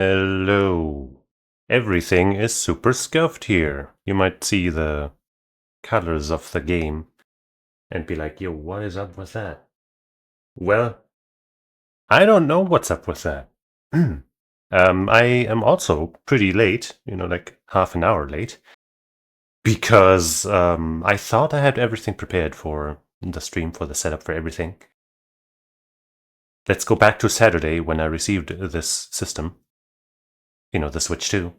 Hello. Everything is super scuffed here. You might see the colors of the game and be like, yo, what is up with that? Well, I don't know what's up with that. I am also pretty late, like half an hour late, because I thought I had everything prepared for the stream, for the setup for everything. Let's go back to Saturday when I received this system, the Switch 2.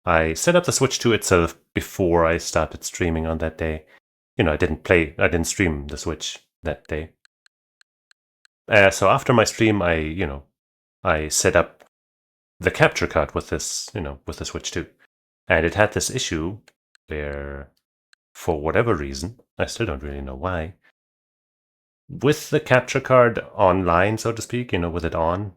I set up the Switch 2 itself before I started streaming on that day. I didn't stream the Switch that day. So after my stream, I set up the capture card with this, with the Switch 2. And it had this issue where, for whatever reason, I still don't really know why, with the capture card online, so to speak, with it on,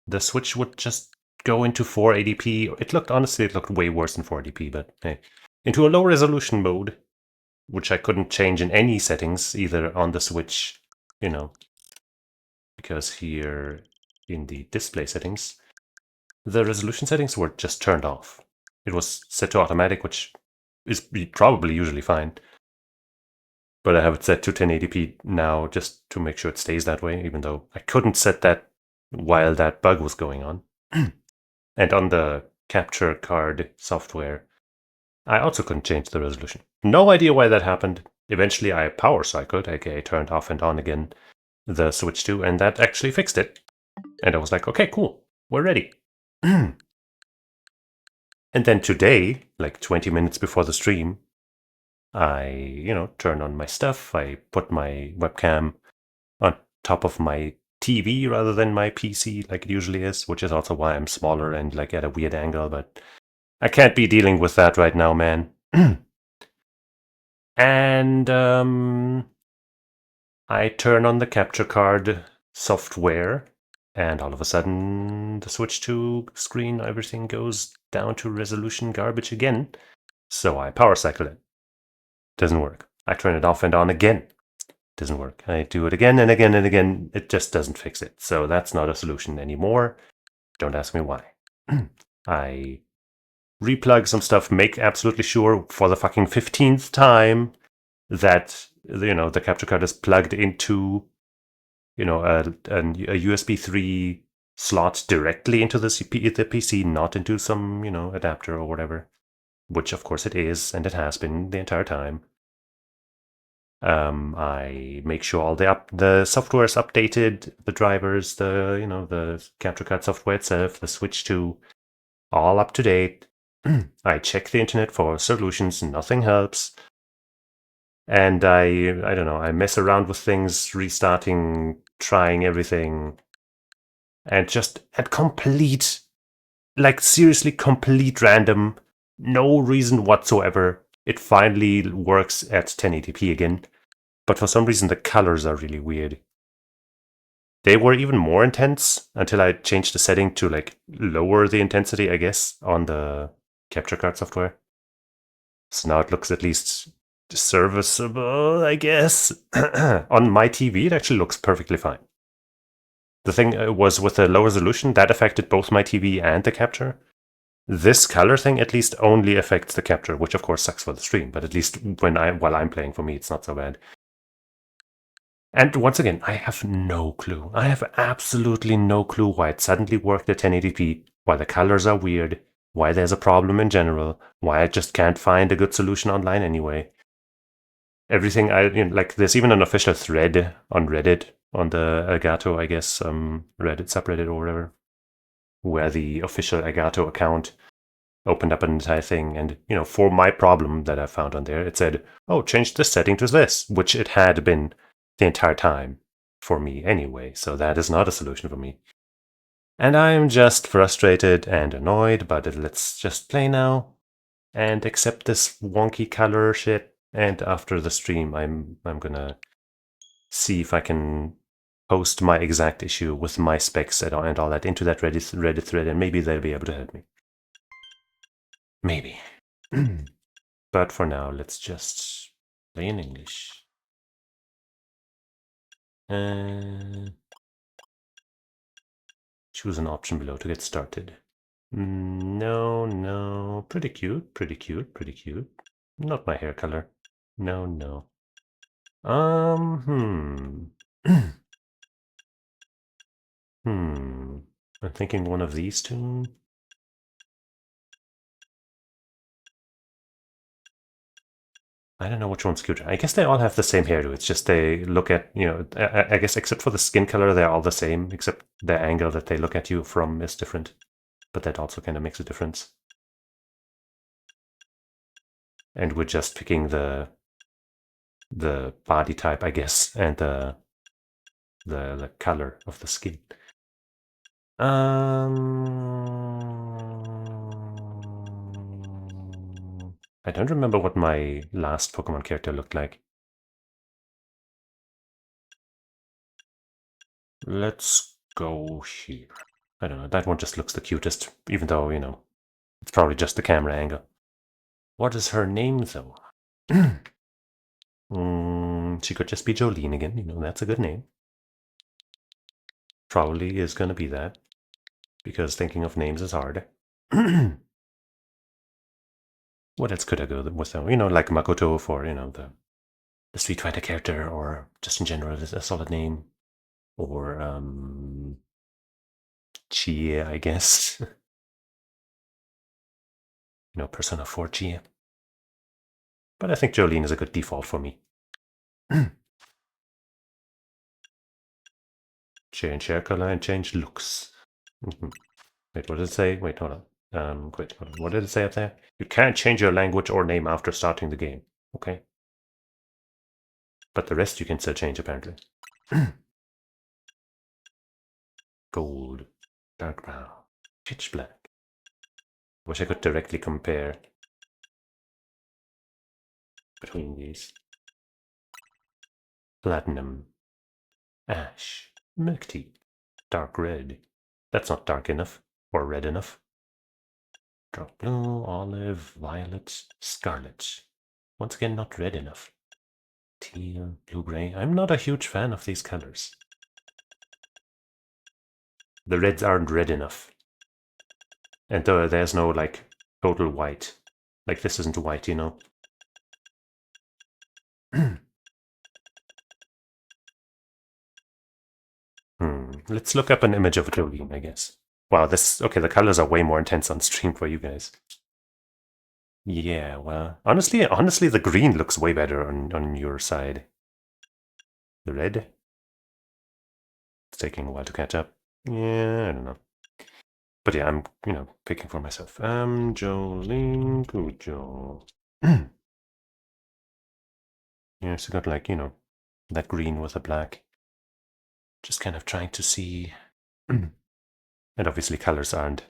the Switch would just go into 480p. Honestly, it looked way worse than 480p, but hey, into a low resolution mode, which I couldn't change in any settings, either on the Switch, because here in the display settings, the resolution settings were just turned off. It was set to automatic, which is probably usually fine. But I have it set to 1080p now just to make sure it stays that way, even though I couldn't set that while that bug was going on. And on the capture card software, I also couldn't change the resolution. No idea why that happened. Eventually I power cycled, aka turned off and on again, the Switch 2, and that actually fixed it. And I was like, okay, cool, we're ready. And then today, like 20 minutes before the stream, I, turned on my stuff. I put my webcam on top of my TV rather than my PC like it usually is, which is also why I'm smaller and like at a weird angle, but I can't be dealing with that right now, man. And I turn on the capture card software, and all of a sudden the Switch 2 screen, everything goes down to resolution garbage again. So I power cycle it. Doesn't work. I turn it off and on again. Doesn't work. I do it again and again and again. It just doesn't fix it. So that's not a solution anymore. Don't ask me why. I replug some stuff, make absolutely sure for the fucking 15th time that the capture card is plugged into a USB 3 slot directly into the PC, not into some adapter or whatever, which of course it is, and it has been the entire time. I make sure all the software is updated, the drivers, the capture card software itself, the Switch 2, all up to date. I check the internet for solutions, nothing helps. And I don't know, I mess around with things, restarting, trying everything, and just at complete, like seriously complete random, no reason whatsoever, it finally works at 1080p again. But for some reason the colors are really weird. They were even more intense until I changed the setting to like lower the intensity, I guess, on the capture card software. So now it looks at least serviceable, I guess. On my TV, it actually looks perfectly fine. The thing was with the low resolution, that affected both my TV and the capture. This color thing at least only affects the capture, which of course sucks for the stream, but at least while I'm playing, for me, it's not so bad. And once again, I have no clue. I have absolutely no clue why it suddenly worked at 1080p, why the colors are weird, why there's a problem in general, why I just can't find a good solution online anyway. Everything like there's even an official thread on Reddit, on the Elgato, I guess, Reddit subreddit or whatever, where the official Elgato account opened up an entire thing, and for my problem that I found on there, it said, oh, change this setting to this, which it had been the entire time for me anyway, so that is not a solution for me. And I'm just frustrated and annoyed, but let's just play now and accept this wonky color shit. And after the stream, I'm gonna see if I can post my exact issue with my specs and all that into that Reddit thread, and maybe they'll be able to help me. Maybe. But for now, let's just play in English. Choose an option below to get started. No, no. Pretty cute, pretty cute, pretty cute. Not my hair color. No, no. I'm thinking one of these two. I don't know which one's cuter. I guess they all have the same hairdo. It's just they look at, I guess except for the skin color, they're all the same, except the angle that they look at you from is different. But that also kind of makes a difference. And we're just picking the body type, I guess, and the color of the skin. I don't remember what my last Pokemon character looked like. Let's go here. I don't know, that one just looks the cutest, even though, it's probably just the camera angle. What is her name, though? She could just be Jolene again, that's a good name. Probably is going to be that, because thinking of names is hard. What else could I go with, though? Like Makoto for, the Street Fighter character, or just in general is a solid name. Or, Chie, I guess. Persona 4 Chie. But I think Jolene is a good default for me. Change hair color and change looks. Wait, what did it say? Wait, hold on. Wait, hold on. What did it say up there? You can't change your language or name after starting the game. Okay. But the rest you can still change, apparently. Gold. Dark brown. Pitch black. Wish I could directly compare between these. Platinum. Ash. Milk tea. Dark red. That's not dark enough. Or red enough. Dark blue, olive, violet, scarlet. Once again, not red enough. Teal, blue-gray. I'm not a huge fan of these colors. The reds aren't red enough. And there's no, like, total white. Like, this isn't white, Let's look up an image of Jolene, I guess. Wow, okay, the colors are way more intense on stream for you guys. Yeah, well, honestly, the green looks way better on your side. The red? It's taking a while to catch up. Yeah, I don't know. But yeah, I'm, picking for myself. Jolene Cujo. Yeah, so got like, that green with the black. Just kind of trying to see. And obviously colors aren't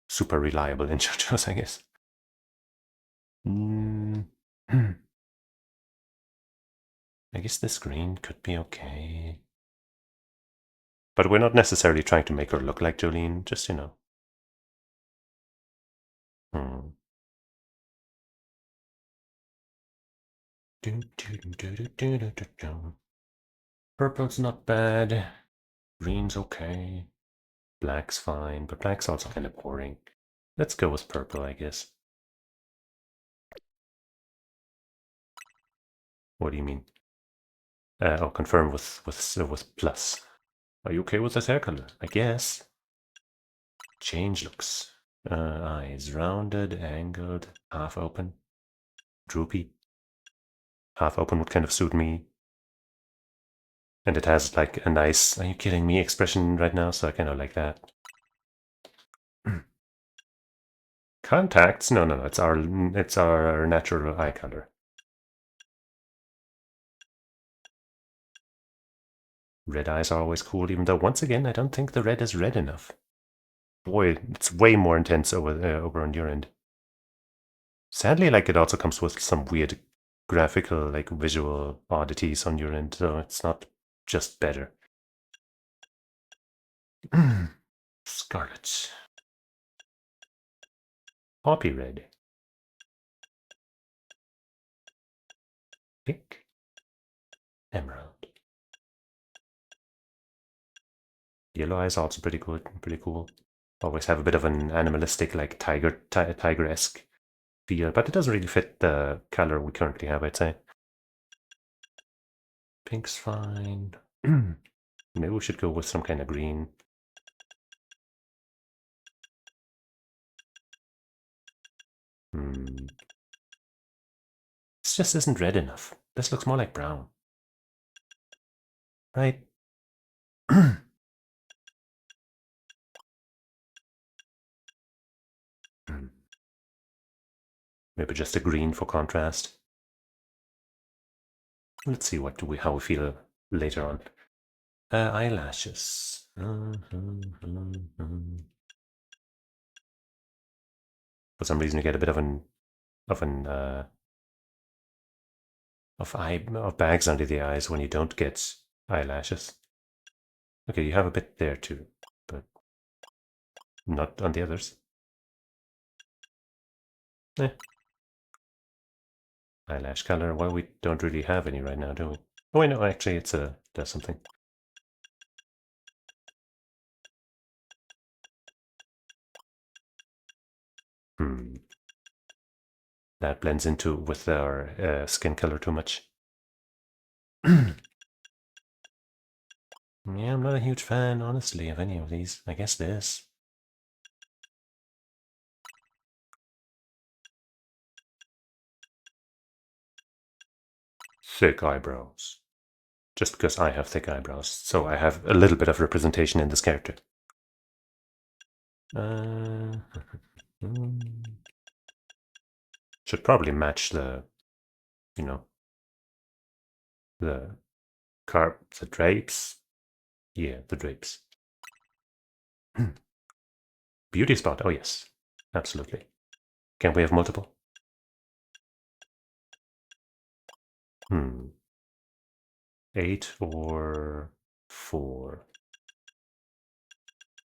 super reliable in JoJo's, I guess. I guess this green could be okay. But we're not necessarily trying to make her look like Jolene, just, Purple's not bad. Green's okay. Black's fine, but black's also kind of boring. Let's go with purple, I guess. What do you mean? Oh, confirm with plus. Are you okay with this hair color? I guess. Change looks. Eyes rounded, angled, half open, droopy. Half open would kind of suit me. And it has like a nice, are you kidding me expression right now, so I kind of like that. Contacts? No, it's our natural eye color. Red eyes are always cool, even though once again I don't think the red is red enough. Boy, it's way more intense over on your end. Sadly, like it also comes with some weird graphical, like visual oddities on your end, so it's not just better. Scarlet. Poppy red. Pink. Emerald. Yellow eyes also pretty good, pretty cool. Always have a bit of an animalistic, like tiger-esque feel, but it doesn't really fit the color we currently have, I'd say. Pink's fine. Maybe we should go with some kind of green. This just isn't red enough. This looks more like brown. Right? Maybe just a green for contrast. Let's see how we feel later on. Eyelashes. For some reason, you get a bit of bags under the eyes when you don't get eyelashes. Okay, you have a bit there too, but not on the others. Eyelash color. Well, we don't really have any right now, do we? Oh, wait, no, actually, does something. That blends into with our skin color too much. Yeah, I'm not a huge fan, honestly, of any of these. I guess this. Thick eyebrows. Just because I have thick eyebrows, so I have a little bit of representation in this character. Should probably match the, the the drapes. Yeah, the drapes. Beauty spot. Oh yes, absolutely. Can we have multiple? 8 or 4?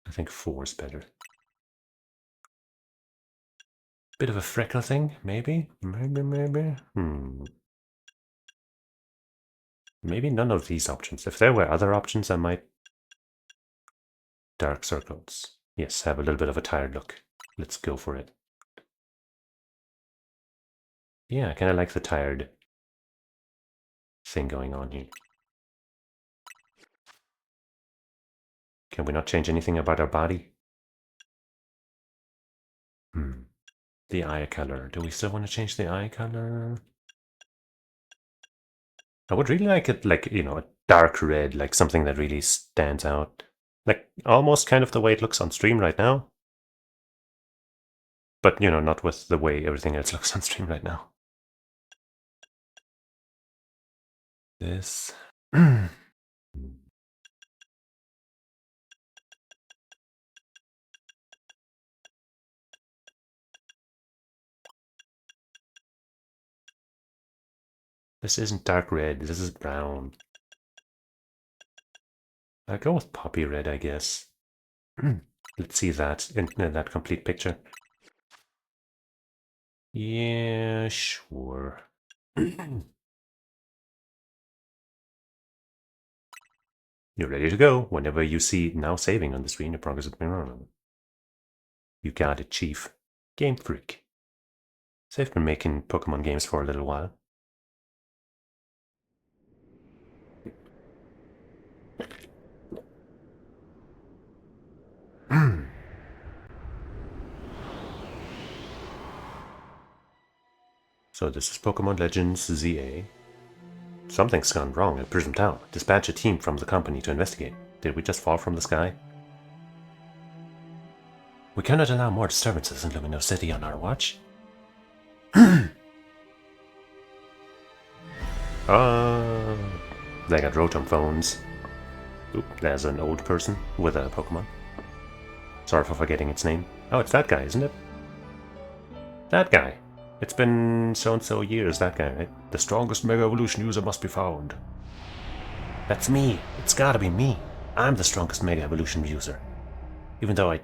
I think 4 is better. Bit of a freckle thing, maybe? Maybe. Maybe none of these options. If there were other options, I might... Dark circles. Yes, have a little bit of a tired look. Let's go for it. Yeah, I kind of like the tired thing going on here. Can we not change anything about our body? The eye color. Do we still want to change the eye color? I would really like it, like, a dark red, like something that really stands out. Like, almost kind of the way it looks on stream right now. But, not with the way everything else looks on stream right now. This. This isn't dark red, this is brown. I'll go with poppy red, I guess. Let's see that in that complete picture. Yeah, sure. You're ready to go whenever you see now saving on the screen. Your progress has been wrong. You got it, Chief. Game Freak. So I've been making Pokemon games for a little while. So this is Pokemon Legends ZA. Something's gone wrong at Prism Tower. Dispatch a team from the company to investigate. Did we just fall from the sky? We cannot allow more disturbances in Lumino City on our watch. They got Rotom phones. Oop, there's an old person with a Pokemon. Sorry for forgetting its name. Oh, it's that guy, isn't it? That guy. It's been so-and-so years, that guy, right? The strongest Mega Evolution user must be found. That's me. It's gotta be me. I'm the strongest Mega Evolution user. Even though I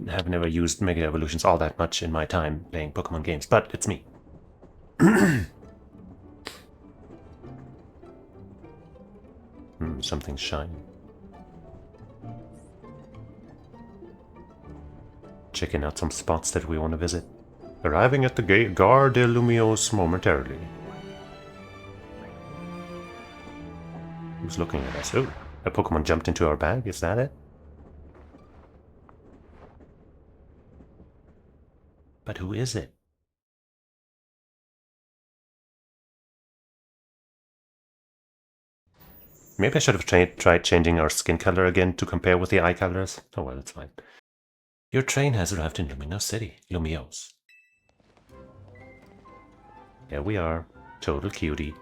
have never used Mega Evolutions all that much in my time playing Pokemon games, but it's me. Something's shining. checking out some spots that we want to visit. Arriving at the Gare de Lumios momentarily. Who's looking at us? Oh, a Pokemon jumped into our bag, is that it? But who is it? Maybe I should have tried changing our skin color again to compare with the eye colors. Oh well, it's fine. Your train has arrived in Luminos City. Lumios. Here we are. Total cutie.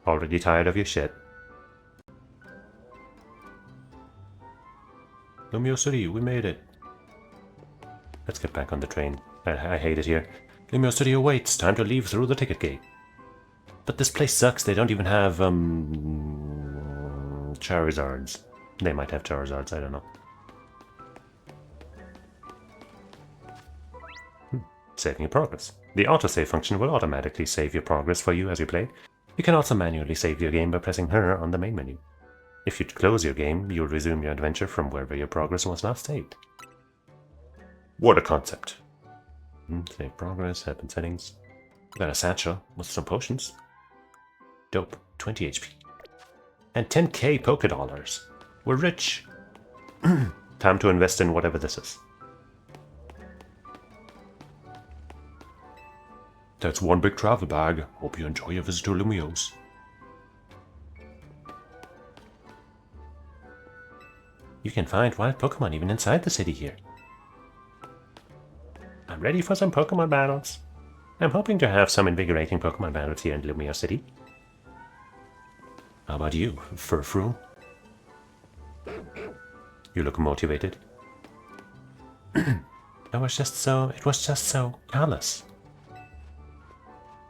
Already tired of your shit. Lumios City, we made it. Let's get back on the train. I hate it here. Lumios City awaits. Time to leave through the ticket gate. But this place sucks. They don't even have, Charizards. They might have Charizards, I don't know. Saving your progress. The autosave function will automatically save your progress for you as you play. You can also manually save your game by pressing her on the main menu. If you close your game, you'll resume your adventure from wherever your progress was last saved. What a concept. Save progress, happen settings. Got a satchel with some potions. Dope, 20 HP. And 10k Pokédollars. We're rich. Time to invest in whatever this is. That's one big travel bag. Hope you enjoy your visit to Lumios. You can find wild Pokemon even inside the city here. I'm ready for some Pokemon battles. I'm hoping to have some invigorating Pokemon battles here in Lumios City. How about you, Furfrou? You look motivated. It was just so callous.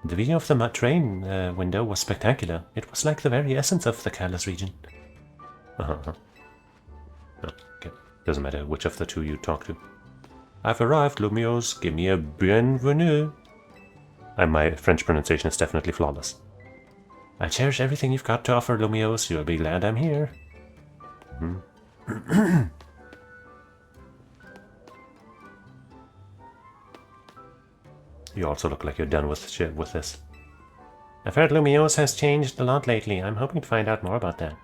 The view of the train window was spectacular. It was like the very essence of the Kalos region. Okay. Doesn't matter which of the two you talk to. I've arrived, Lumios. Give me a bienvenue. My French pronunciation is definitely flawless. I cherish everything you've got to offer, Lumios. You'll be glad I'm here. You also look like you're done with shit with this. I've heard Lumios has changed a lot lately. I'm hoping to find out more about that.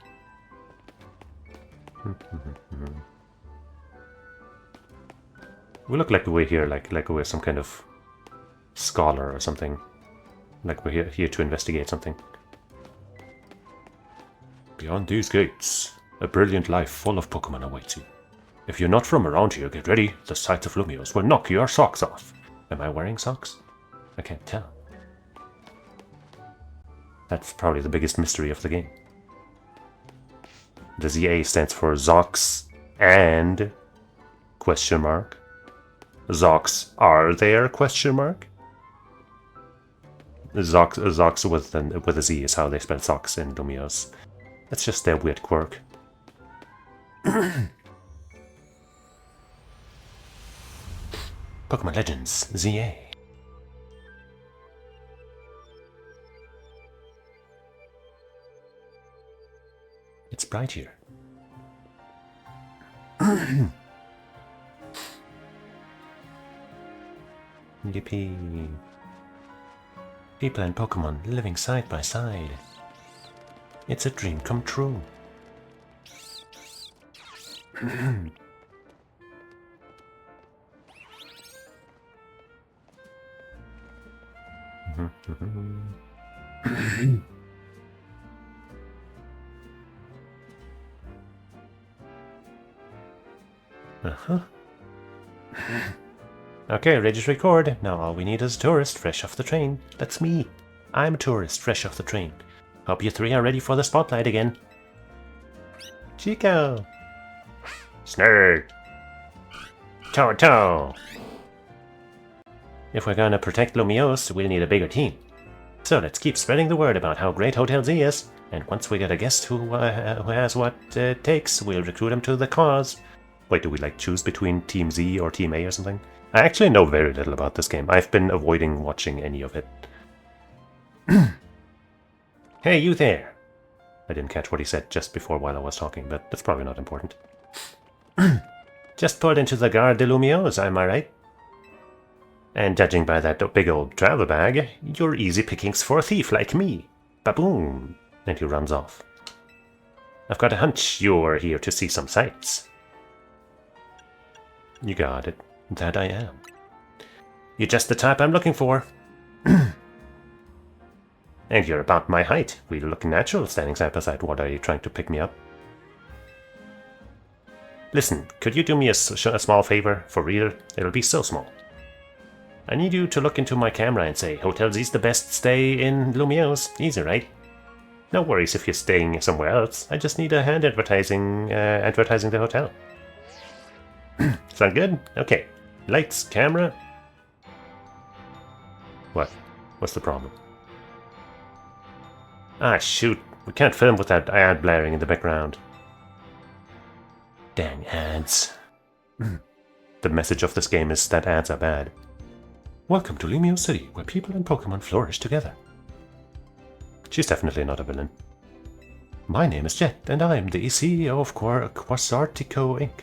We look like we're here, like we're some kind of scholar or something. Like we're here to investigate something. Beyond these gates, a brilliant life full of Pokemon awaits you. If you're not from around here, get ready. The sights of Lumios will knock your socks off. Am I wearing socks? I can't tell. That's probably the biggest mystery of the game. The ZA stands for Zox and question mark. Zox are there question mark? Zox with a Z is how they spell socks in Lumios. That's just their weird quirk. Pokemon Legends, ZA. It's bright here. Yippee. People and Pokemon living side by side. It's a dream come true. Okay, ready to record. Now all we need is a tourist fresh off the train. That's me. I'm a tourist fresh off the train. Hope you three are ready for the spotlight again. Chico. Snake. Toto. If we're gonna protect Lumios, we'll need a bigger team. So let's keep spreading the word about how great Hotel Z is, and once we get a guest who has what it takes, we'll recruit him to the cause. Wait, do we choose between Team Z or Team A or something? I actually know very little about this game. I've been avoiding watching any of it. Hey, you there! I didn't catch what he said just before while I was talking, but that's probably not important. Just pulled into the Gare de Lumiose, am I right? And judging by that big old travel bag, you're easy pickings for a thief like me. Ba-boom! And he runs off. I've got a hunch you're here to see some sights. You got it. That I am. You're just the type I'm looking for. And you're about my height. We look natural standing side by side. What, are you trying to pick me up? Listen, could you do me a small favor? For real? It'll be so small. I need you to look into my camera and say, Hotel Z's the best stay in Lumiose. Easy, right? No worries if you're staying somewhere else. I just need a hand advertising the hotel. Sound good? Okay. Lights, camera. What? What's the problem? Ah, shoot. We can't film with that ad blaring in the background. Dang ads. The message of this game is that ads are bad. Welcome to Lumiose City, where people and Pokemon flourish together. She's definitely not a villain. My name is Jet, and I'm the CEO of Quasartico Inc.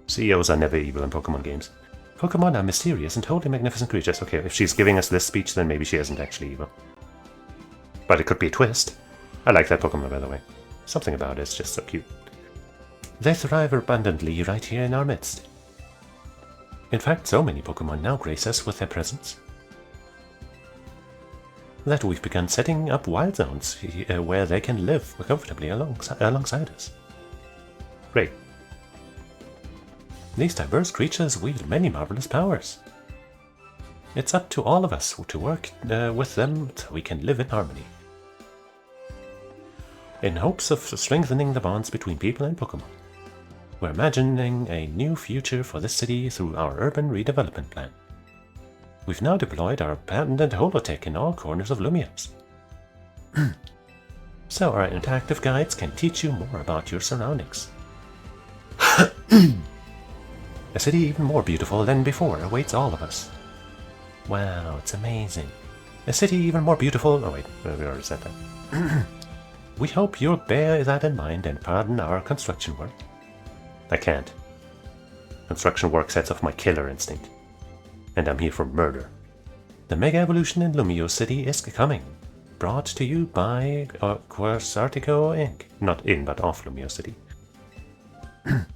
CEOs are never evil in Pokemon games. Pokemon are mysterious and totally magnificent creatures. Okay, if she's giving us this speech, then maybe she isn't actually evil. But it could be a twist. I like that Pokemon, by the way. Something about it is just so cute. They thrive abundantly right here in our midst. In fact, so many Pokemon now grace us with their presence that we've begun setting up wild zones where they can live comfortably alongside us. Great. These diverse creatures wield many marvelous powers. It's up to all of us to work with them so we can live in harmony. In hopes of strengthening the bonds between people and Pokemon, we're imagining a new future for this city through our urban redevelopment plan. We've now deployed our patented holotech in all corners of Lumiose. So our interactive guides can teach you more about your surroundings. A city even more beautiful than before awaits all of us. Wow, it's amazing. A city even more beautiful... Oh wait, we already said that. We hope you'll bear that in mind and pardon our construction work. I can't. Construction work sets off my killer instinct. And I'm here for murder. The Mega Evolution in Lumiose City is coming. Brought to you by Quasartico Inc. Not in, but off Lumiose City.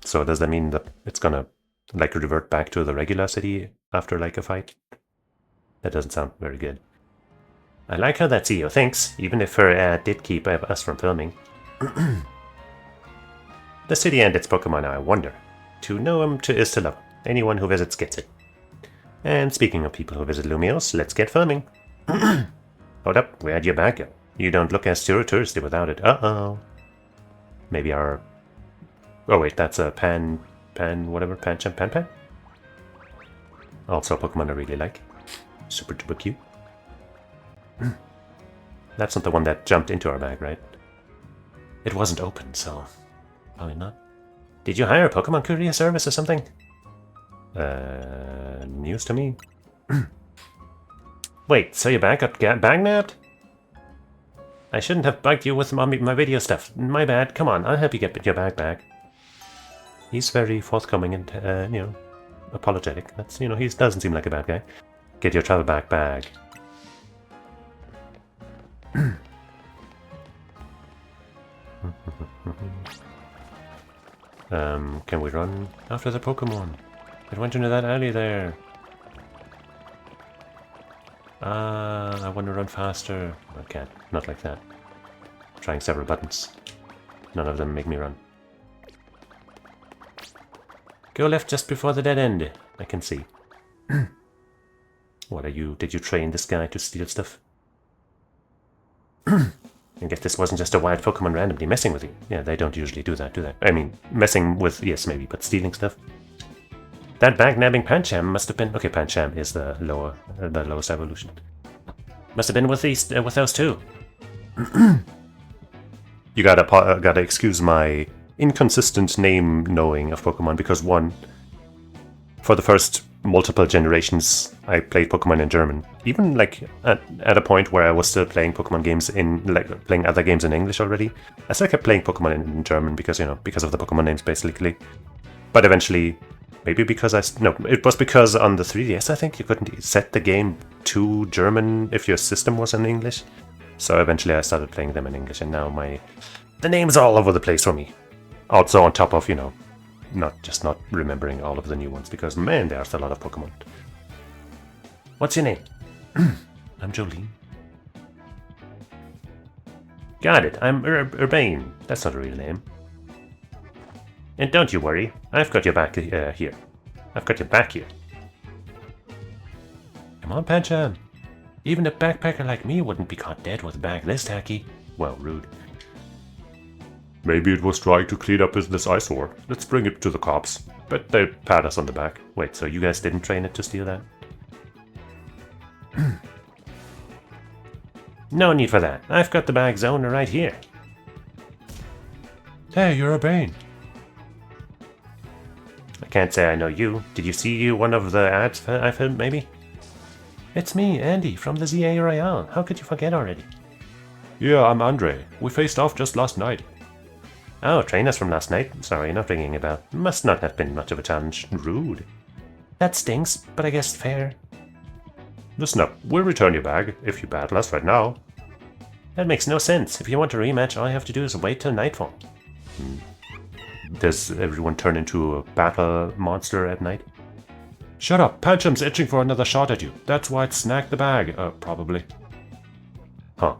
So does that mean that it's gonna, like, revert back to the regular city after, like, a fight? That doesn't sound very good. I like how that CEO thinks, even if her ad did keep us from filming. The city and its Pokemon are a wonder. To know them is to love them. Anyone who visits gets it. And speaking of people who visit Lumiose, let's get filming. Hold up, where'd your bag go? You don't look as touristy without it. Uh-oh. Maybe our... Oh wait, that's a Pan... Also a Pokemon I really like. Super duper cute. That's not the one that jumped into our bag, right? It wasn't open, so... Probably not. Did you hire a Pokemon courier service or something? News to me. Wait, so your bag got bag nabbed? I shouldn't have bugged you with my video stuff. My bad. Come on, I'll help you get your bag back. He's very forthcoming and, you know, apologetic. That's, you know, he doesn't seem like a bad guy. Get your travel bag. Can we run after the Pokemon? It went into that alley there. I want to run faster. I can't. Not like that. I'm trying several buttons. None of them make me run. Go left just before the dead end. I can see. What are you? Did you train this guy to steal stuff? And if this wasn't just a wild Pokemon randomly messing with you. Yeah, they don't usually do that, do they? I mean, messing with, yes, maybe, but stealing stuff? That bag-nabbing Pancham must have been... Okay, Pancham is the lowest evolution. Must have been with those two. You gotta excuse my inconsistent name knowing of Pokemon, because one, for the first multiple generations, I played Pokemon in German. Even like at a point where I was still playing Pokemon games in, like, playing other games in English already, I still kept playing Pokemon in German because, you know, because of the Pokemon names basically. But eventually, maybe because no, it was because on the 3DS, I think, you couldn't set the game to German if your system was in English. So eventually I started playing them in English, and now the names are all over the place for me. Also on top of, not remembering all of the new ones, because man, there's a lot of Pokemon. What's your name? I'm Jolene. Got it, I'm Urbane. That's not a real name. And don't you worry, I've got your back here. I've got your back here. Come on, Pancham. Even a backpacker like me wouldn't be caught dead with a bag this tacky. Well, rude. Maybe it was trying to clean up this eyesore. Let's bring it to the cops. Bet they'd pat us on the back. Wait, so you guys didn't train it to steal that? No need for that. I've got the bag's owner right here. Hey, you're Urbane. I can't say I know you. Did you see one of the ads I filmed, maybe? It's me, Andy, from the ZA Royale. How could you forget already? Yeah, I'm Andre. We faced off just last night. Oh, trainers from last night? Sorry, not ringing a bell. Must not have been much of a challenge. Rude. That stinks, but I guess fair. Listen up, we'll return your bag, if you battle us right now. That makes no sense. If you want a rematch, all you have to do is wait till nightfall. Does everyone turn into a battle monster at night? Shut up, Pancham's itching for another shot at you. That's why it snagged the bag, probably. Huh.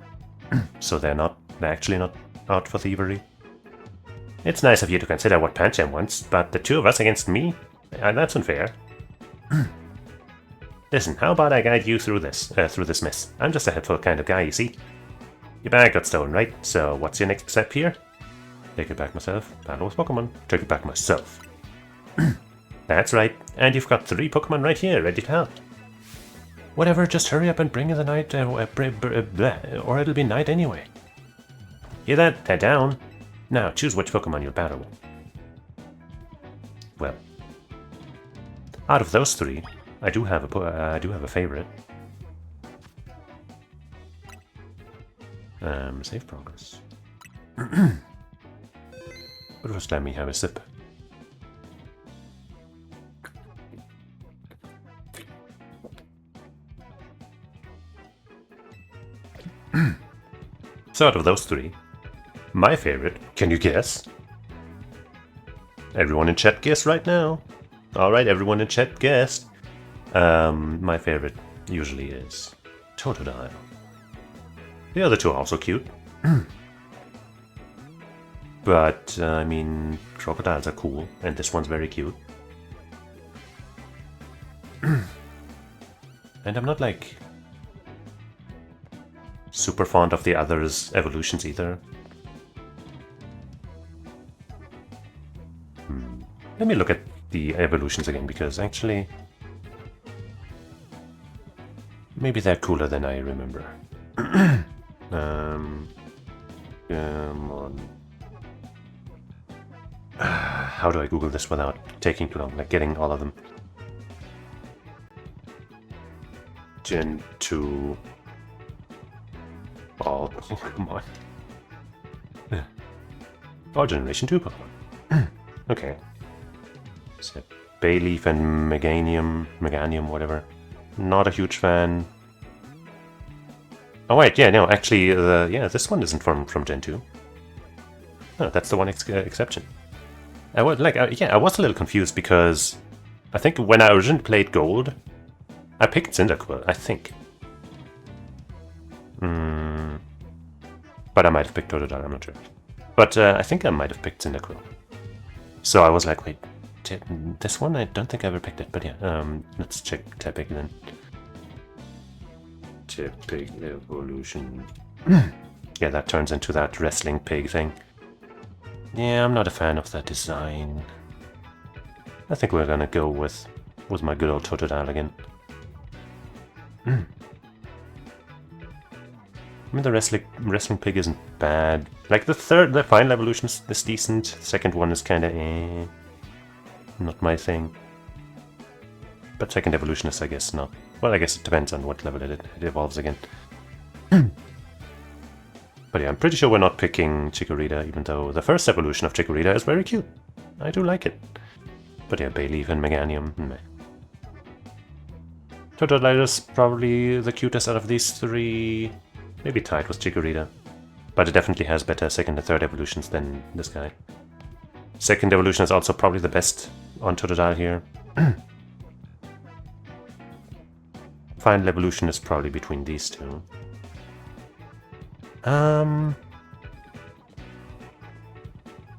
So they're actually not out for thievery? It's nice of you to consider what Pancham wants, but the two of us against me? That's unfair. Listen, how about I guide you through this mess? I'm just a helpful kind of guy, you see. Your bag got stolen, right? So what's your next step here? Take it back myself. Battle with Pokemon. Take it back myself. That's right. And you've got 3 Pokemon right here, ready to help. Whatever, just hurry up and bring in the night, or it'll be night anyway. Hear that? They're down. Now, choose which Pokemon you'll battle with. Well, out of those 3, I do have a favorite. Save progress. But first, let me have a sip. So out of those 3, my favorite, can you guess? Everyone in chat guess right now. Alright, everyone in chat guessed. My favorite usually is Totodile. The other 2 are also cute. But, I mean, crocodiles are cool, and this one's very cute. And I'm not, like, super fond of the others' evolutions either. Let me look at the evolutions again, because actually, maybe they're cooler than I remember. Come on. How do I Google this without taking too long, like getting all of them? Gen 2. All Pokemon. All Generation 2 Pokemon. Okay. So Bayleaf and Meganium, whatever. Not a huge fan. Oh wait, yeah, no, actually, this one isn't from Gen 2. No, that's the one exception. I was I was a little confused because I think when I originally played Gold, I picked Cyndaquil, I think. But I might have picked Totodile, I'm not sure. But I think I might have picked Cyndaquil. So I was like, wait, this one? I don't think I ever picked it, but yeah, let's check Tepig then. Tepig evolution. Yeah, that turns into that wrestling pig thing. Yeah, I'm not a fan of that design. I think we're gonna go with my good old Totodile again. I mean, the wrestling pig isn't bad. Like the final evolution is decent. The second one is kind of not my thing. But second evolution is, I guess, not. Well, I guess it depends on what level it evolves again. But yeah, I'm pretty sure we're not picking Chikorita, even though the first evolution of Chikorita is very cute. I do like it. But yeah, Bayleaf and Meganium, meh. Totodile is probably the cutest out of these three. Maybe tied with Chikorita. But it definitely has better second and third evolutions than this guy. Second evolution is also probably the best on Totodile here. Final evolution is probably between these two. I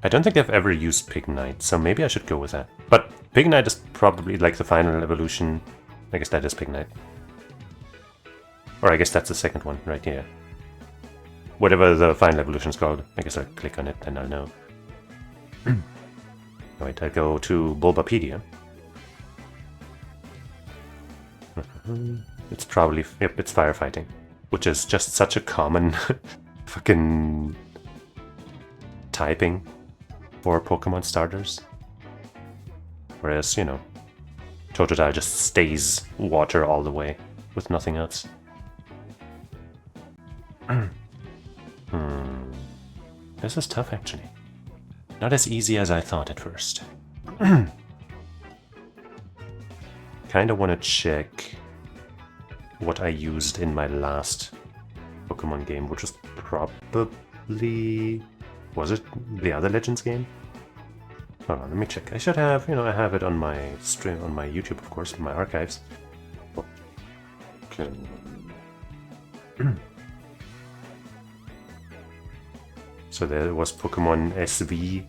don't think I've ever used Pignite, so maybe I should go with that. But Pignite is probably like the final evolution. I guess that is Pignite. Or I guess that's the second one, right here. Whatever the final evolution is called. I guess I'll click on it and I'll know. Alright, I'll go to Bulbapedia. It's probably... Yep, it's firefighting. Which is just such a common fucking typing for Pokemon starters. Whereas, you know, Totodile just stays water all the way with nothing else. This is tough, actually. Not as easy as I thought at first. Kinda want to check what I used in my last Pokemon game, which was probably... Was it the other Legends game? Hold on, let me check. I should have, you know, I have it on my stream, on my YouTube, of course, in my archives. Okay. So there was Pokemon SV,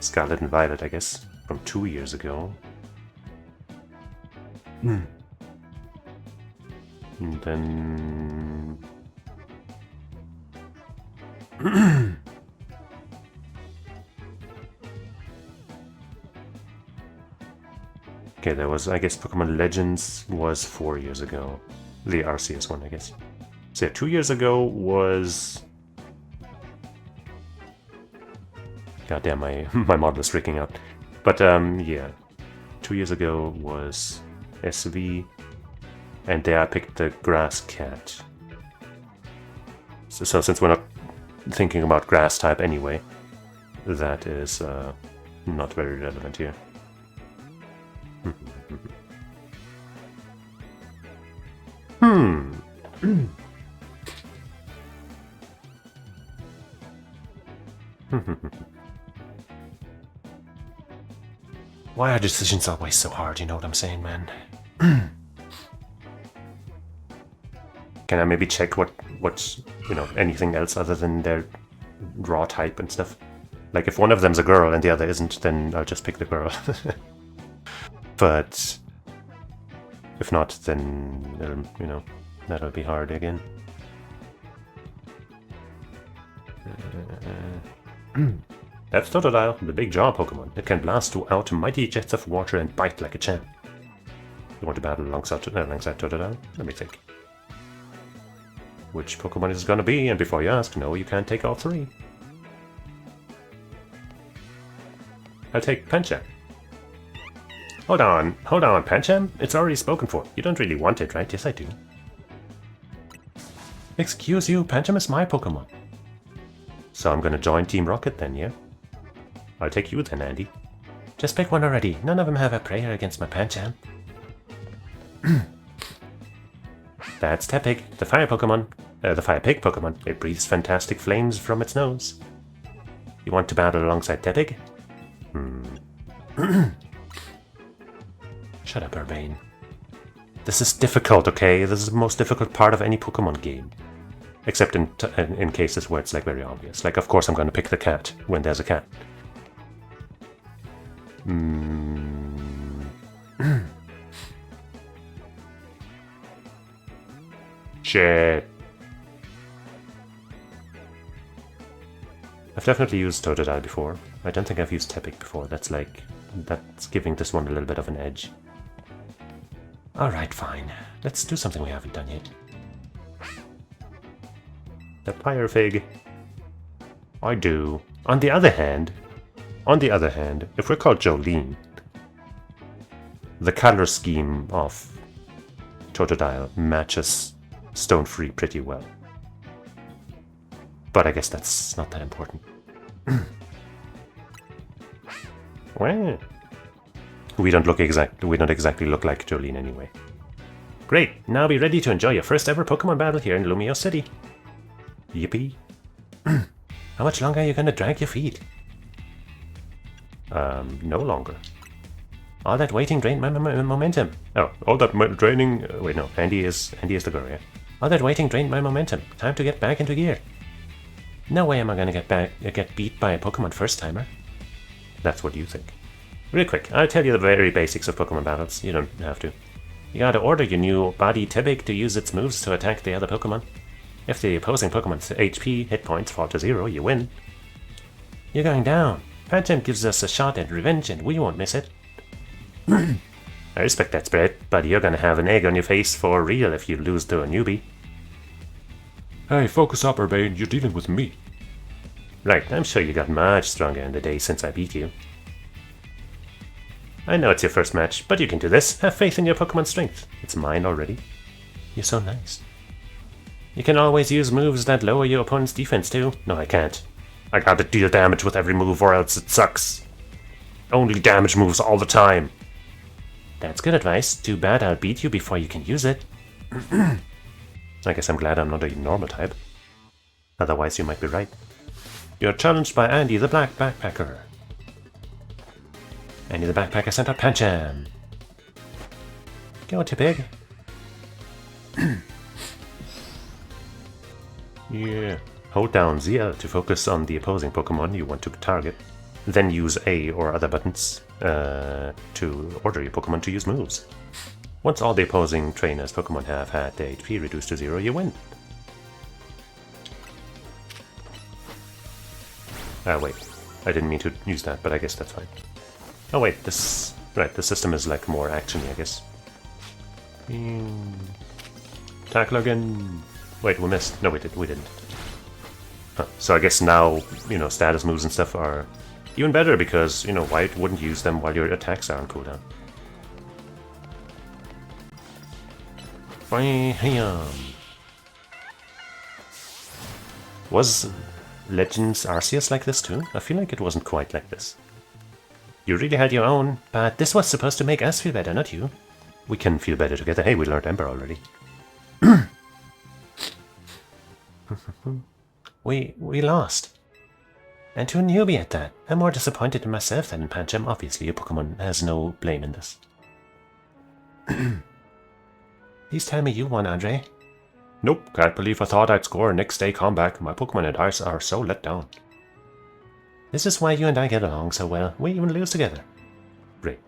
Scarlet and Violet, I guess, from 2 years ago. And then... Okay, there was, I guess, Pokemon Legends was 4 years ago. The Arceus one, I guess. So yeah, 2 years ago was... Goddamn, my model is freaking out. But yeah, 2 years ago was SV, and there I picked the Grass Cat. So since we're not thinking about Grass type anyway, that is not very relevant here. Why are decisions always so hard, you know what I'm saying, man? Can I maybe check what's, you know, anything else other than their raw type and stuff? Like, if one of them's a girl and the other isn't, then I'll just pick the girl. But if not, then, you know, that'll be hard again. That's Totodile, the big jaw Pokemon. It can blast out mighty jets of water and bite like a champ. You want to battle alongside Totodile? Let me think. Which Pokemon is it gonna be? And before you ask, no, you can't take all three. I'll take Pancham. Hold on, Pancham? It's already spoken for. You don't really want it, right? Yes, I do. Excuse you, Pancham is my Pokemon. So I'm gonna join Team Rocket then, yeah? I'll take you then, Andy. Just pick one already. None of them have a prayer against my Pancham. That's Tepig, the fire Pokemon. The fire pig Pokemon. It breathes fantastic flames from its nose. You want to battle alongside Tepig? Shut up, Urbane. This is difficult, okay? This is the most difficult part of any Pokemon game. Except in cases where it's like very obvious. Like, of course I'm going to pick the cat when there's a cat. Shit. I've definitely used Totodile before. I don't think I've used Tepig before. That's giving this one a little bit of an edge. Alright, fine. Let's do something we haven't done yet. The Fire Fig. I do. On the other hand, if we're called Jolene, the color scheme of Totodile matches Stonefree pretty well. But I guess that's not that important. Well, We don't exactly look like Jolene anyway. Great, now be ready to enjoy your first ever Pokemon battle here in Lumio City. Yippee. How much longer are you gonna drag your feet? No longer. All that waiting drained my momentum. Oh, all that draining... wait, no, Andy is the girl, yeah. All that waiting drained my momentum. Time to get back into gear. No way am I gonna get beat by a Pokemon first-timer. That's what you think. Real quick, I'll tell you the very basics of Pokemon battles. You don't have to. You gotta order your new body Tibig to use its moves to attack the other Pokemon. If the opposing Pokemon's HP hit points fall to 0, you win. You're going down. Pancham gives us a shot at revenge and we won't miss it. I respect that spirit, but you're gonna have an egg on your face for real if you lose to a newbie. Hey, focus up, Urbane, you're dealing with me. Right, I'm sure you got much stronger in the day since I beat you. I know it's your first match, but you can do this. Have faith in your Pokemon's strength. It's mine already. You're so nice. You can always use moves that lower your opponent's defense too. No, I can't. I gotta deal damage with every move or else it sucks. Only damage moves all the time. That's good advice. Too bad I'll beat you before you can use it. I guess I'm glad I'm not a normal type. Otherwise you might be right. You're challenged by Andy the Black Backpacker. Andy the Backpacker sent out Pancham. Go Tibig. Yeah. Hold down ZL to focus on the opposing Pokemon you want to target. Then use A or other buttons to order your Pokemon to use moves. Once all the opposing trainer's Pokemon have had their HP reduced to 0, you win. Wait. I didn't mean to use that, but I guess that's fine. Oh wait, this... Right, the system is like more action-y, I guess. Tackle again. Wait, we missed. No, we didn't. Huh. So I guess now, you know, status moves and stuff are even better because, you know, White wouldn't use them while your attacks are on cooldown. Was Legends Arceus like this too? I feel like it wasn't quite like this. You really had your own, but this was supposed to make us feel better, not you. We can feel better together. Hey, we learned Ember already. We lost. And to a newbie at that. I'm more disappointed in myself than in Pancham. Obviously, your Pokemon has no blame in this. Please tell me you won, Andre. Nope, can't believe I thought I'd score a next day comeback. My Pokemon and I are so let down. This is why you and I get along so well. We even lose together. Great.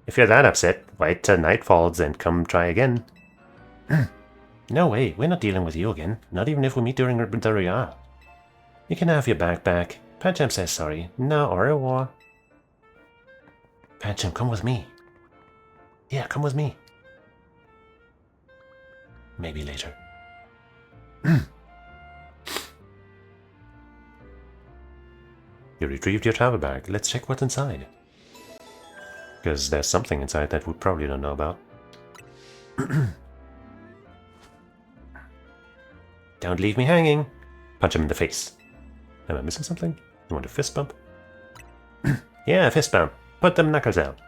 If you're that upset, wait till night falls and come try again. No way, we're not dealing with you again. Not even if we meet during the Royale. You can have your bag back. Pancham says sorry. No, au revoir. Pancham, come with me. Yeah, come with me. Maybe later. You retrieved your travel bag. Let's check what's inside. Because there's something inside that we probably don't know about. Don't leave me hanging. Punch him in the face. Am I missing something? You want a fist bump? Yeah, fist bump. Put them knuckles out.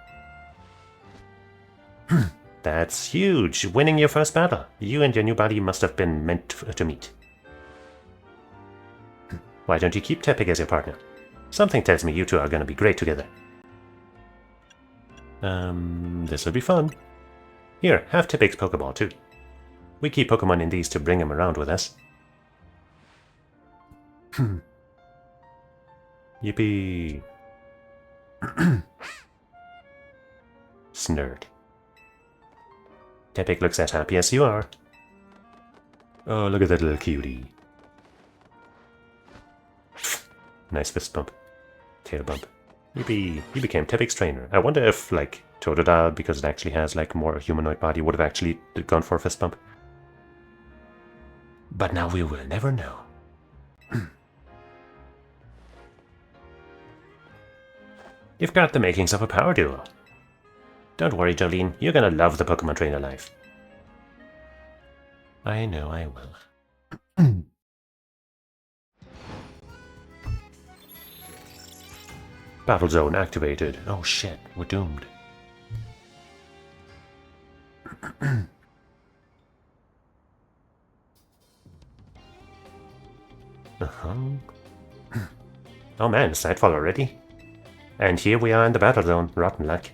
That's huge. Winning your first battle. You and your new buddy must have been meant to meet. Why don't you keep Tepig as your partner? Something tells me you two are going to be great together. This will be fun. Here, have Tepig's Pokeball too. We keep Pokemon in these to bring him around with us. Yippee! Snurd. Tepig looks as happy as you are. Oh, look at that little cutie. Nice fist bump. Tail bump. Yippee! You became Tepig's trainer. I wonder if, like, Totodile, because it actually has, like, more humanoid body, would have actually gone for a fist bump. But now we will never know. You've got the makings of a power duo. Don't worry, Jolene. You're gonna love the Pokemon trainer life. I know I will. Battle zone activated. Oh shit, we're doomed. Oh man, it's nightfall already. And here we are in the battle zone. Rotten luck.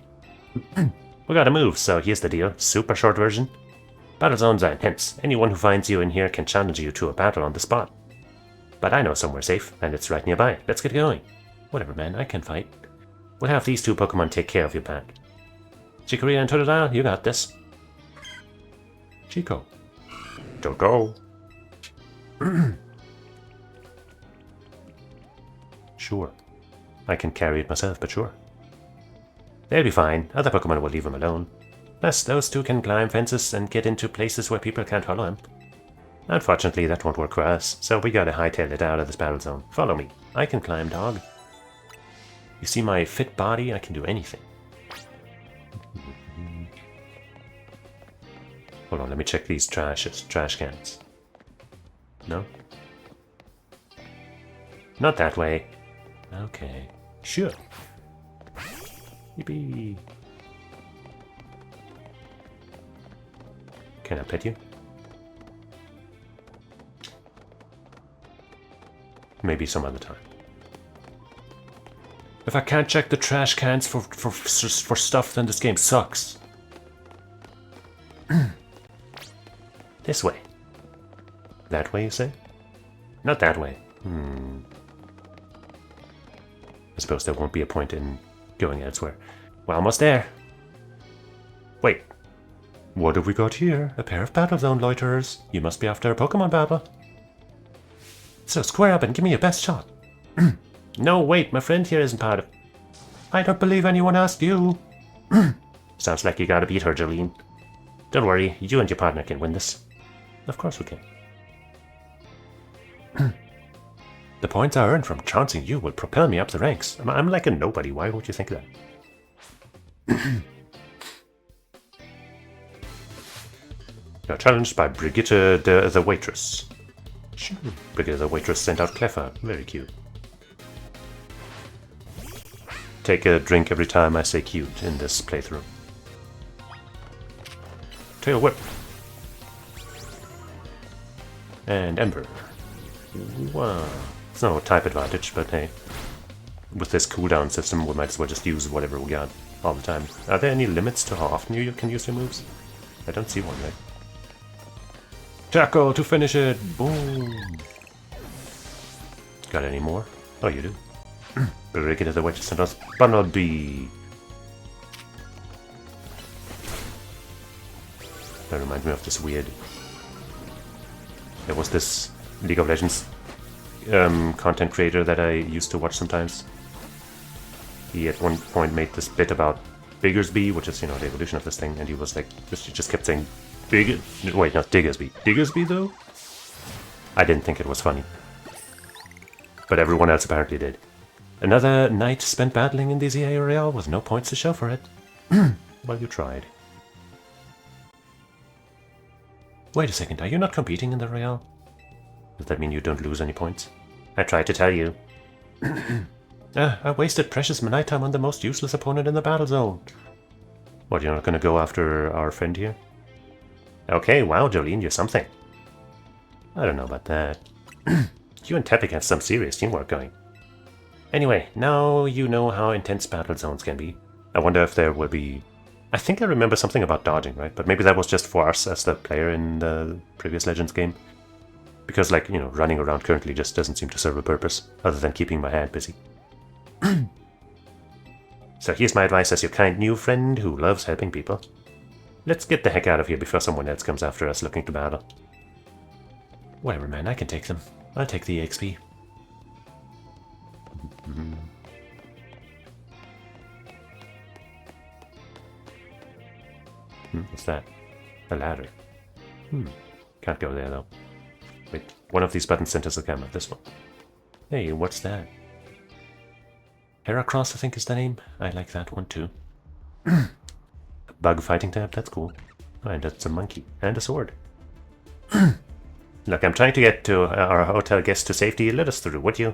We gotta move, so here's the deal. Super short version. Battle zones are intense. Anyone who finds you in here can challenge you to a battle on the spot. But I know somewhere safe, and it's right nearby. Let's get going. Whatever, man, I can fight. We'll have these two Pokemon take care of you, Pat. Chikorita and Totodile, you got this. Chico. Toto. Sure. I can carry it myself, but sure. They'll be fine. Other Pokemon will leave them alone. Plus, those two can climb fences and get into places where people can't follow them. Unfortunately, that won't work for us, so we gotta hightail it out of this battle zone. Follow me. I can climb, dog. You see my fit body? I can do anything. Hold on, let me check these trash cans. No? Not that way. Okay. Sure. Yippee. Can I pet you? Maybe some other time. If I can't check the trash cans for stuff, then this game sucks. This way. That way, you say? Not that way. I suppose there won't be a point in going elsewhere. We're almost there. Wait. What have we got here? A pair of battle zone loiterers. You must be after a Pokemon battle. So square up and give me your best shot. No, wait, my friend here isn't part of... I don't believe anyone asked you. Sounds like you gotta beat her, Jolene. Don't worry, you and your partner can win this. Of course we can. The points I earned from trouncing you will propel me up the ranks. I'm like a nobody, why would you think that? You're challenged by Brigitte the waitress. Sure. Brigitte the waitress sent out Cleffa. Very cute. Take a drink every time I say cute in this playthrough. Tail Whip. And Ember. Wow. It's no type advantage, but hey. With this cooldown system, we might as well just use whatever we got all the time. Are there any limits to how often you can use your moves? I don't see one, right? Tackle to finish it! Boom! Got any more? Oh, you do. Brigitte the waitress sent us Bunnelby. That reminds me of this weird... There was this League of Legends content creator that I used to watch sometimes. He at one point made this bit about Biggersby, which is, you know, the evolution of this thing, and he was like, he just kept saying wait, not Diggersby. Diggersby, though? I didn't think it was funny. But everyone else apparently did. Another night spent battling in the ZA area with no points to show for it. Well, you tried. Wait a second, are you not competing in the Real? Does that mean you don't lose any points? I tried to tell you. I wasted precious nighttime on the most useless opponent in the battle zone. What, you're not gonna go after our friend here? Okay, wow, Jolene, you're something. I don't know about that. You and Tepik have some serious teamwork going. Anyway, now you know how intense battle zones can be. I wonder if there will be... I think I remember something about dodging, right? But maybe that was just for us as the player in the previous Legends game. Because, like, you know, running around currently just doesn't seem to serve a purpose, other than keeping my hand busy. So here's my advice as your kind new friend who loves helping people. Let's get the heck out of here before someone else comes after us looking to battle. Whatever, man, I can take them. I'll take the XP. What's that? A ladder. Can't go there, though. Wait, one of these buttons centers the camera. This one. Hey, what's that? Heracross, I think is the name. I like that one, too. A bug fighting tab, that's cool. And that's a monkey. And a sword. Look, I'm trying to get to our hotel guests to safety. Let us through, would you?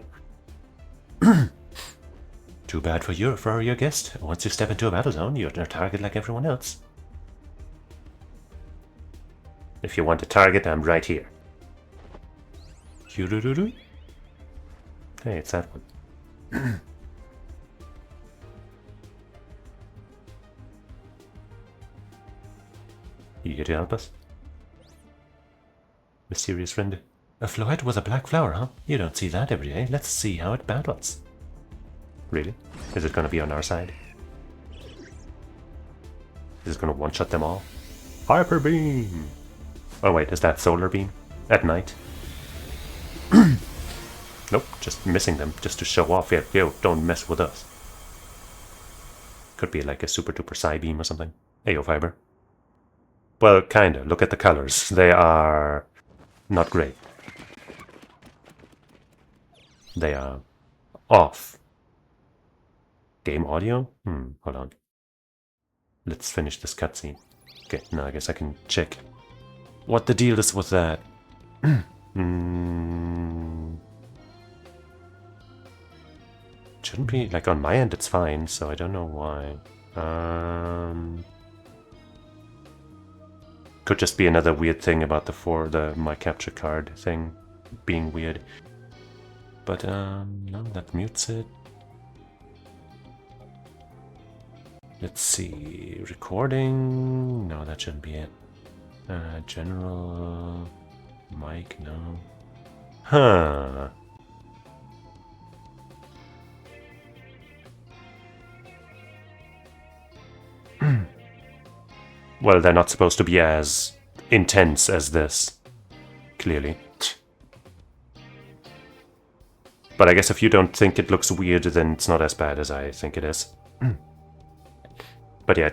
Too bad for your guest. Once you step into a battle zone, you're a target like everyone else. If you want a target, I'm right here. Hey, it's that one. You here to help us? Mysterious friend. A floette with a black flower, huh? You don't see that every day. Let's see how it battles. Really? Is it gonna be on our side? Is it gonna one-shot them all? Hyper beam! Oh wait, is that solar beam? At night? Nope, just missing them, just to show off. Yeah, yo, don't mess with us. Could be like a super duper psi beam or something. Ayo fiber. Well, kinda. Look at the colors. They are not great. They are off. Game audio? Hold on. Let's finish this cutscene. Okay, now I guess I can check what the deal is with that. Shouldn't be, like, on my end it's fine, so I don't know why. Could just be another weird thing about the my capture card thing being weird. But no, that mutes it. Let's see, recording, no, that shouldn't be it. General mic, no. Huh. Well, they're not supposed to be as intense as this, clearly. But I guess if you don't think it looks weird, then it's not as bad as I think it is. But yeah,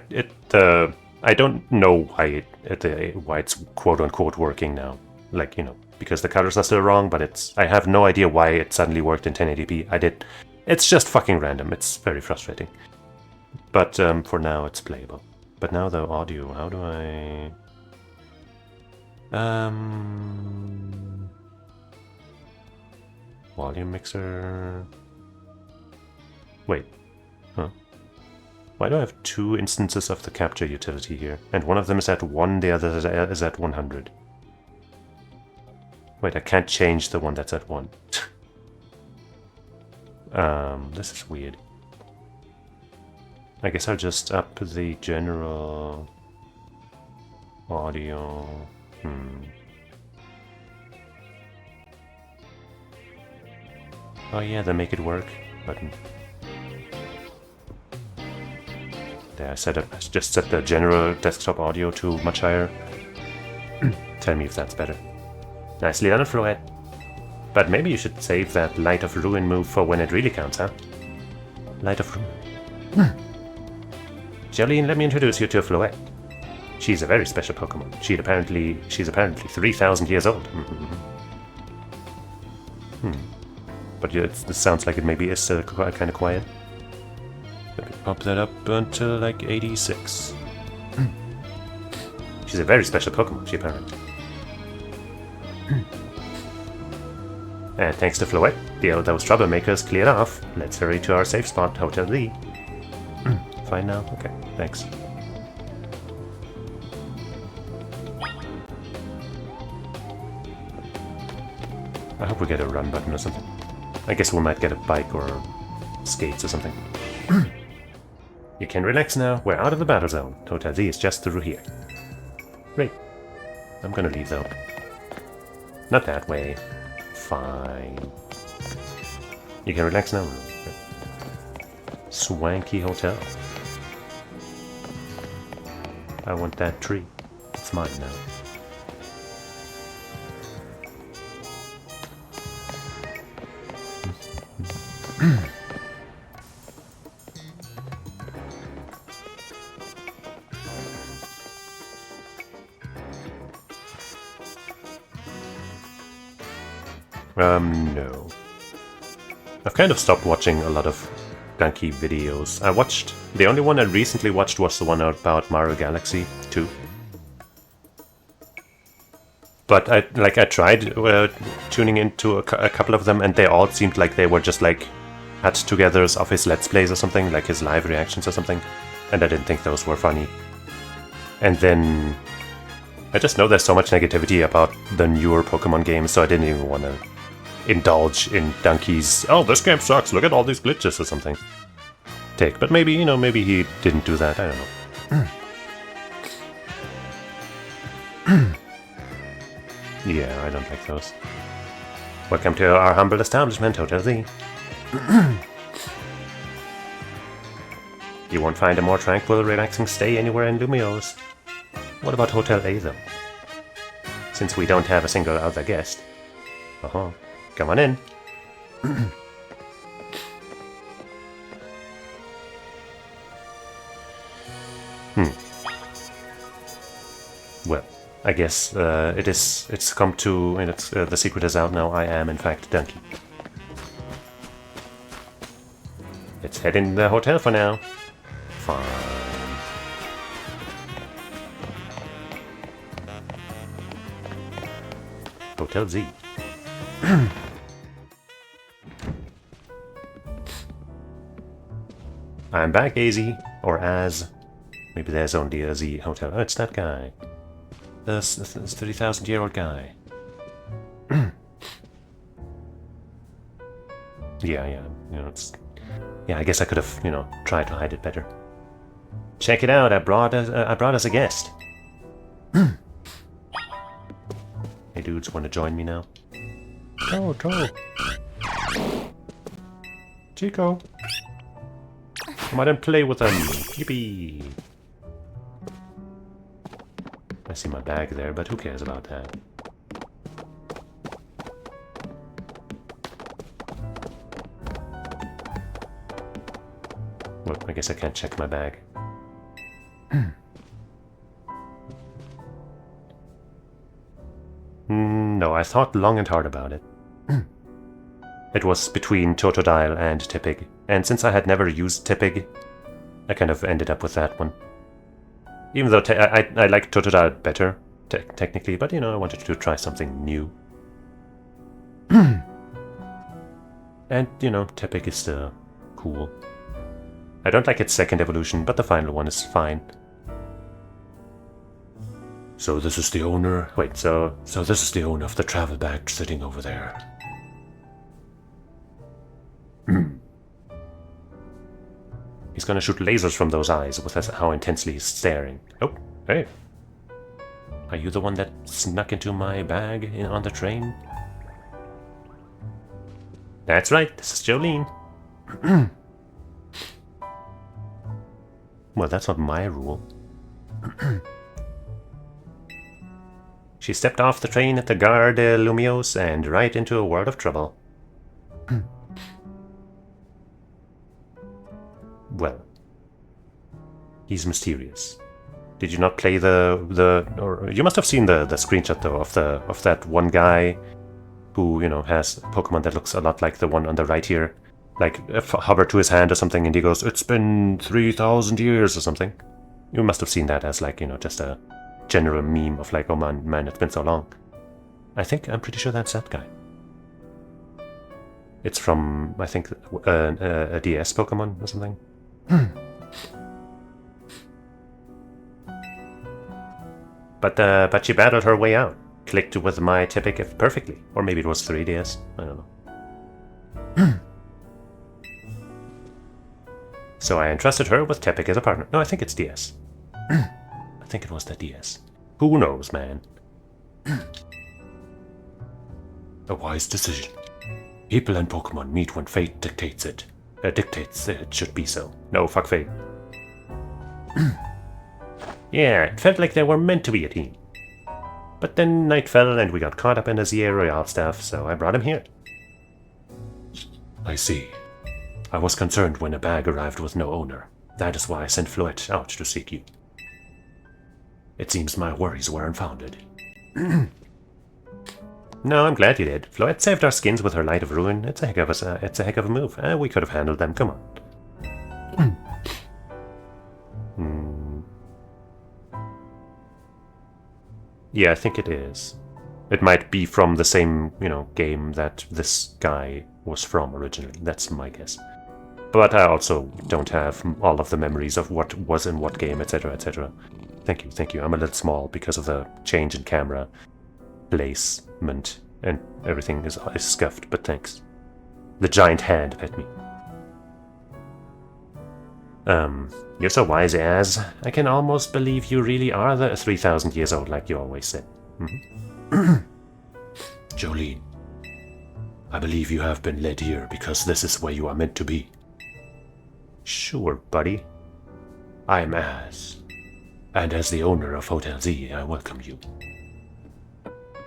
I don't know why it's quote-unquote working now. Like, you know, because the colors are still wrong, but I have no idea why it suddenly worked in 1080p. It's just fucking random. It's very frustrating. But for now, it's playable. But now the audio, how do I... Volume mixer... Wait. Huh? Why do I have two instances of the capture utility here? And one of them is at 1, the other is at 100. Wait, I can't change the one that's at 1. This is weird. I guess I'll just up the general audio. Oh yeah, they make it work button. There, I just set the general desktop audio to much higher. Tell me if that's better. Nicely done, Floette. But maybe you should save that Light of Ruin move for when it really counts, huh? Light of Ruin. Jolene, let me introduce you to Floette. She's a very special Pokemon. She's apparently 3,000 years old. But yeah, this sounds like it maybe is kind of quiet. Let me pop that up until like 86. She's a very special Pokemon, she apparently. And thanks to Floette, those troublemakers cleared off. Let's hurry to our safe spot, Hotel D. Fine now? Okay, thanks. I hope we get a run button or something. I guess we might get a bike or skates or something. You can relax now. We're out of the battle zone. Hotel D is just through here. Great. I'm gonna leave though. Not that way. Fine. You can relax now. Swanky hotel. I want that tree. It's mine now. No. I've kind of stopped watching a lot of Donkey videos. The only one I recently watched was the one about Mario Galaxy 2. But I tried tuning into a couple of them, and they all seemed like they were just like cut-togethers of his Let's Plays or something, like his live reactions or something, and I didn't think those were funny. And then I just know there's so much negativity about the newer Pokemon games, so I didn't even want to indulge in Donkey's, oh, this game sucks, look at all these glitches or something. But maybe, you know, maybe he didn't do that, I don't know. Yeah, I don't like those. Welcome to our humble establishment, Hotel Z. You won't find a more tranquil, relaxing stay anywhere in Lumiose. What about Hotel A, though? Since we don't have a single other guest. Uh-huh. Come on in. Well, I guess it's come to, and it's the secret is out now. I am, in fact, Donkey. Let's head in the hotel for now. Fine. Hotel Z. I'm back, AZ. Or as. Maybe there's only a Z hotel. Oh, it's that guy. This 30,000-year-old guy. Yeah, you know, it's... Yeah, I guess I could have, you know, tried to hide it better. Check it out, I brought us a guest. Hey dudes, want to join me now? Oh, Troll. Chico. Come on and play with them. Yippee. I see my bag there, but who cares about that? Well, I guess I can't check my bag. No, I thought long and hard about it. It was between Totodile and Tepig, and since I had never used Tepig, I kind of ended up with that one. Even though I like Totodile better, technically, but you know, I wanted to try something new. And, you know, Tepig is still cool. I don't like its second evolution, but the final one is fine. So this is the owner... Wait, so this is the owner of the travel bag sitting over there. He's gonna shoot lasers from those eyes with how intensely he's staring. Oh, hey. Are you the one that snuck into my bag on the train? That's right, this is Jolene. Well, that's not my rule. She stepped off the train at the Gare de Lumiose and right into a world of trouble. Well, he's mysterious. Did you not play or you must have seen the screenshot though of that one guy who, you know, has a Pokemon that looks a lot like the one on the right here. Like, hover to his hand or something and he goes, "It's been 3,000 years" or something. You must have seen that as, like, you know, just a general meme of like, oh man, it's been so long. I'm pretty sure that's that guy. It's from, I think, a DS Pokemon or something. But she battled her way out. Clicked with my Tepig perfectly. Or maybe it was 3DS. I don't know. So I entrusted her with Tepig as a partner. No, I think it's DS. I think it was the DS. Who knows, man? A wise decision. People and Pokemon meet when fate dictates it. Dictates it should be so. No, fuck fate. Yeah, it felt like they were meant to be a team. But then night fell and we got caught up in the ZA Royale stuff, so I brought him here. I see. I was concerned when a bag arrived with no owner. That is why I sent Floette out to seek you. It seems my worries were unfounded. No, I'm glad you did. Floette saved our skins with her Light of Ruin. It's a heck of a move. We could have handled them. Come on. Yeah, I think it is. It might be from the same, you know, game that this guy was from originally. That's my guess. But I also don't have all of the memories of what was in what game, etc., etc. Thank you, thank you. I'm a little small because of the change in camera placement and everything is scuffed, but thanks. The giant hand pet me. You're so wise, Az. I can almost believe you really are the 3,000 years old like you always said. Jolene, I believe you have been led here because this is where you are meant to be. Sure, buddy. I am Az, and as the owner of Hotel Z, I welcome you.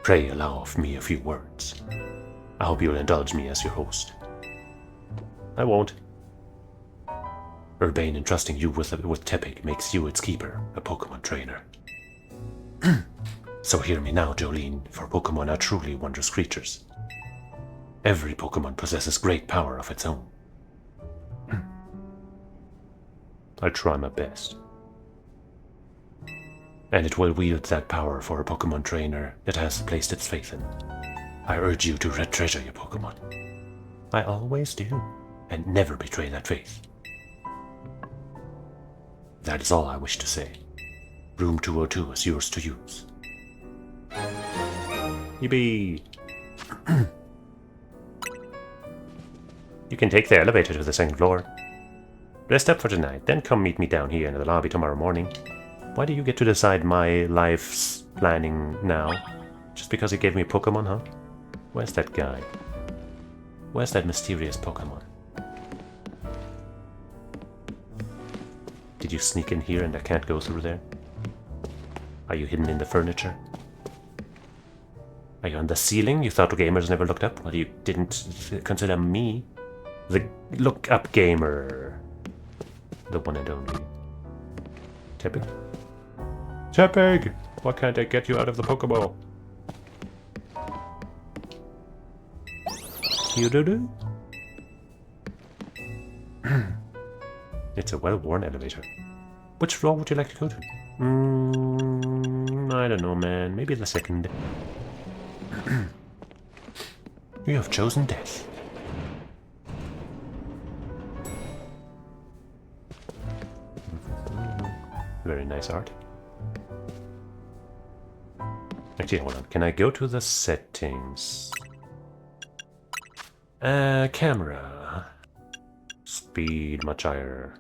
Pray allow me a few words. I hope you'll indulge me as your host. I won't. Urbane entrusting you with Tepig makes you its keeper, a Pokemon trainer. So hear me now, Jolene, for Pokemon are truly wondrous creatures. Every Pokemon possesses great power of its own. I'll try my best. And it will wield that power for a Pokemon trainer that has placed its faith in. I urge you to treasure your Pokemon. I always do, and never betray that faith. That is all I wish to say. Room 202 is yours to use. Yippee! You can take the elevator to the second floor. Rest up for tonight, then come meet me down here in the lobby tomorrow morning. Why do you get to decide my life's planning now? Just because he gave me a Pokemon, huh? Where's that guy? Where's that mysterious Pokemon? Did you sneak in here and I can't go through there? Are you hidden in the furniture? Are you on the ceiling? You thought gamers never looked up? Well, you didn't consider me the look-up gamer. The one and only. Tepig? Tepig! Why can't I get you out of the Pokeball? You-do-do? It's a well-worn elevator. Which floor would you like to go to? I don't know, man. Maybe the second. You have chosen death. Very nice art. Actually, hold on. Can I go to the settings? Camera. Speed much higher.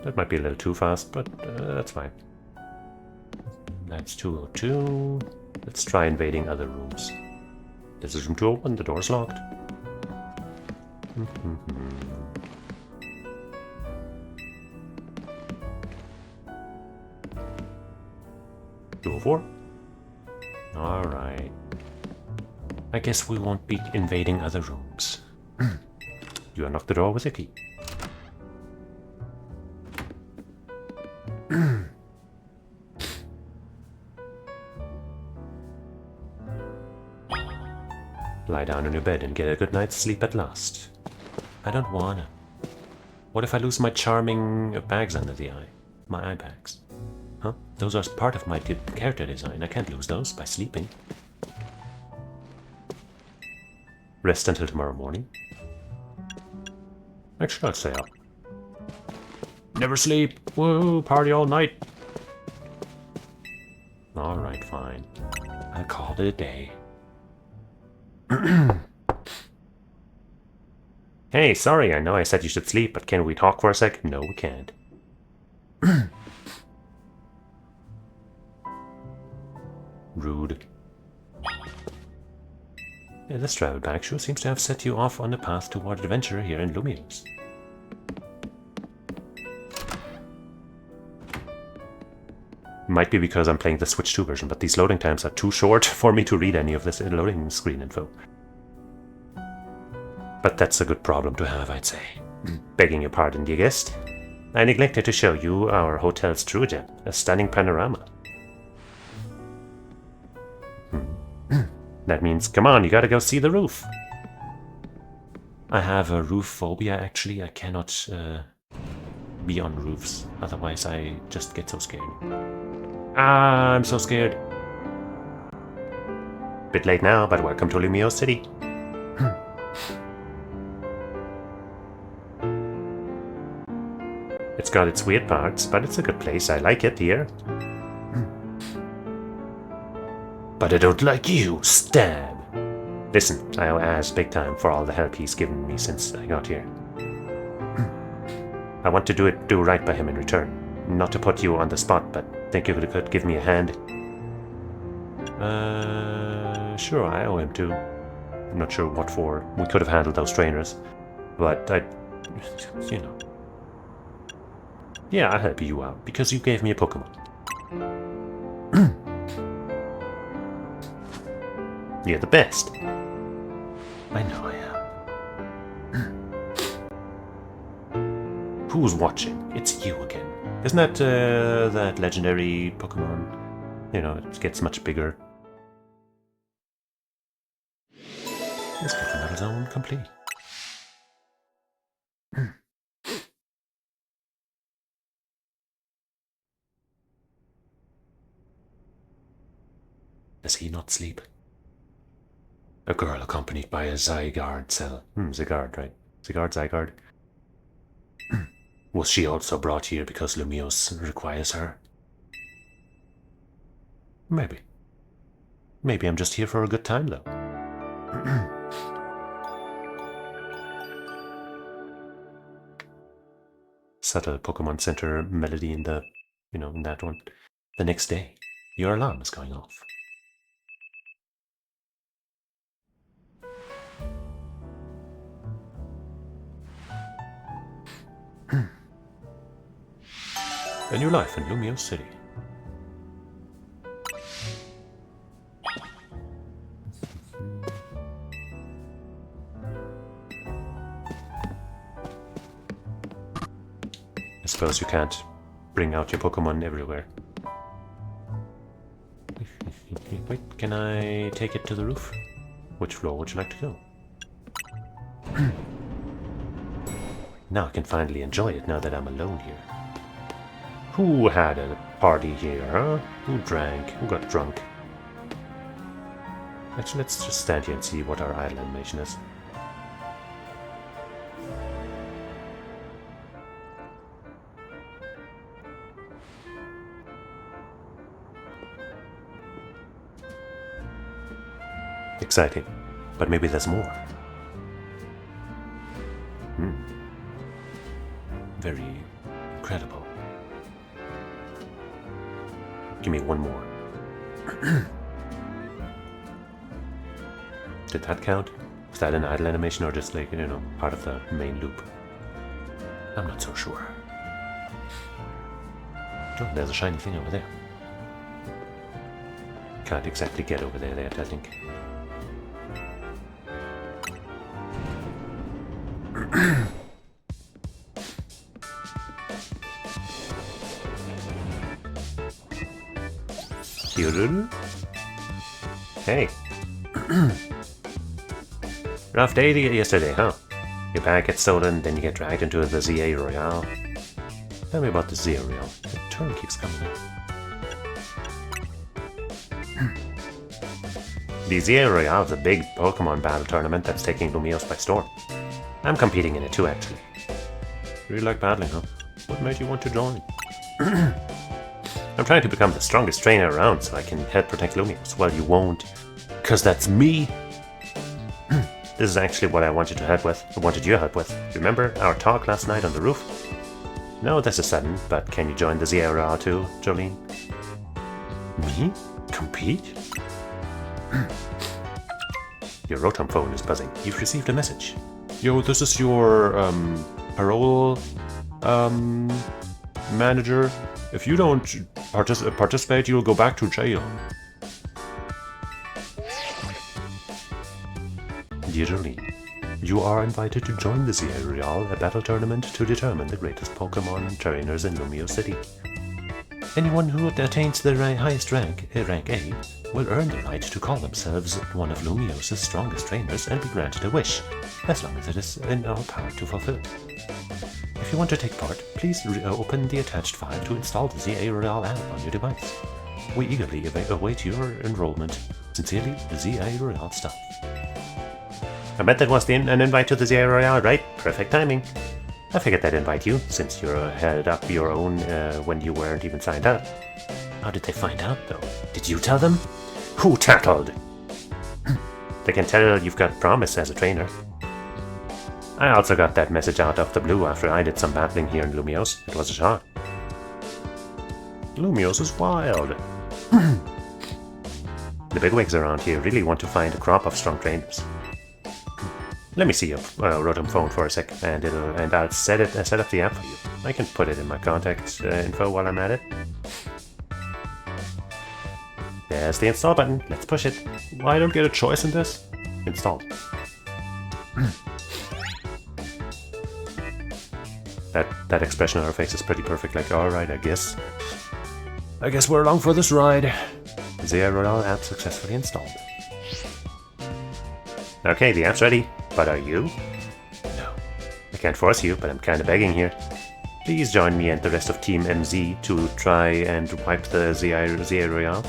That might be a little too fast, but that's fine. That's 202. Let's try invading other rooms. This is room 201. The door's locked. 204. Alright. I guess we won't be invading other rooms. You unlock the door with a key. Lie down in your bed and get a good night's sleep at last. I don't wanna. What if I lose my charming bags under the eye? My eye bags. Huh? Those are part of my character design. I can't lose those by sleeping. Rest until tomorrow morning. Actually, I'll stay up. Never sleep! Woo! Party all night! Alright, fine. I'll call it a day. Hey, sorry, I know I said you should sleep, but can we talk for a sec? No, we can't. Rude. Yeah, this travel bag sure seems to have set you off on the path toward adventure here in Lumiose. Might be because I'm playing the Switch 2 version, but these loading times are too short for me to read any of this loading screen info. But that's a good problem to have, I'd say. Begging your pardon, dear guest. I neglected to show you our hotel's true gem, a stunning panorama. That means, come on, you gotta go see the roof. I have a roof phobia, actually. I cannot be on roofs, otherwise I just get so scared. Ah, I'm so scared. Bit late now, but welcome to Lumiose City. It's got its weird parts, but it's a good place. I like it here. But I don't like you. Stab. Listen, I owe Az big time for all the help he's given me since I got here. I want to do right by him in return. Not to put you on the spot, but think you could give me a hand? Sure, I owe him too. I'm not sure what for. We could have handled those trainers. But you know. Yeah, I'll help you out, because you gave me a Pokemon. You're the best. I know I am. Who's watching? It's you again. Isn't that that legendary Pokemon? You know, it gets much bigger. Let's get the Metal Zone complete. Does he not sleep? A girl accompanied by a Zygarde cell. Zygarde, right? Zygarde. Was she also brought here because Lumiose requires her? Maybe. Maybe I'm just here for a good time, though. Subtle Pokemon Center melody in the, in that one. The next day, your alarm is going off. A new life in Lumiose City. I suppose you can't bring out your Pokemon everywhere. Wait, can I take it to the roof? Which floor would you like to go? Now I can finally enjoy it now that I'm alone here. Who had a party here, huh? Who drank? Who got drunk? Actually, let's just stand here and see what our idle animation is. Exciting, but maybe there's more. Very incredible. Give me one more. Did that count? Was that an idle animation or just like, part of the main loop? I'm not so sure. Oh, there's a shiny thing over there. Can't exactly get over there yet, I think. Hey. Rough day yesterday, huh? Your bag gets stolen, then you get dragged into the ZA Royale. Tell me about the ZA Royale. The turn keeps coming up. The ZA Royale is a big Pokemon battle tournament that's taking Lumiose by storm. I'm competing in it too, actually. Really like battling, huh? What made you want to join? I'm trying to become the strongest trainer around so I can help protect Lumiose. Well, you won't, because that's me. This is actually what I wanted to help with. I wanted your help with. Remember our talk last night on the roof? No, this is sudden, but can you join the ZA Royale too, Jolene? Me? Compete? Your Rotom phone is buzzing. You've received a message. Yo, this is your, parole, manager. If you don't participate, you'll go back to jail. Dear Jolene, you are invited to join the ZA Royale, a battle tournament to determine the greatest Pokemon trainers in Lumiose City. Anyone who attains the highest rank, rank A, will earn the right to call themselves one of Lumiose's strongest trainers and be granted a wish, as long as it is in our power to fulfill. If you want to take part, please open the attached file to install the ZA Royale app on your device. We eagerly await your enrollment. Sincerely, the ZA Royale staff. I bet that was an invite to the ZA Royale, right? Perfect timing. I figured I'd invite you, since you held up your own when you weren't even signed up. How did they find out, though? Did you tell them? Who tattled? They can tell you've got promise as a trainer. I also got that message out of the blue after I did some battling here in Lumios. It was a shock. Lumios is wild. The bigwigs around here really want to find a crop of strong trainers. Let me see your Rotom phone for a sec, and I'll set up the app for you. I can put it in my contact info while I'm at it. There's the install button. Let's push it. Well, I don't get a choice in this. Installed. That expression on her face is pretty perfect. Like, all right, I guess we're along for this ride. The Royale app successfully installed. Okay, the app's ready. But are you? No. I can't force you, but I'm kinda begging here. Please join me and the rest of Team MZ to try and wipe the ZA Royale.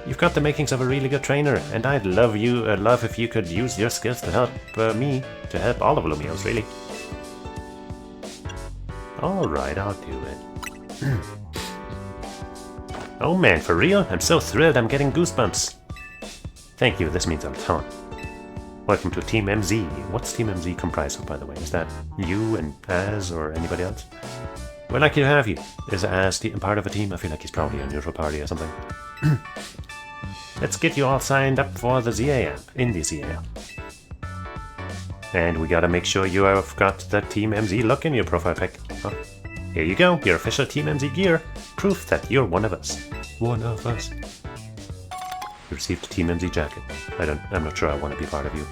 You've got the makings of a really good trainer, and I'd love if you could use your skills to help me, to help all of Lumios, really. Alright, I'll do it. Oh man, for real? I'm so thrilled I'm getting goosebumps. Thank you, this means a ton. Welcome to Team MZ. What's Team MZ comprised of, by the way? Is that you and Az or anybody else? We're lucky to have you. Is Az part of a team? I feel like he's probably a neutral party or something. Let's get you all signed up for the ZA app, in the ZA app. And we gotta make sure you have got the Team MZ look in your profile pic. Huh? Here you go, your official Team MZ gear. Proof that you're one of us. One of us. You received a Team MZ jacket. I'm not sure I want to be part of you.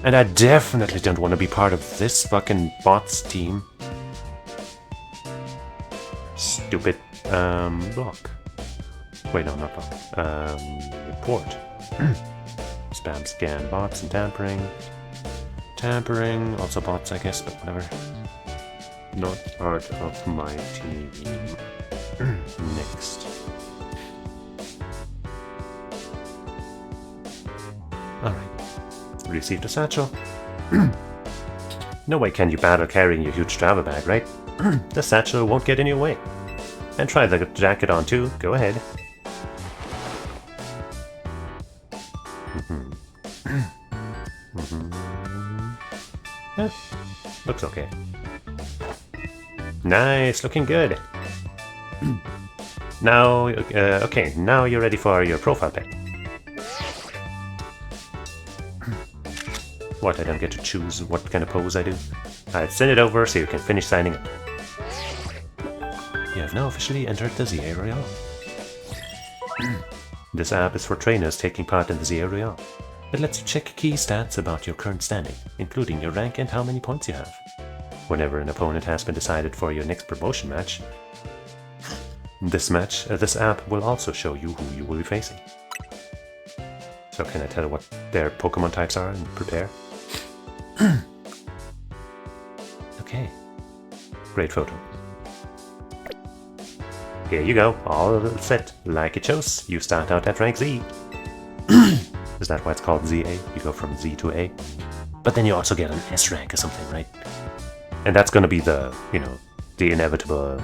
And I definitely don't want to be part of this fucking bots team. Stupid, block. Wait, no, not block. Report. Spam, scan, bots, and tampering. Tampering, also bots, I guess, but whatever. Not part of my team. Next. Alright. Received a satchel. No way can you battle carrying your huge travel bag, right? The satchel won't get in your way. And try the jacket on too, go ahead. Yeah, looks okay. Nice, looking good. Now, okay, now you're ready for your profile pic. What, I don't get to choose what kind of pose I do? I'll send it over so you can finish signing up. You have now officially entered the ZA Royale. This app is for trainers taking part in the ZA Royale. It lets you check key stats about your current standing, including your rank and how many points you have. Whenever an opponent has been decided for your next promotion match, this app will also show you who you will be facing. So can I tell what their Pokemon types are and prepare? Okay. Great photo. Here you go, all set. Like it shows, you start out at rank Z. Is that why it's called ZA? You go from Z to A. But then you also get an S rank or something, right? And that's gonna be the, the inevitable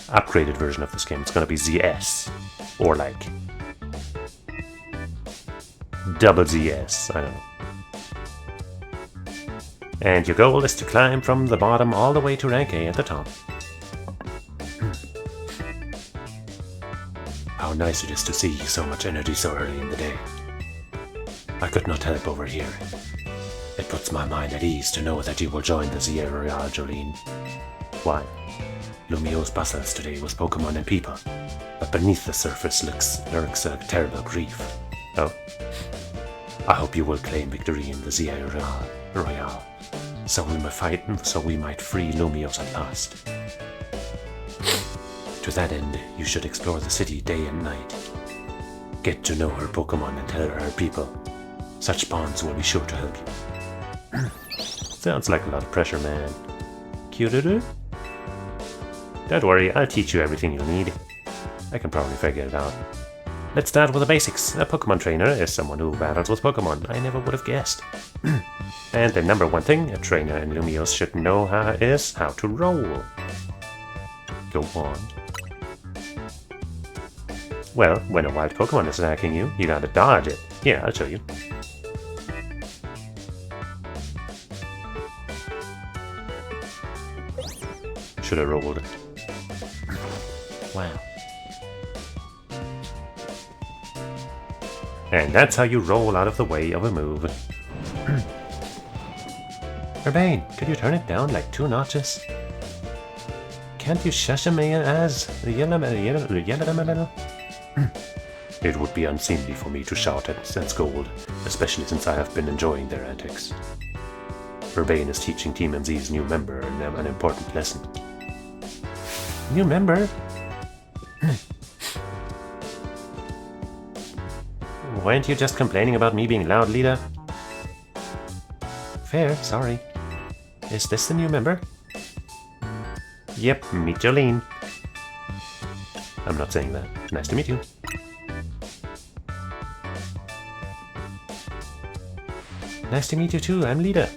upgraded version of this game. It's gonna be ZS. Or like double ZS, I don't know. And your goal is to climb from the bottom all the way to rank A at the top. How nice it is to see so much energy so early in the day. I could not help overhearing. It puts my mind at ease to know that you will join the ZA Royale, Jolene. Why? Lumios bustles today with Pokemon and people, but beneath the surface lurks a terrible grief. Oh? I hope you will claim victory in the ZA Royale, so we might free Lumios at last. To that end, you should explore the city day and night. Get to know her Pokemon and tell her people. Such bonds will be sure to help you. Sounds like a lot of pressure, man. Cute-a-doo? Don't worry, I'll teach you everything you'll need. I can probably figure it out. Let's start with the basics. A Pokemon trainer is someone who battles with Pokemon. I never would have guessed. And the number one thing a trainer in Lumiose should know is how to roll. Go on. Well, when a wild Pokemon is attacking you, you gotta dodge it. Here, I'll show you. Should have rolled. Wow. And that's how you roll out of the way of a move. Urbane, could you turn it down like 2 notches? Can't you shush me as the yellow? It would be unseemly for me to shout at Scold, especially since I have been enjoying their antics. Urbane is teaching Team MZ's new member an important lesson. New member? Weren't you just complaining about me being loud, leader? Fair, sorry. Is this the new member? Yep, meet Jolene. I'm not saying that. Nice to meet you. Nice to meet you too, I'm leader.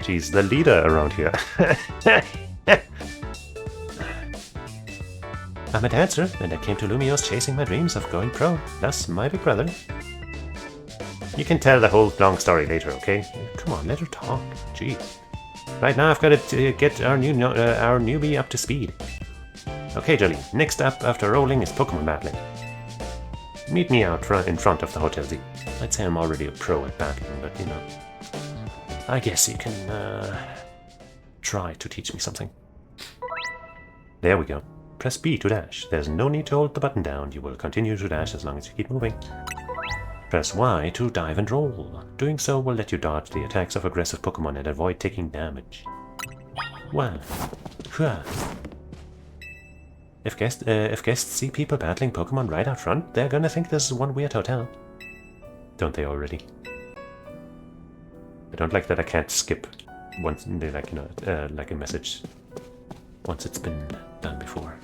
She's the leader around here. I'm a dancer, and I came to Lumiose chasing my dreams of going pro, thus my big brother. You can tell the whole long story later, okay? Come on, let her talk. Jeez. Right now I've got to get our newbie up to speed. Okay, Jolene, next up after rolling is Pokemon battling. Meet me out in front of the Hotel Z. I'd say I'm already a pro at battling, but you know, I guess you can try to teach me something. There we go. Press B to dash. There's no need to hold the button down. You will continue to dash as long as you keep moving. Press Y to dive and roll. Doing so will let you dodge the attacks of aggressive Pokemon and avoid taking damage. Wow. If guests see people battling Pokemon right out front, they're gonna think this is one weird hotel. Don't they already? I don't like that I can't skip once, like, you know, like a message once it's been done before.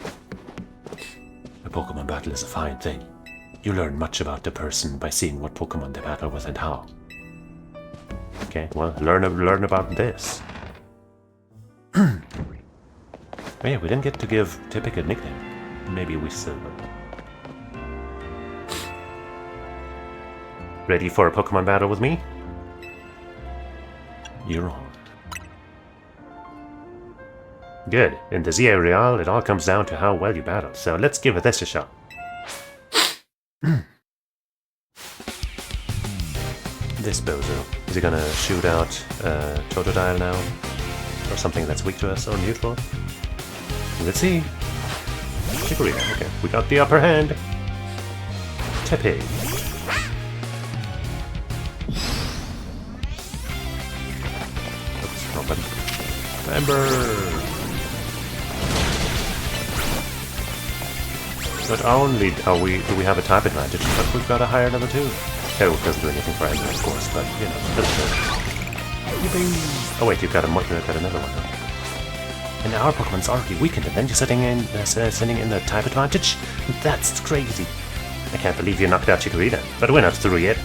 A Pokemon battle is a fine thing. You learn much about the person by seeing what Pokemon they battle with and how. Okay, well, learn about this. Oh yeah, we didn't get to give Typic a nickname. Maybe we still will. Ready for a Pokemon battle with me? You're on. Good. In the ZA Real, it all comes down to how well you battle, so let's give this a shot. This bozo. Is he gonna shoot out Totodile now? Or something that's weak to us or neutral? Let's see. Chikorita, okay. We got the upper hand. Tepe. Oops, wrong button. Ember! Not only do we have a type advantage, but we've got a higher level too. Tail doesn't do anything for Ember, of course, but you know, oh wait, you've got another one though. And our Pokemon's already weakened, and then you're sending in the type advantage? That's crazy. I can't believe you knocked out Chikorita, but we're not through yet.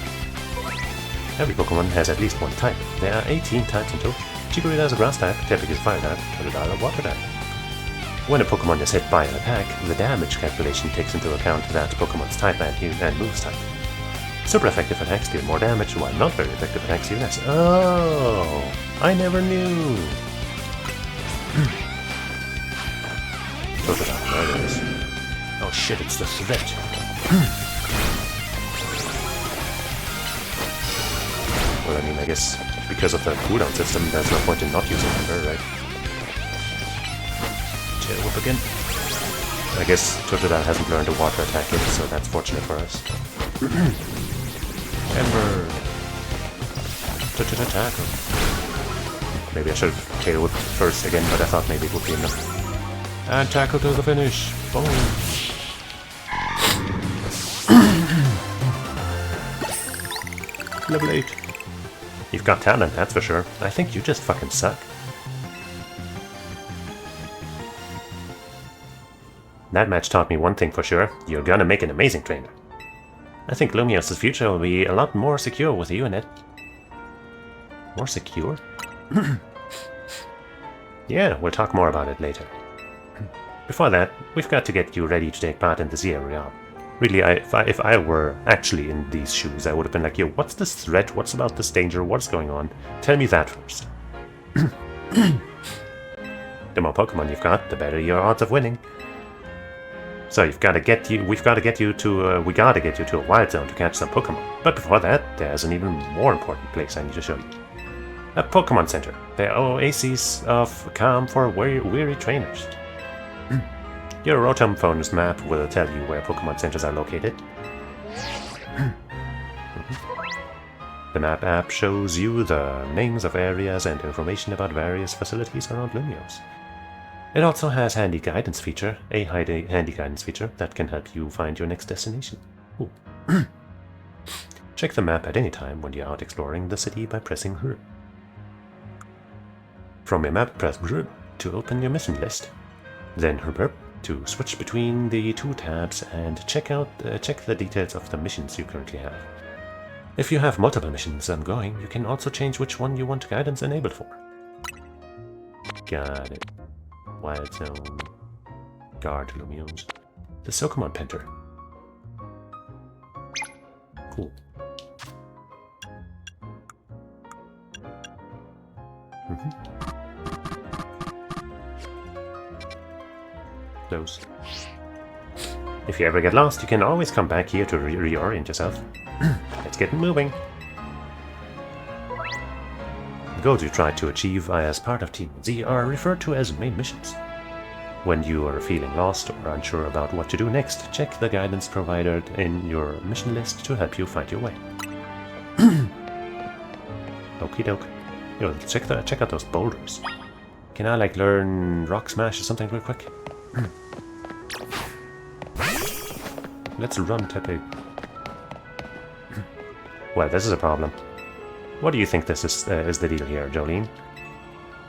Every Pokemon has at least one type. There are 18 types in total. Chikorita is a grass type, Tepic is fire type, Totodile a water type. When a Pokemon is hit by an attack, the damage calculation takes into account that Pokemon's type and moves type. Super effective attacks deal more damage, while not very effective attacks deal less. Oh, I never knew. Totodile, there it is. Oh shit, it's the threat. Well, I mean, I guess because of the cooldown system, there's no point in not using Ember, right? Tail Whip again. I guess Totodile hasn't learned a water attack yet, so that's fortunate for us. Ember! Tackle. Maybe I should have Tail Whip first again, but I thought maybe it would be enough. And tackle to the finish. Boom! Level 8. You've got talent, that's for sure. I think you just fucking suck. That match taught me one thing for sure. You're gonna make an amazing trainer. I think Lumios's future will be a lot more secure with you in it. More secure? Yeah, we'll talk more about it later. Before that, we've got to get you ready to take part in the area. Really, if I were actually in these shoes, I would have been like, yo, what's this threat? What's about this danger? What's going on? Tell me that first. The more Pokemon you've got, the better your odds of winning. So we've got to get you to a wild zone to catch some Pokemon. But before that, there's an even more important place I need to show you. A Pokemon Center, the oasis of calm for weary trainers. Your Rotom phone's map will tell you where Pokemon Centers are located. The map app shows you the names of areas and information about various facilities around Lumios. It also has a handy guidance feature that can help you find your next destination. Check the map at any time when you're out exploring the city by pressing R. From your map, press R to open your mission list. Then R to switch between the two tabs and check the details of the missions you currently have. If you have multiple missions ongoing, you can also change which one you want guidance enabled for. Got it. Wild Zone. Guard Lumios. The Sokomon Penter. Cool. Those. If you ever get lost, you can always come back here to reorient yourself. Let's get moving. The goals you try to achieve as part of Team Z are referred to as main missions. When you are feeling lost or unsure about what to do next, check the guidance provided in your mission list to help you find your way. Okie doke. Yo, check out those boulders. Can I like learn Rock Smash or something real quick? Let's run Tepe. Well, this is a problem. What do you think this is the deal here, Jolene?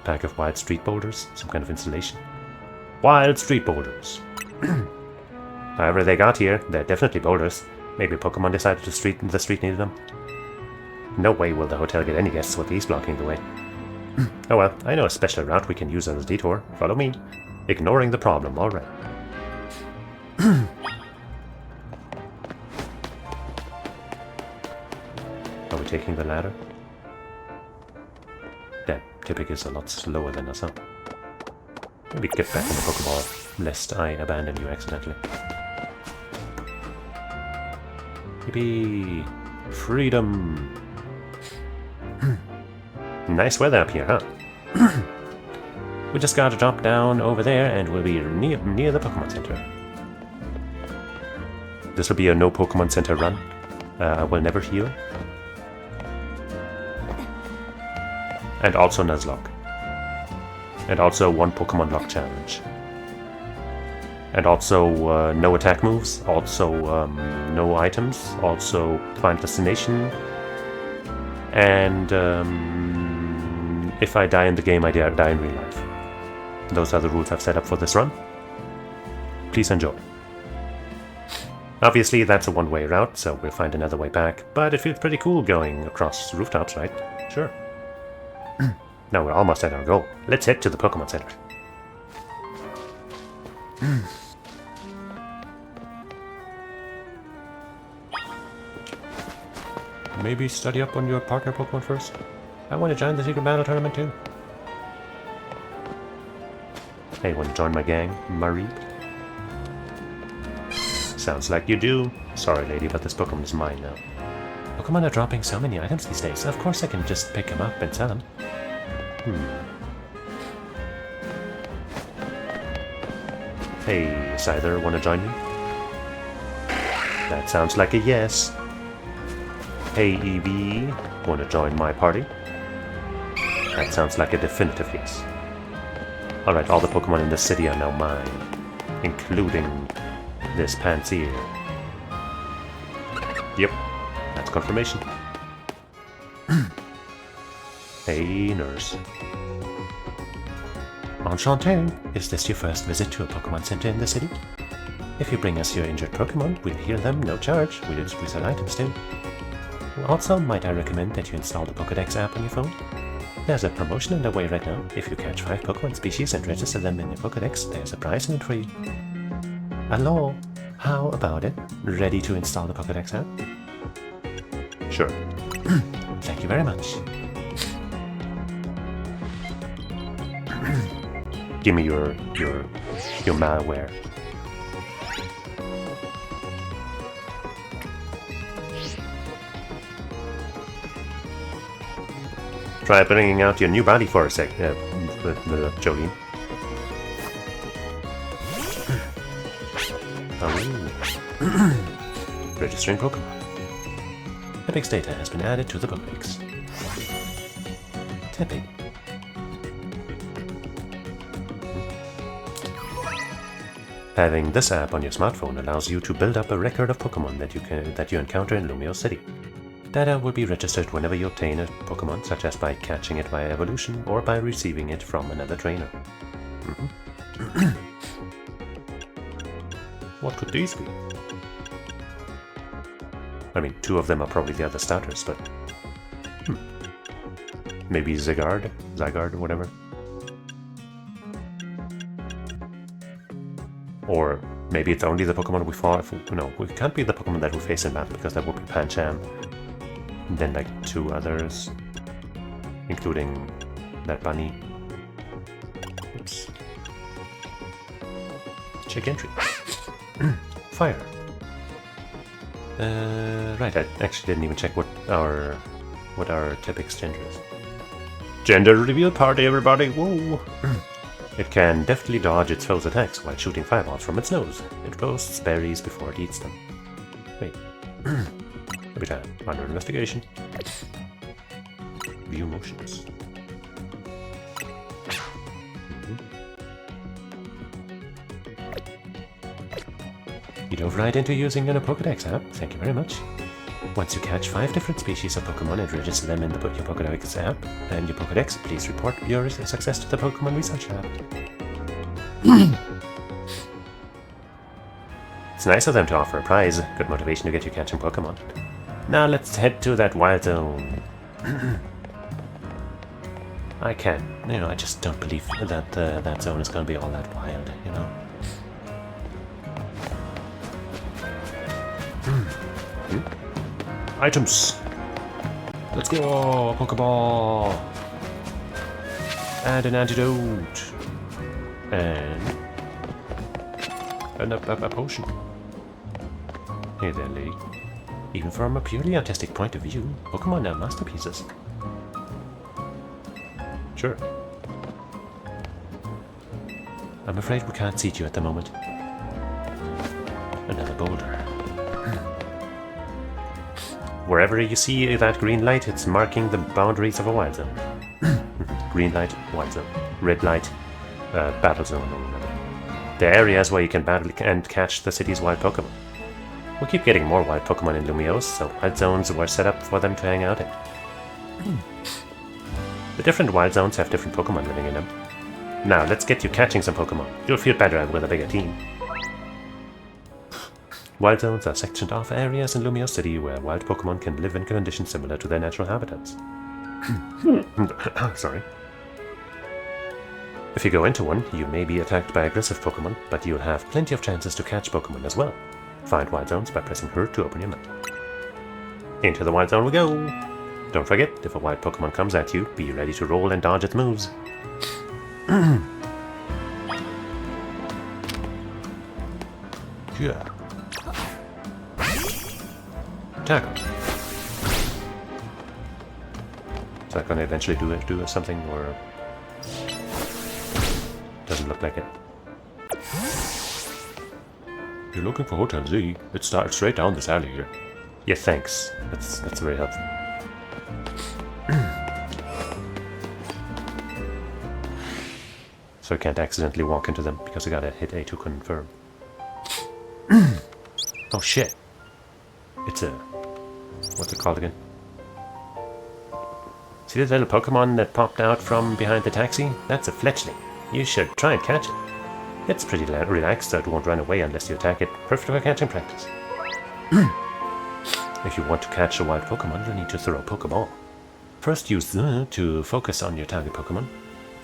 Pack of wild street boulders? Some kind of installation? Wild street boulders. However they got here, they're definitely boulders. Maybe Pokemon decided the street needed them. No way will the hotel get any guests with these blocking the way. Oh well, I know a special route we can use as a detour. Follow me. Ignoring the problem, alright. Are we taking the ladder? That Typic is a lot slower than us, huh? Maybe get back in the Pokeball, lest I abandon you accidentally. Yippee! Freedom! Nice weather up here, huh? We just gotta drop down over there and we'll be near the Pokemon Center. This will be a no Pokemon Center run. I will never heal. And also Nuzlocke. And also one Pokemon Lock Challenge. And also no attack moves. Also no items. Also Final Destination. And if I die in the game, I die in real life. Those are the rules I've set up for this run. Please enjoy. Obviously, that's a one-way route, so we'll find another way back, but it feels pretty cool going across rooftops, right? Sure. Now we're almost at our goal. Let's head to the Pokemon Center. Maybe study up on your partner Pokemon first? I want to join the Secret Battle Tournament too. Hey, want to join my gang, Marie? Sounds like you do. Sorry, lady, but this Pokemon is mine now. Pokemon are dropping so many items these days. Of course I can just pick them up and sell them. Hey, Scyther, want to join me? That sounds like a yes. Hey, EV, want to join my party? That sounds like a definitive yes. Alright, all the Pokemon in the city are now mine, including this Pansear. Yep, that's confirmation. Hey, nurse. Enchanté! Is this your first visit to a Pokemon Center in the city? If you bring us your injured Pokemon, we'll heal them, no charge. We sell items too. Also, might I recommend that you install the Pokédex app on your phone? There's a promotion underway right now. If you catch 5 Pokemon species and register them in your Pokédex, there's a prize in it for you. Hello, how about it? Ready to install the Pokédex app? Sure. Thank you very much. Give me your malware. Try bringing out your new body for a sec, Jolene. Oh. Registering Pokemon. Epic's data has been added to the Pokédex. Tapping. Having this app on your smartphone allows you to build up a record of Pokemon that you encounter in Lumio City. Data will be registered whenever you obtain a Pokemon, such as by catching it via evolution or by receiving it from another trainer. What could these be? I mean, 2 of them are probably the other starters, but... Maybe Zygarde, or whatever. Or maybe it's only the Pokemon we fought. No, it can't be the Pokemon that we face in battle, because that would be Pancham. And then like 2 others, including that bunny. Oops. Check entry. Fire. Right, I actually didn't even check what our tip exchange is. Gender reveal party, everybody! Whoa! It can deftly dodge its foes' attacks while shooting fireballs from its nose. It roasts berries before it eats them. Wait. Every time. Under investigation. View motions. You dove right into using a Pokédex app. Thank you very much. Once you catch 5 different species of Pokemon and register them in your Pokédex app and your Pokédex, please report your success to the Pokemon Research Lab. It's nice of them to offer a prize. Good motivation to get you catching Pokemon. Now let's head to that wild zone. I can't, I just don't believe that that zone is going to be all that wild, Items! Let's go! Pokeball! And an antidote! And... a potion. Hey there, lady. Even from a purely artistic point of view, Pokemon are masterpieces. Sure. I'm afraid we can't seat you at the moment. Another boulder. Wherever you see that green light, it's marking the boundaries of a wild zone. Green light, wild zone. Red light, battle zone or whatever. The areas where you can battle and catch the city's wild Pokemon. We'll keep getting more wild Pokemon in Lumiose, so wild zones were set up for them to hang out in. The different wild zones have different Pokemon living in them. Now, let's get you catching some Pokemon. You'll feel better with a bigger team. Wild zones are sectioned off areas in Lumio City where wild Pokemon can live in conditions similar to their natural habitats. Sorry. If you go into one, you may be attacked by aggressive Pokemon, but you'll have plenty of chances to catch Pokemon as well. Find wild zones by pressing her to open your map. Into the wild zone we go! Don't forget, if a wild Pokemon comes at you, be ready to roll and dodge its moves. Yeah. Tackle. Is that going to eventually do something, or doesn't look like it? You're looking for Hotel Z. It starts straight down this alley here. Yeah, thanks. That's very helpful. So I can't accidentally walk into them because I gotta hit A to confirm. Oh shit! It's a... what's it called again? See the little Pokemon that popped out from behind the taxi? That's a Fletchling. You should try and catch it. It's pretty relaxed, so it won't run away unless you attack it. Perfect for catching practice. If you want to catch a wild Pokemon, you need to throw a Pokeball. First use the to focus on your target Pokemon.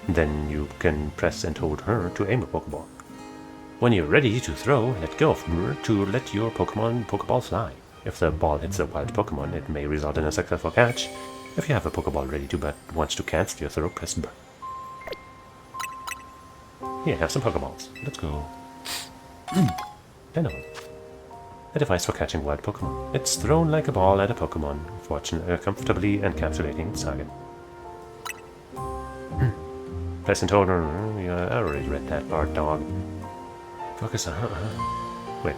Then you can press and hold her to aim a Pokeball. When you're ready to throw, let go of her to let your Pokeball fly. If the ball hits a wild Pokemon, it may result in a successful catch. If you have a Pokeball ready to but wants to cancel your throw, press B. Here, have some Pokeballs. Let's go. Venom. A device for catching wild Pokemon. It's thrown like a ball at a Pokemon, comfortably encapsulating its target. Press and hold her. Yeah, I already read that part, dog. Focus on her. Wait.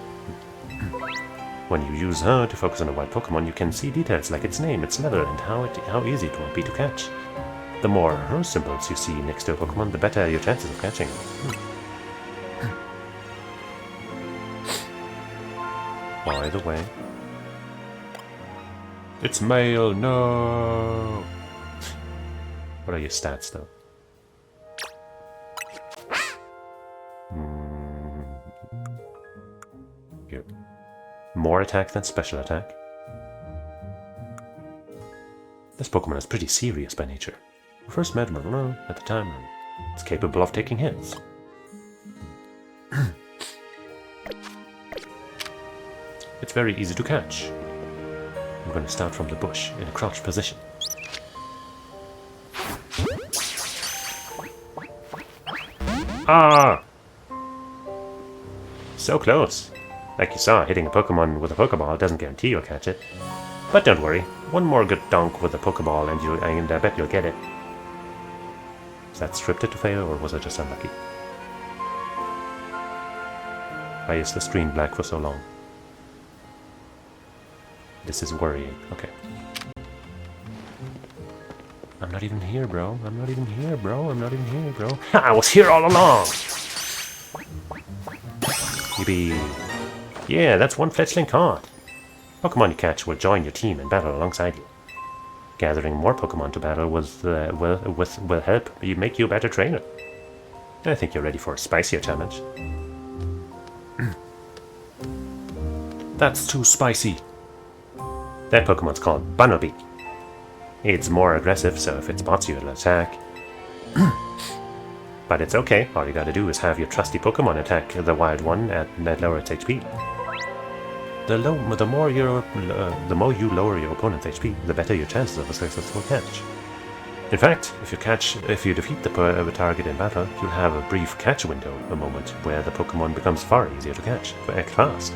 When you use her to focus on a wild Pokemon, you can see details like its name, its level, and how easy it will be to catch. The more her symbols you see next to a Pokemon, the better your chances of catching it. By the way... It's male, no! What are your stats, though? Here. More attack than special attack. This Pokemon is pretty serious by nature. First met him at the time, it's capable of taking hits. It's very easy to catch. I'm going to start from the bush in a crouched position. Ah! So close. Like you saw, hitting a Pokemon with a Pokeball doesn't guarantee you'll catch it. But don't worry, one more good dunk with a Pokeball and I bet you'll get it. Is that scripted to fail, or was I just unlucky? Why is the screen black for so long? This is worrying. Okay. I'm not even here, bro. I'm not even here, bro. I'm not even here, bro. Ha! I was here all along! Yippee. Yeah, that's one fletchling caught. Pokemon you catch will join your team and battle alongside you. Gathering more Pokemon to battle will help you make you a better trainer. I think you're ready for a spicier challenge. That's too spicy. That Pokemon's called Bunnelby. It's more aggressive, so if it spots you, it'll attack. But it's okay, all you gotta do is have your trusty Pokemon attack the wild one at lower its HP. The more you lower your opponent's HP, the better your chances of a successful catch. In fact, if you defeat the target in battle, you'll have a brief catch window, a moment where the Pokemon becomes far easier to catch, so act fast.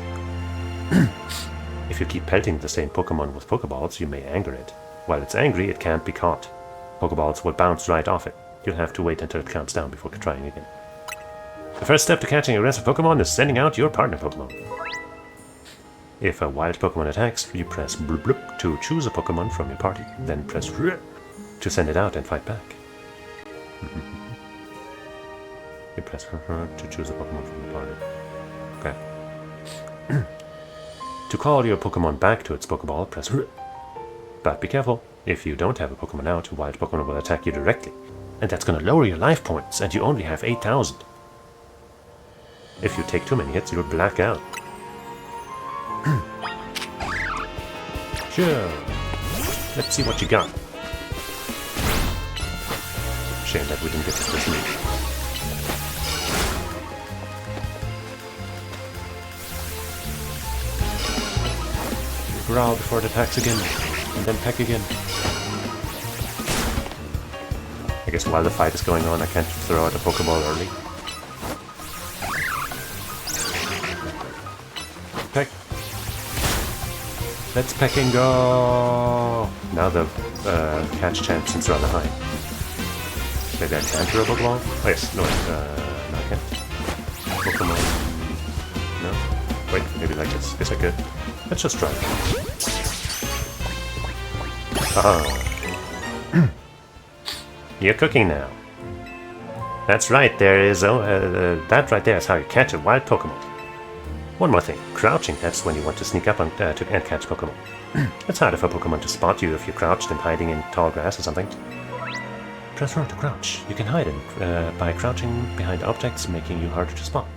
If you keep pelting the same Pokemon with Pokeballs, you may anger it. While it's angry, it can't be caught. Pokeballs will bounce right off it. You'll have to wait until it calms down before trying again. The first step to catching aggressive Pokemon is sending out your partner Pokemon. If a wild Pokemon attacks, you press bloop bloop to choose a Pokemon from your party, then press R to send it out and fight back. You press R to choose a Pokemon from the party. Okay. To call your Pokemon back to its Pokeball, press R. But be careful, if you don't have a Pokemon out, a wild Pokemon will attack you directly. And that's gonna lower your life points, and you only have 8,000. If you take too many hits, you'll black out. Sure. Let's see what you got. Shame that we didn't get this meet. Growl before it attacks again, and then peck again. I guess while the fight is going on, I can't throw out a Pokeball early. Peck. Let's peck and go! Now the catch chance is rather high. Maybe I can't throw a Pokeball? Oh yes, no, no I can't. Pokemon... No? Wait, maybe like this. Yes I could. Let's just try it. Ah. You're cooking now. That's right, there is... that right there is how you catch a wild Pokemon. One more thing. Crouching, that's when you want to sneak up and catch Pokemon. It's harder for Pokemon to spot you if you're crouched and hiding in tall grass or something. Transfer to crouch. You can hide by crouching behind objects, making you harder to spot.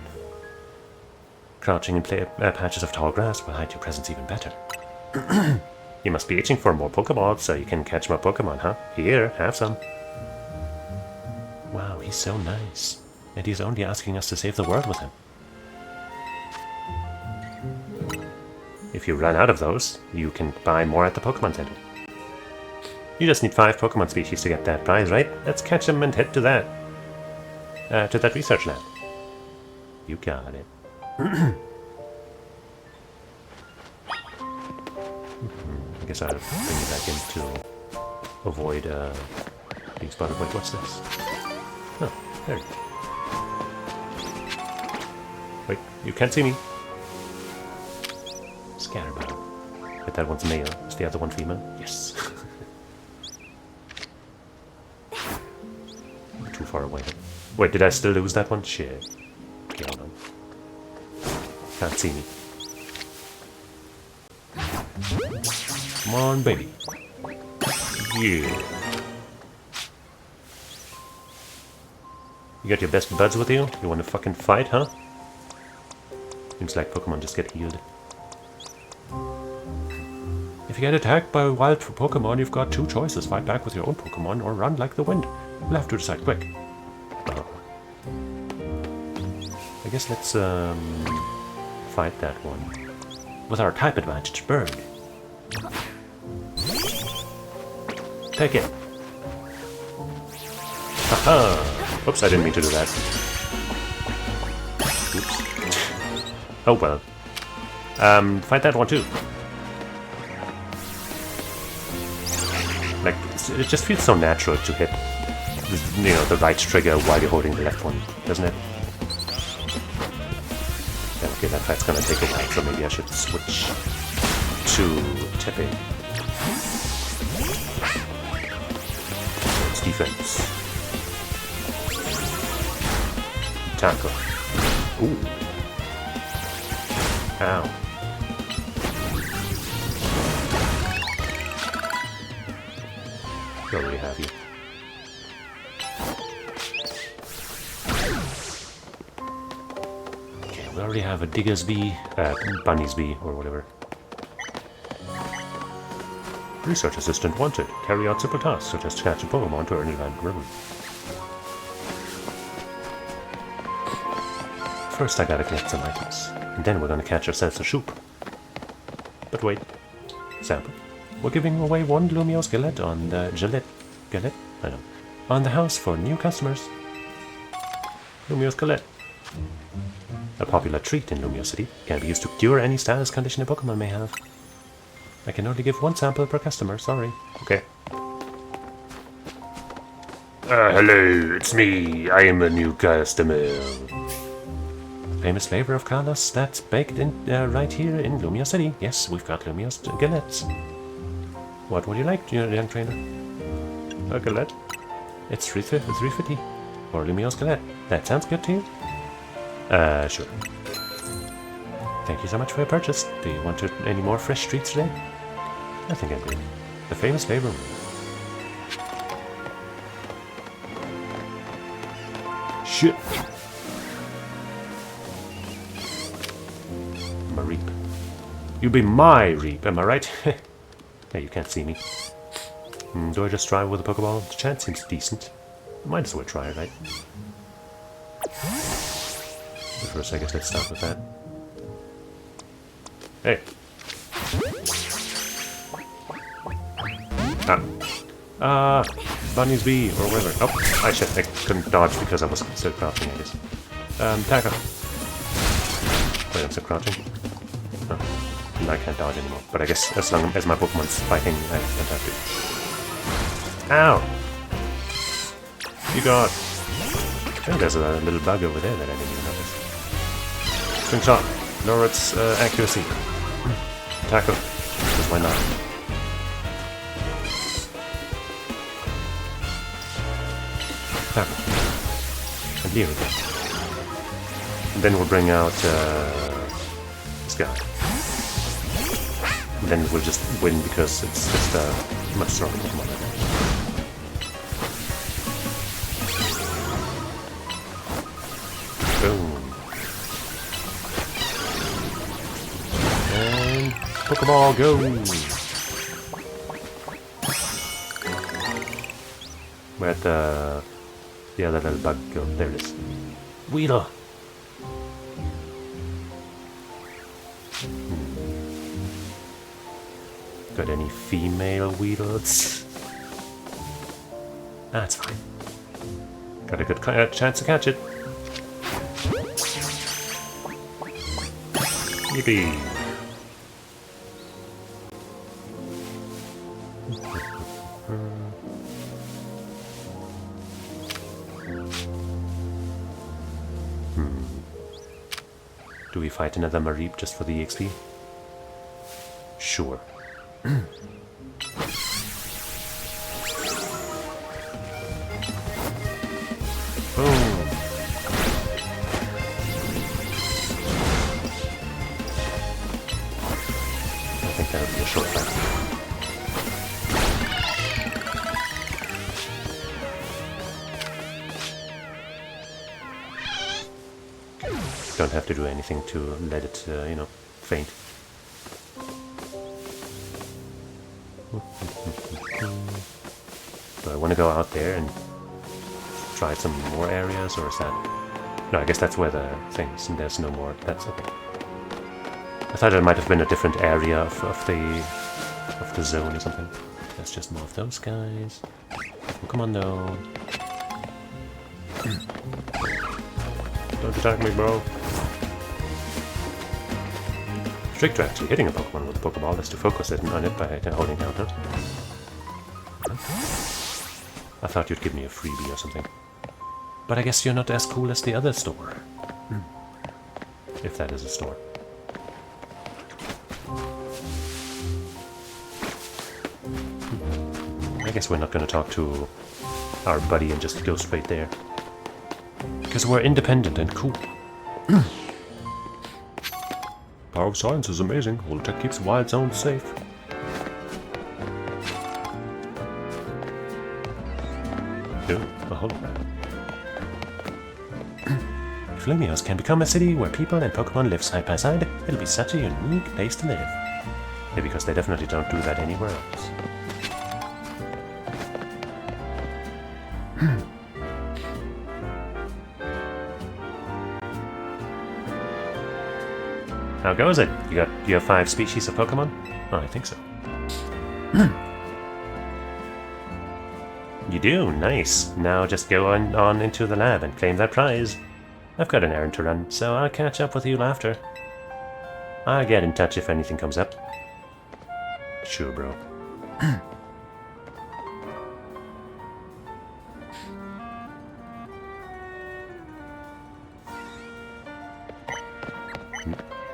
Crouching in patches of tall grass will hide your presence even better. You must be itching for more Pokeballs so you can catch more Pokemon, huh? Here, have some. Wow, he's so nice. And he's only asking us to save the world with him. If you run out of those, you can buy more at the Pokemon Center. You just need 5 Pokemon species to get that prize, right? Let's catch them and head to that research lab. You got it. I guess I'll bring you back in to avoid being spotted. Wait, what's this? Oh, there. Wait, you can't see me. Scatterbound. But that one's male. Is the other one female? Yes. Too far away. Wait, did I still lose that one? Shit. Okay, hold on. Can't see me. Come on, baby. Yeah. You got your best buds with you? You want to fucking fight, huh? Seems like Pokemon just get healed. If you get attacked by a wild Pokemon, you've got 2 choices. Fight back with your own Pokemon or run like the wind. We'll have to decide quick. Oh. I guess let's fight that one. With our type advantage, Bird. Take it. Haha! Oops, I didn't mean to do that. Oops. Oh well. Fight that one too. Like, it just feels so natural to hit, you know, the right trigger while you're holding the left one, doesn't it? Yeah, okay, that fight's gonna take a while, so maybe I should switch to Tepe. It's defense. Tackle. Ooh. Ow. We already have you. Okay, we already have a Digger's Bee, Bunny's Bee, or whatever. Research assistant wanted. Carry out simple tasks such as catch a Pokemon to earn a land ribbon. First I gotta collect some items, and then we're gonna catch ourselves a Shoop. But wait. Sample. We're giving away 1 Lumio Skillet on the Gillette. Skillet? I know. On the house for new customers. Lumio Skillet. A popular treat in Lumio City. Can be used to cure any status condition a Pokemon may have. I can only give 1 sample per customer, sorry. Okay. Hello, it's me. I am a new customer. Famous flavor of Carlos that's baked in right here in Lumio City. Yes, we've got Lumio Skillets. What would you like, young trainer? A Skillet? It's 350 for Lumio Skillet. That sounds good to you? Sure. Thank you so much for your purchase. Do you want any more fresh treats today? I think I'm good. The famous flavor. Shit. I'm a Reap. You be my Reap, am I right? Yeah, you can't see me. Do I just try with a Pokeball? The chance seems decent. Might as well try, right? But first, I guess let's start with that. Hey! Bunny's Bee, or whatever. Oh, I couldn't dodge because I was still crouching, I guess. Tackle. Wait, I'm still crouching? Oh. I can't dodge anymore, but I guess as long as my Pokemon's fighting, I don't have to. Ow! You got... I think there's a little bug over there that I didn't even notice. Swing shot. Lower its accuracy. Tackle. Because why not? Tackle. And leave it. And then we'll bring out this guy. And then we'll just win because it's just a much stronger Pokemon. Boom. And Pokeball, go! Where'd the other little bug go? There it is. Weedle! Got any female Weedles? That's fine. Got a good chance to catch it. Yippee! Do we fight another Mareep just for the XP? Sure. Boom. I think that would be a short fight. Don't have to do anything to let it, you know, faint. Do I want to go out there and try some more areas, or is that... No, I guess that's where the thing is, and there's no more. That's okay. I thought it might have been a different area of the zone or something. That's just more of those guys. Oh, come on, though. Don't attack me, bro. Trick to actually hitting a Pokemon with a Pokeball is to focus it on it by holding down, huh? I thought you'd give me a freebie or something. But I guess you're not as cool as the other store. If that is a store. I guess we're not going to talk to our buddy and just go straight there. Because we're independent and cool. Power of science is amazing. All tech keeps wild zones safe. Ooh, a hologram. If Lumios can become a city where people and Pokemon live side by side, it'll be such a unique place to live. Yeah, because they definitely don't do that anywhere else. How goes it? You have 5 species of Pokemon? Oh, I think so. You do? Nice. Now just go on into the lab and claim that prize. I've got an errand to run, so I'll catch up with you after. I'll get in touch if anything comes up. Sure, bro.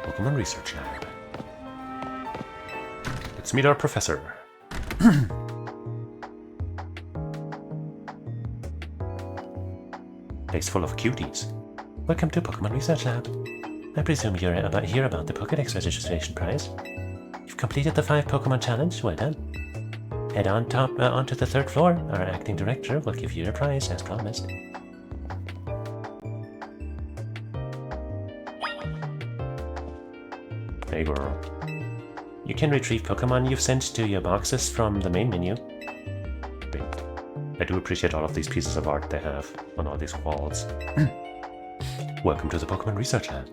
Pokemon Research Lab. Let's meet our professor. Place full of cuties. Welcome to Pokemon Research Lab. I presume you're here about the Pokédex registration prize. You've completed the 5 Pokemon challenge. Well done. Head on onto the 3rd floor. Our acting director will give you your prize as promised. Hey girl. You can retrieve Pokemon you've sent to your boxes from the main menu. Great. I do appreciate all of these pieces of art they have on all these walls. Welcome to the Pokemon Research Lab.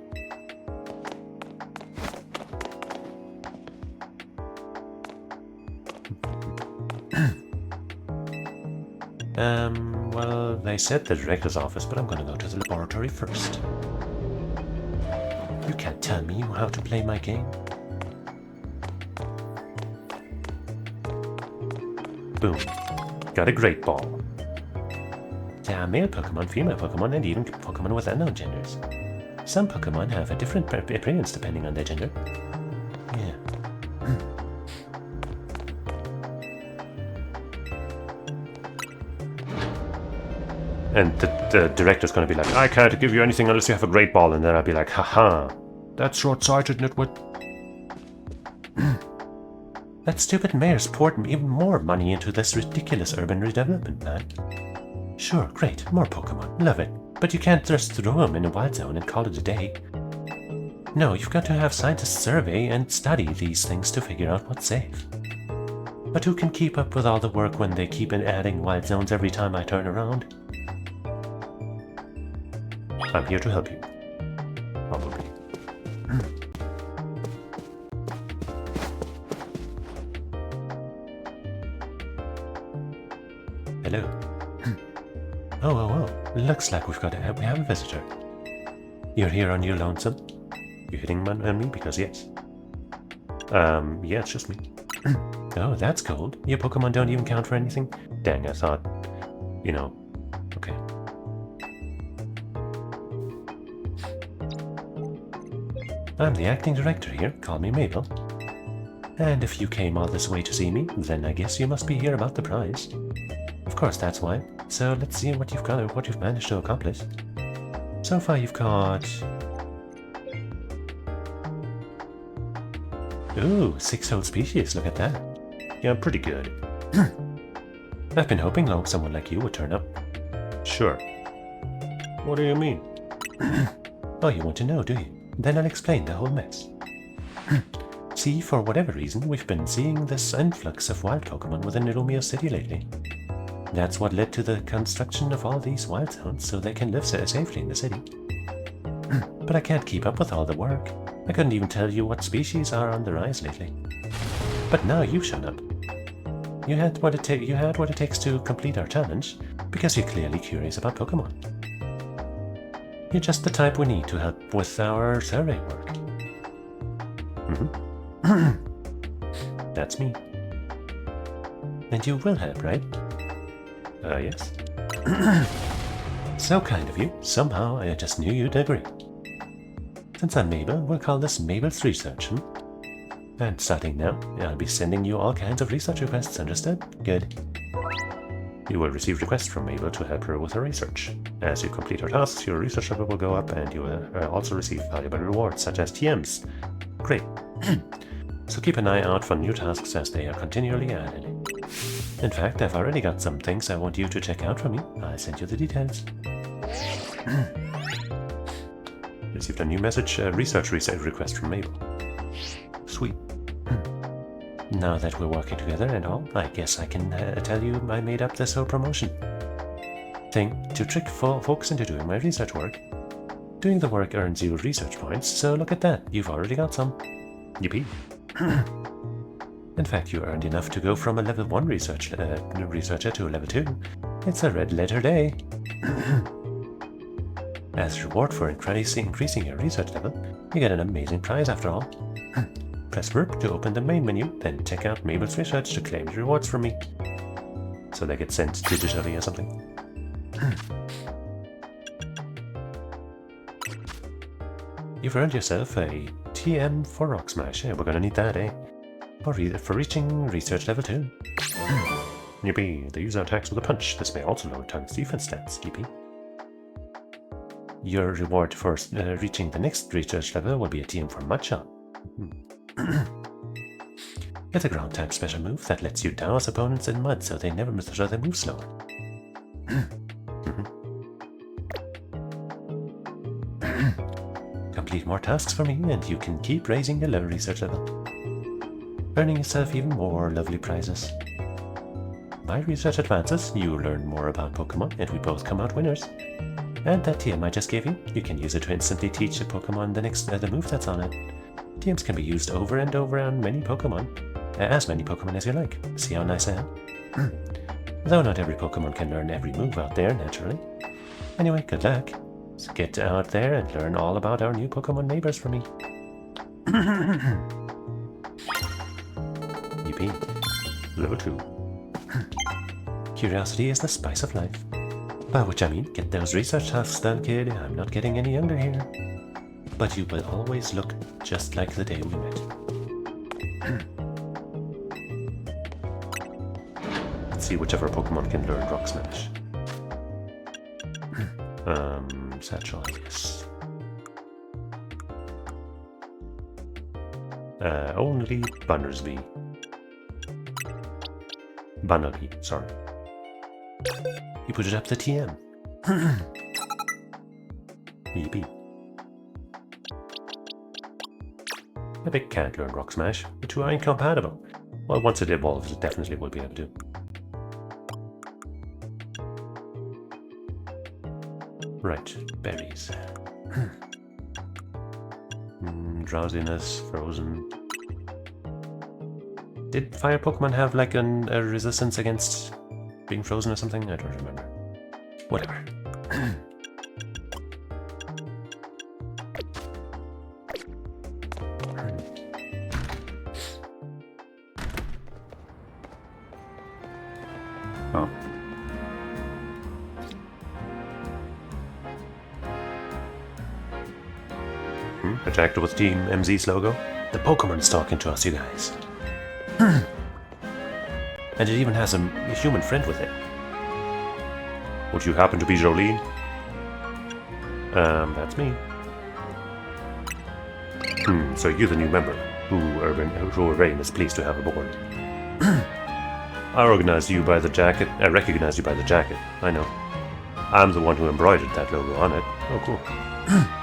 Well, they said the director's office, but I'm gonna go to the laboratory first. You can't tell me how to play my game. Boom. Got a great ball. There are male Pokemon, female Pokemon, and even Pokemon with unknown genders. Some Pokemon have a different appearance depending on their gender. Yeah. And the director's gonna be like, I can't give you anything unless you have a great ball, and then I'll be like, haha. That's short-sighted, Nitwit. That stupid mayor's poured even more money into this ridiculous urban redevelopment plan. Sure, great, more Pokemon, love it. But you can't just throw them in a wild zone and call it a day. No, you've got to have scientists survey and study these things to figure out what's safe. But who can keep up with all the work when they keep adding wild zones every time I turn around? I'm here to help you. Probably. Hello. Oh. Looks like we have a visitor. You're here on your lonesome? You hitting on me? Because yes. Yeah, it's just me. Oh, that's cold. Your Pokemon don't even count for anything? Dang, I thought, you know, okay. I'm the acting director here, call me Mabel. And if you came all this way to see me, then I guess you must be here about the prize. Of course, that's why. So let's see what you've got and what you've managed to accomplish. So far you've caught... Ooh, 6 whole species, look at that. Yeah, pretty good. I've been hoping someone like you would turn up. Sure. What do you mean? Oh, you want to know, do you? Then I'll explain the whole mess. See, for whatever reason, we've been seeing this influx of wild Pokemon within Irumia City lately. That's what led to the construction of all these wild zones so they can live safely in the city. But I can't keep up with all the work. I couldn't even tell you what species are on the rise lately. But now you've shown up. You had what it takes to complete our challenge, because you're clearly curious about Pokemon. You're just the type we need to help with our survey work. That's me. And you will help, right? Yes. So kind of you. Somehow I just knew you'd agree. Since I'm Mabel, we'll call this Mabel's Research, And starting now, I'll be sending you all kinds of research requests, understood? Good. You will receive requests from Mabel to help her with her research. As you complete her tasks, your research level will go up and you will also receive valuable rewards such as TMs. Great. So keep an eye out for new tasks as they are continually added. In fact, I've already got some things I want you to check out for me. I'll send you the details. Received a new message, research request from Mabel. Sweet. Now that we're working together and all, I guess I can tell you I made up this whole promotion thing to trick folks into doing my research work. Doing the work earns you research points, so look at that, you've already got some. Yippee. In fact, you earned enough to go from a level 1 researcher to a level 2. It's a red letter day. As a reward for increasing your research level, you get an amazing prize after all. Press Verb to open the main menu, then check out Mabel's Research to claim your rewards from me. So they get sent digitally or something. You've earned yourself a TM for Rock Smash. Yeah, we're gonna need that, eh? For reaching Research Level 2. Yippee, they use our attacks with a punch. This may also lower target's defense stats. Yippee. Your reward for reaching the next research level will be a TM for Mudshot. It's a ground type special move that lets you douse opponents in mud so they never master their move slower. Complete more tasks for me and you can keep raising your research level, earning yourself even more lovely prizes. My research advances, you learn more about Pokemon and we both come out winners. And that TM I just gave you, you can use it to instantly teach a Pokemon the move that's on it. TMs can be used over and over on many Pokemon, as many Pokemon as you like. See how nice I am? Though not every Pokemon can learn every move out there, naturally. Anyway, good luck. So get out there and learn all about our new Pokemon neighbors for me. Yippee. Level 2. Curiosity is the spice of life. By which I mean, get those research tasks done, kid. I'm not getting any younger here. But you will always look just like the day we met. Let's see whichever Pokemon can learn Rock Smash. Satchel, I guess. Only Bunnelsby. Bunnelby, sorry. You put it up the TM. Yippee. I bet can't learn Rock Smash. The two are incompatible. Well, once it evolves, it definitely will be able to. Right, berries. Drowsiness, frozen. Did fire Pokemon have like a resistance against being frozen or something? I don't remember. Whatever. Oh. Attacked with Team MZ's logo. The Pokemon's talking to us, you guys. And it even has a human friend with it. Would you happen to be Jolene? That's me. So you're the new member, who Urban is pleased to have aboard. I recognized you by the jacket. I know. I'm the one who embroidered that logo on it. Oh, cool.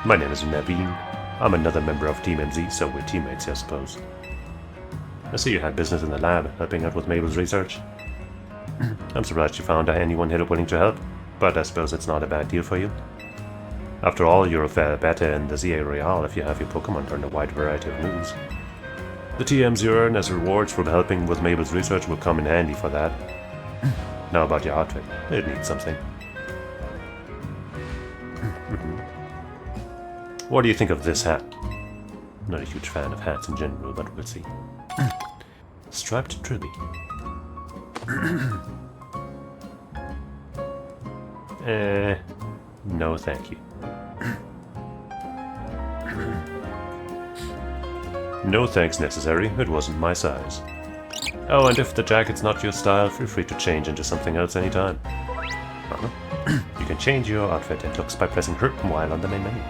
My name is Naveen. I'm another member of Team MZ, so we're teammates, I suppose. I see you had business in the lab, helping out with Mabel's research. I'm surprised you found anyone here willing to help, but I suppose it's not a bad deal for you. After all, you're a fair beta in the ZA Royale if you have your Pokemon learn a wide variety of moves. The TMs you earn as rewards for helping with Mabel's research will come in handy for that. Now about your outfit. It needs something. What do you think of this hat? Not a huge fan of hats in general, but we'll see. Striped Trilby. No thank you. No thanks necessary, it wasn't my size. Oh, and if the jacket's not your style, feel free to change into something else anytime. You can change your outfit and looks by pressing HER while on the main menu.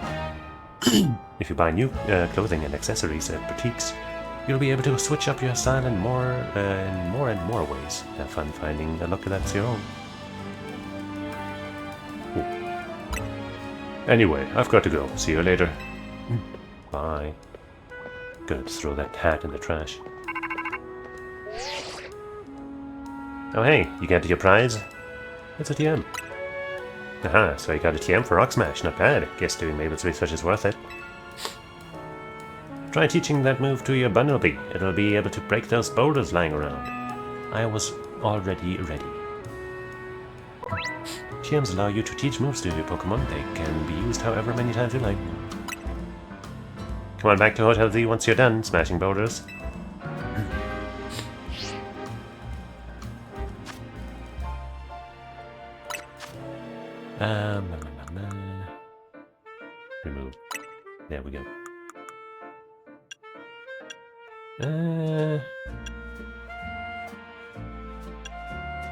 If you buy new clothing and accessories at boutiques, you'll be able to switch up your style in more and more ways. Have fun finding a look that's your own. Ooh. Anyway, I've got to go. See you later. Bye. Gonna throw that hat in the trash. Oh hey, you got your prize? It's a TM. Aha, so you got a TM for Rock Smash, not bad. Guess doing Mabel's research is worth it. Try teaching that move to your Bunnelby. It'll be able to break those boulders lying around. I was already ready. TMs allow you to teach moves to your Pokemon. They can be used however many times you like. Come on back to Hotel Z once you're done smashing boulders. Remove. There we go.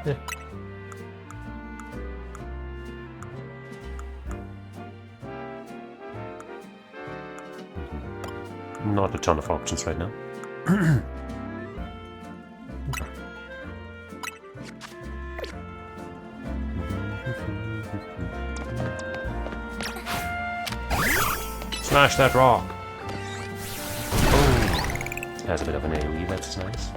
Yeah. Not a ton of options right now. Smash that rock! Oh, has a bit of an AoE, that's nice.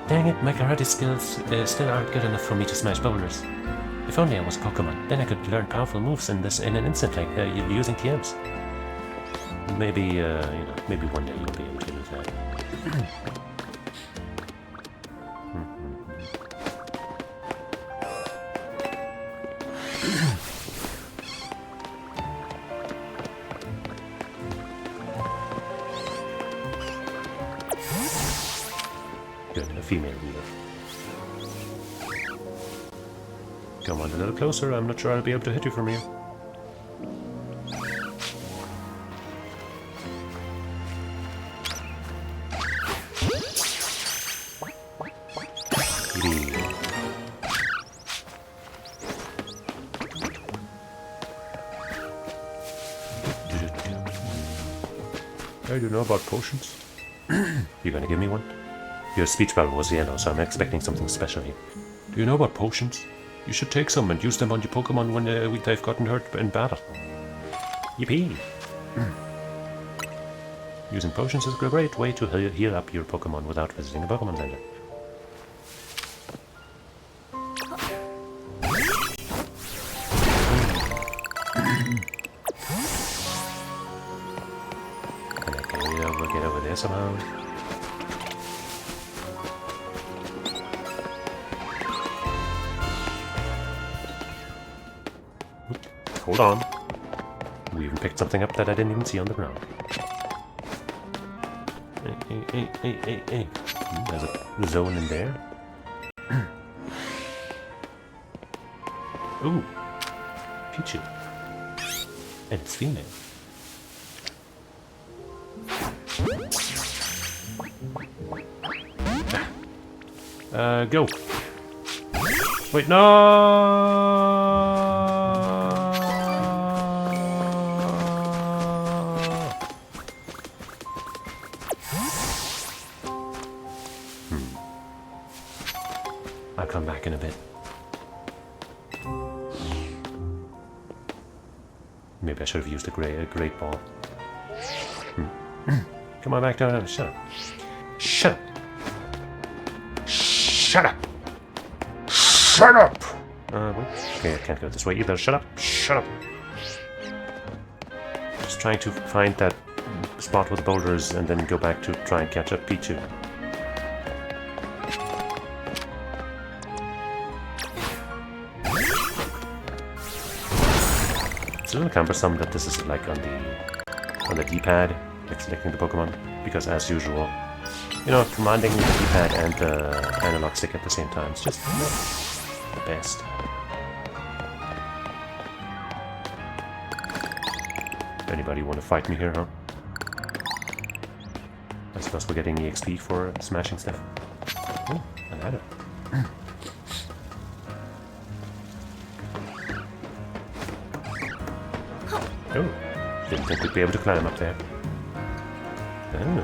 Dang it, my karate skills still aren't good enough for me to smash boulders. If only I was a Pokemon, then I could learn powerful moves in an instant, like using TMs. Maybe, maybe one day you'll be able to do that. Good, a female leader. Come on a little closer, I'm not sure I'll be able to hit you from here. Hey, do you know about potions? You gonna give me one? Your speech bubble was yellow, so I'm expecting something special here. Do you know about potions? You should take some and use them on your Pokemon when they've gotten hurt in battle. Yippee! Using potions is a great way to heal up your Pokemon without visiting a Pokemon Center. We'll get over there somehow. Hold on. We even picked something up that I didn't even see on the ground. Hey. There's a zone in there. Ooh. Pichu. And it's female. Go. Wait, no! I'll come back in a bit. Maybe I should have used a great ball. Come on back down. Shut up. Shut up. Shut up! Shut up! Wait. Okay, I can't go this way either. Shut up! Shut up! Just trying to find that spot with the boulders and then go back to try and catch up Pichu. It's a little cumbersome that this is like on the D-pad, like selecting the Pokemon, because as usual, you know, commanding the D-pad and the analog stick at the same time is just not the best. Anybody want to fight me here, huh? I suppose we're getting EXP for smashing stuff. Oh, an adder. Oh, didn't think we'd be able to climb up there. Oh.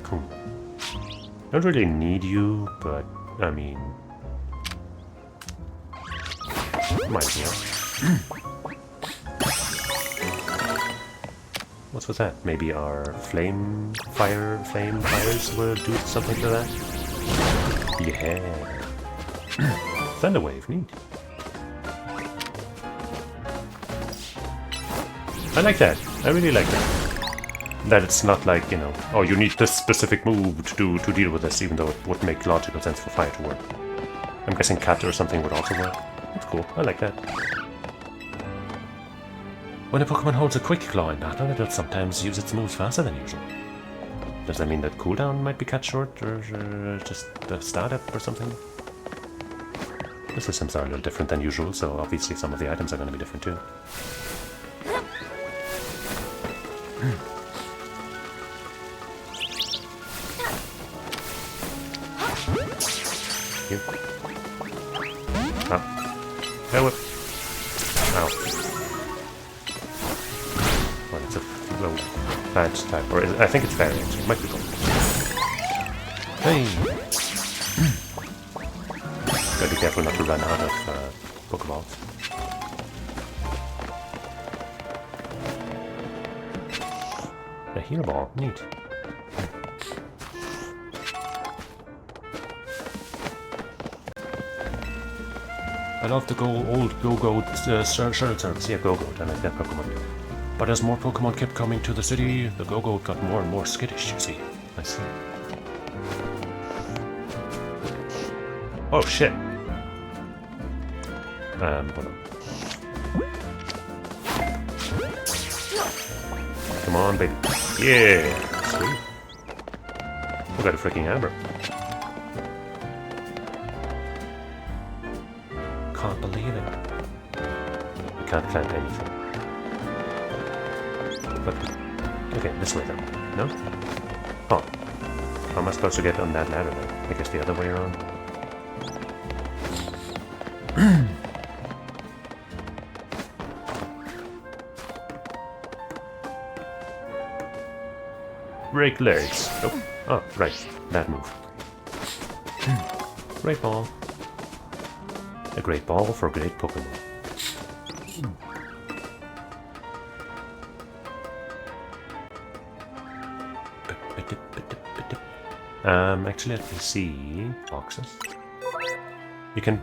Cool. Don't really need you, but I mean, might as well. What's with that? Maybe our flame fires will do something to that? Yeah. Thunder wave, neat. I like that. I really like that. That it's not like, you know, oh, you need this specific move to deal with this, even though it would make logical sense for fire to work. I'm guessing cat or something would also work. That's cool. I like that. When a Pokemon holds a Quick Claw in battle, it'll sometimes use its moves faster than usual. Does that mean that cooldown might be cut short, or just the startup or something? The systems are a little different than usual, so obviously some of the items are going to be different too. Here. Ah. Help. Ow. Well, it's a low plant type, or I think it's fairy actually. It might be gold. Hey! Gotta be careful not to run out of Pokeballs. A heal ball, neat. I love the old Go-Go shuttle service. Yeah, Go-Go, I like that Pokemon. But as more Pokemon kept coming to the city, the Go-Go got more and more skittish, you see. I see. Oh, shit. Hold on. Come on, baby. Yeah! Sweet. We got a freaking Amber. Can't believe it. I can't plant anything. But, okay, this way then. No? Oh. How am I supposed to get on that ladder then? I guess the other way around. Break legs. Oh, oh, right. That move. Great ball. A great ball for great Pokemon. Actually, let me see. Boxes. You can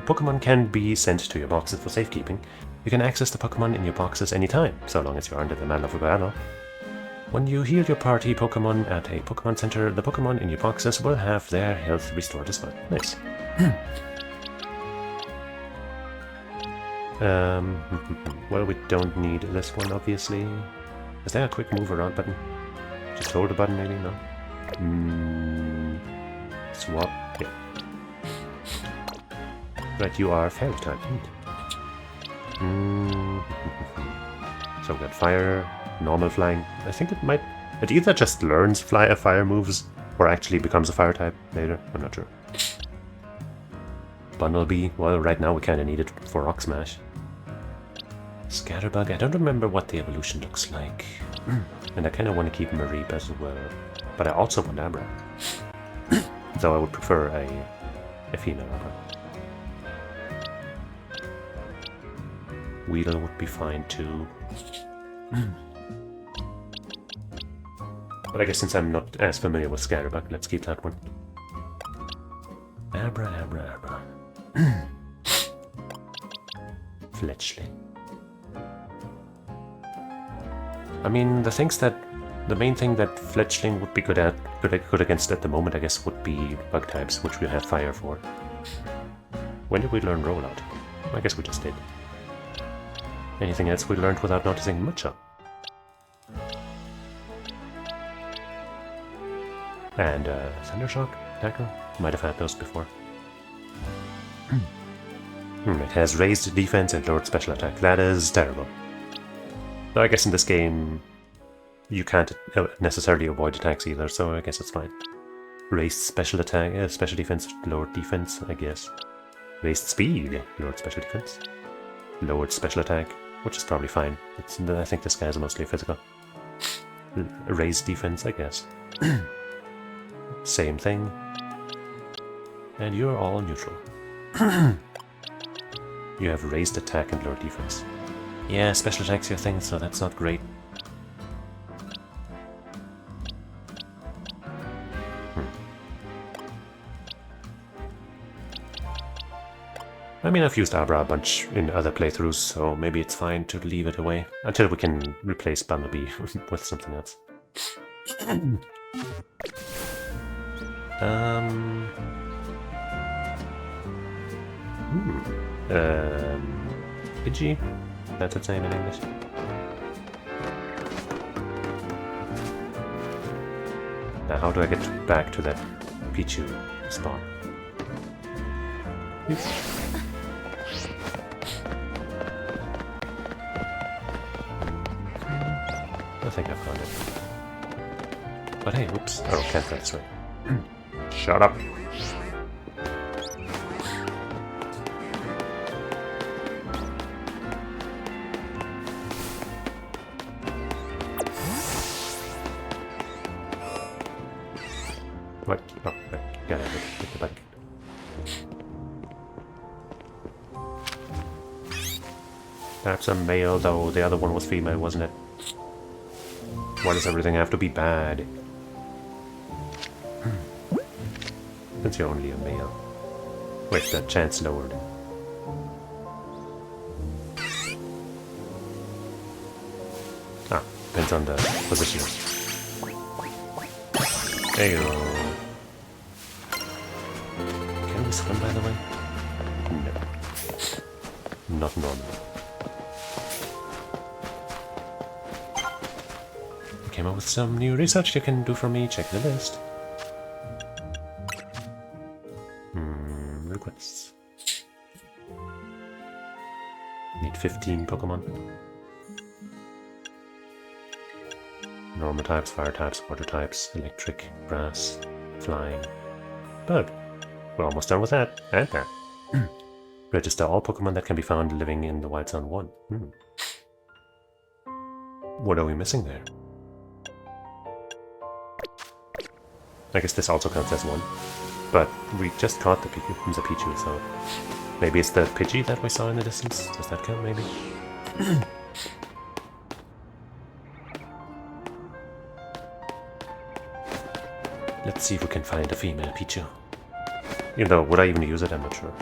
Pokemon can be sent to your boxes for safekeeping. You can access the Pokemon in your boxes anytime, so long as you aren't in the middle of a battle. When you heal your party Pokemon at a Pokemon Center, the Pokemon in your boxes will have their health restored as well. Nice. Well, we don't need this one, obviously. Is there a quick move around button? Just hold the button, maybe? No? Swap. Yeah. Right, you are fairy type. So we got fire, normal flying. I think it either just learns fire moves or actually becomes a fire type later. I'm not sure. Bunnelby, well, right now we kind of need it for Rock Smash. Scatterbug, I don't remember what the evolution looks like. And I kind of want to keep Mareep as well. But I also want Abra. Though I would prefer a female Abra. Weedle would be fine too. But I guess since I'm not as familiar with Scatterbug, let's keep that one. Abra, Abra, Abra. Fletchling. I mean, the main thing that Fletchling would be good against at the moment, I guess, would be bug types, which we have fire for. When did we learn Rollout? I guess we just did. Anything else we learned without noticing much of? And Thundershock, Tackle? Might have had those before. It has raised defense and lowered special attack. That is terrible. So I guess in this game, you can't necessarily avoid attacks either, so I guess it's fine. Raised special attack, special defense, lowered defense, I guess. Raised speed, lowered special defense. Lowered special attack, which is probably fine. I think this guy is mostly physical. Raised defense, I guess. Same thing. And you're all neutral. You have raised attack and lowered defense. Yeah, special attack's your thing, so that's not great. I mean, I've used Abra a bunch in other playthroughs, so maybe it's fine to leave it away until we can replace Bumblebee with something else. Pidgey? That's its name in English. Now, how do I get back to that Pichu spawn? Oops. I think I found it. But hey, oops. Oh, can't go this way. Shut up. What? Oh, right. Gotta hit the button. That's a male, though. The other one was female, wasn't it? Why does everything have to be bad? Since you're only a male. Wait, the chance lowered. Ah, depends on the position. There you go. Can we swim, by the way? No. Not normal. Came up with some new research you can do for me. Check the list. Requests. Need 15 Pokemon. Normal types, fire types, water types, electric, grass, flying, bug. We're almost done with that. And that. Register all Pokemon that can be found living in the Wild Zone 1. What are we missing there? I guess this also counts as one. But we just caught the Pichu, so maybe it's the Pidgey that we saw in the distance. Does that count, maybe? Let's see if we can find a female Pichu. Even though, would I even use it? I'm not sure.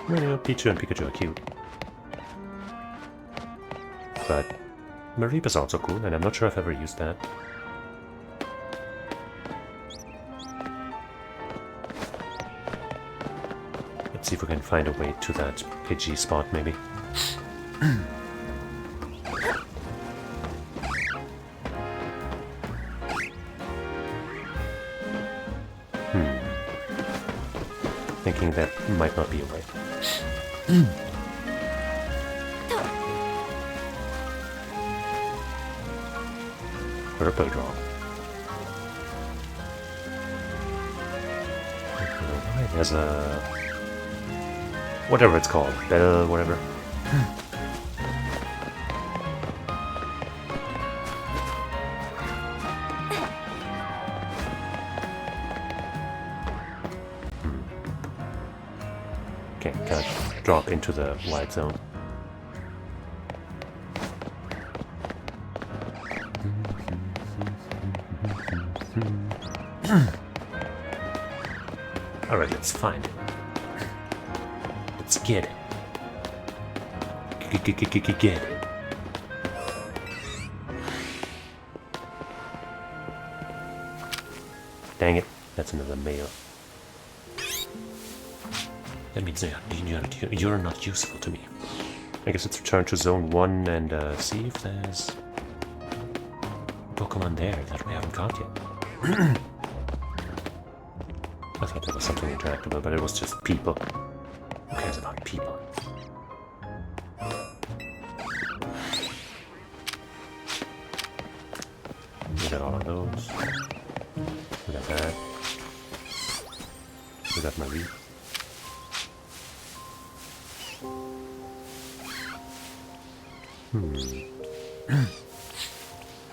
Well, you know, Pichu and Pikachu are cute. But Maripa's also cool, and I'm not sure I've ever used that. Let's see if we can find a way to that Pidgey spot, maybe. Thinking that might not be a way. Purple drop. There's a... whatever it's called. Bell, whatever. Okay, can't drop into the wide zone. Alright, let's find it. Let's get it. Get it. Dang it, that's another male. That means you're not useful to me. I guess let's return to Zone 1 and see if there's Pokemon there that we haven't caught yet. I thought there was something interactable, but it was just people. Who cares about people? We got all of those. We got that. We got Marie.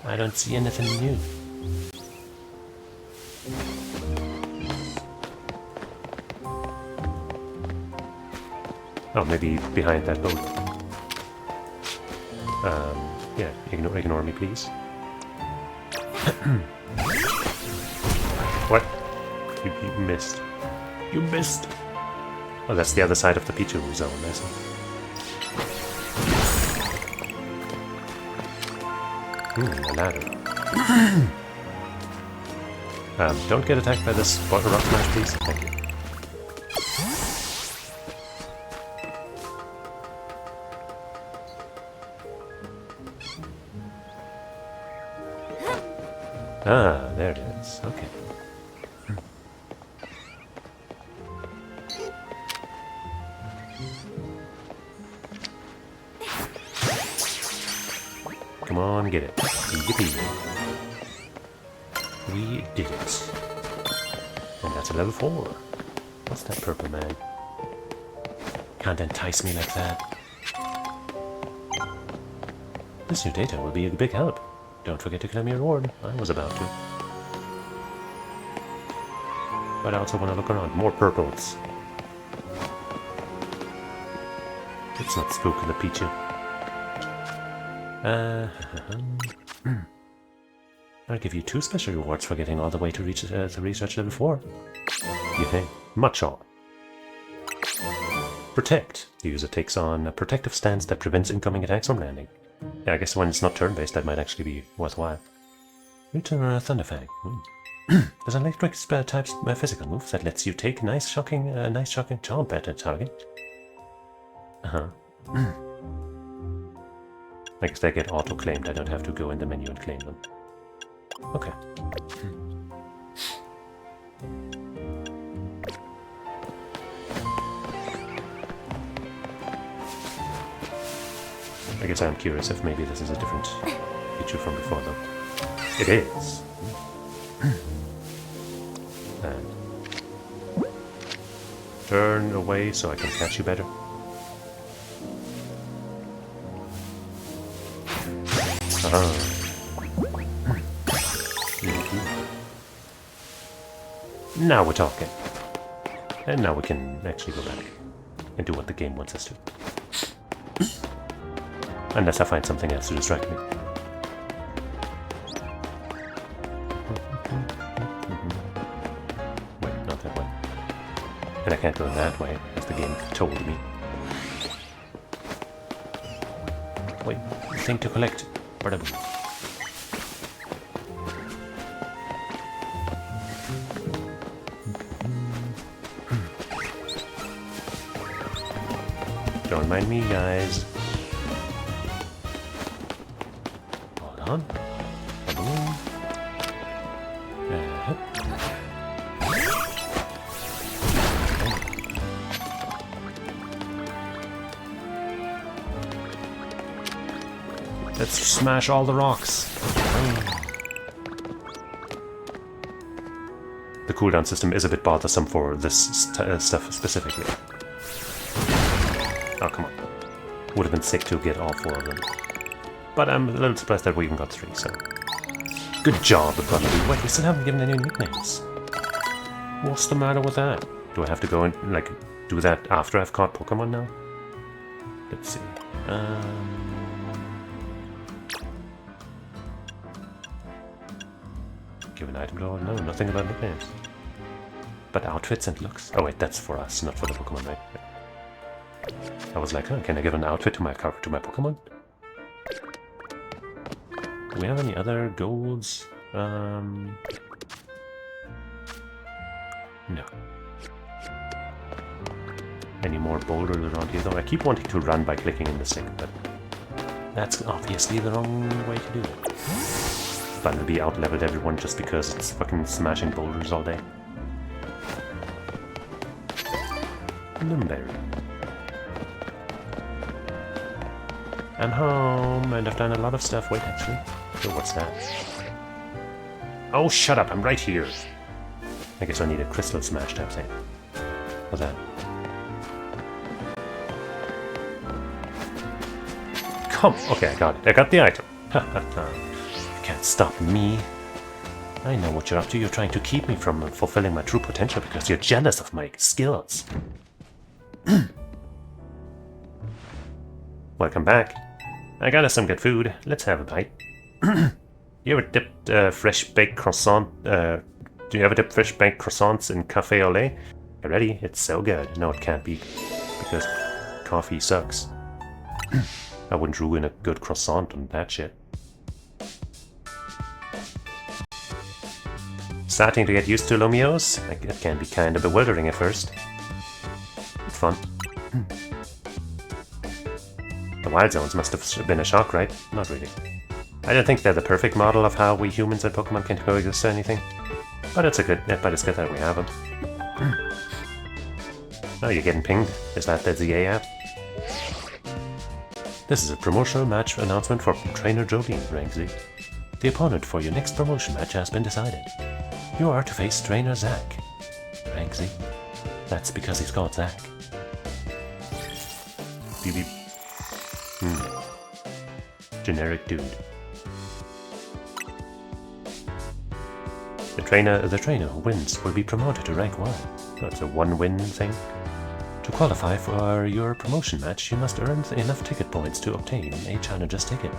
I don't see anything new. Oh, maybe behind that boat. Yeah, ignore me, please. What? You missed. You missed! Oh, that's the other side of the Pichu zone, I see. A ladder. Don't get attacked by this water rock smash, please. Thank you. Ah, there it is. Okay. Come on, get it. Yippee. We did it. And that's a level 4. What's that purple man? Can't entice me like that. This new data will be a big help. Don't forget to claim your reward. I was about to. But I also want to look around. More purples. Let's not spook the Pichu. I'll give you 2 special rewards for getting all the way to reach the research level 4. You think? Much all. Protect. The user takes on a protective stance that prevents incoming attacks from landing. Yeah, I guess when it's not turn-based, that might actually be worthwhile. Return a Thunderfang. There's an electric type physical move that lets you take nice shocking chomp at a target. I guess they get auto-claimed. I don't have to go in the menu and claim them. Okay. I guess I'm curious if maybe this is a different Pichu from before, though. It is. And turn away so I can catch you better. Now we're talking. And now we can actually go back and do what the game wants us to. Unless I find something else to distract me. Wait, not that way. And I can't go that way, as the game told me. Wait, thing to collect. Don't mind me, guys. Hold on. Let's smash all the rocks. The cooldown system is a bit bothersome for this stuff specifically. Oh, come on. Would have been sick to get all 4 of them. But I'm a little surprised that we even got 3, so... Good job, Bunnelby. Wait, we still haven't given any nicknames. What's the matter with that? Do I have to go and, like, do that after I've caught Pokemon now? Let's see. Give an item to all? No, nothing about nicknames. But outfits and looks? Oh wait, that's for us, not for the Pokemon, right? I was like, oh, can I give an outfit to my Pokemon? Do we have any other golds? No. Any more boulders around here though? I keep wanting to run by clicking in the stick, but that's obviously the wrong way to do it. Bunnelby out-leveled everyone just because it's fucking smashing boulders all day. Lumberry. I'm home, and I've done a lot of stuff. Wait, actually. Oh, what's that? Oh, shut up, I'm right here. I guess I need a crystal smash type thing. What's that? Come! Okay, I got it. I got the item. You can't stop me. I know what you're up to. You're trying to keep me from fulfilling my true potential because you're jealous of my skills. Welcome back. I got us some good food. Let's have a bite. You ever dipped fresh baked croissant? Do you ever dip fresh baked croissants in cafe au lait? You ready? It's so good. No, it can't be because coffee sucks. I wouldn't ruin a good croissant on that shit. Starting to get used to Lumios? It can be kind of bewildering at first. It's fun. The wild zones must have been a shock, right? Not really. I don't think they're the perfect model of how we humans and Pokemon can coexist or anything. But it's good that we have them. Oh, you're getting pinged? Is that the ZA app? This is a promotional match announcement for Trainer Jolene, Rank Z. The opponent for your next promotion match has been decided. You are to face Trainer Zach. Rank Z. That's because he's called Zach. Beep beep. Generic dude. The trainer who wins will be promoted to rank 1. That's a 1-win thing. To qualify for your promotion match, you must earn enough ticket points to obtain a challenger's ticket.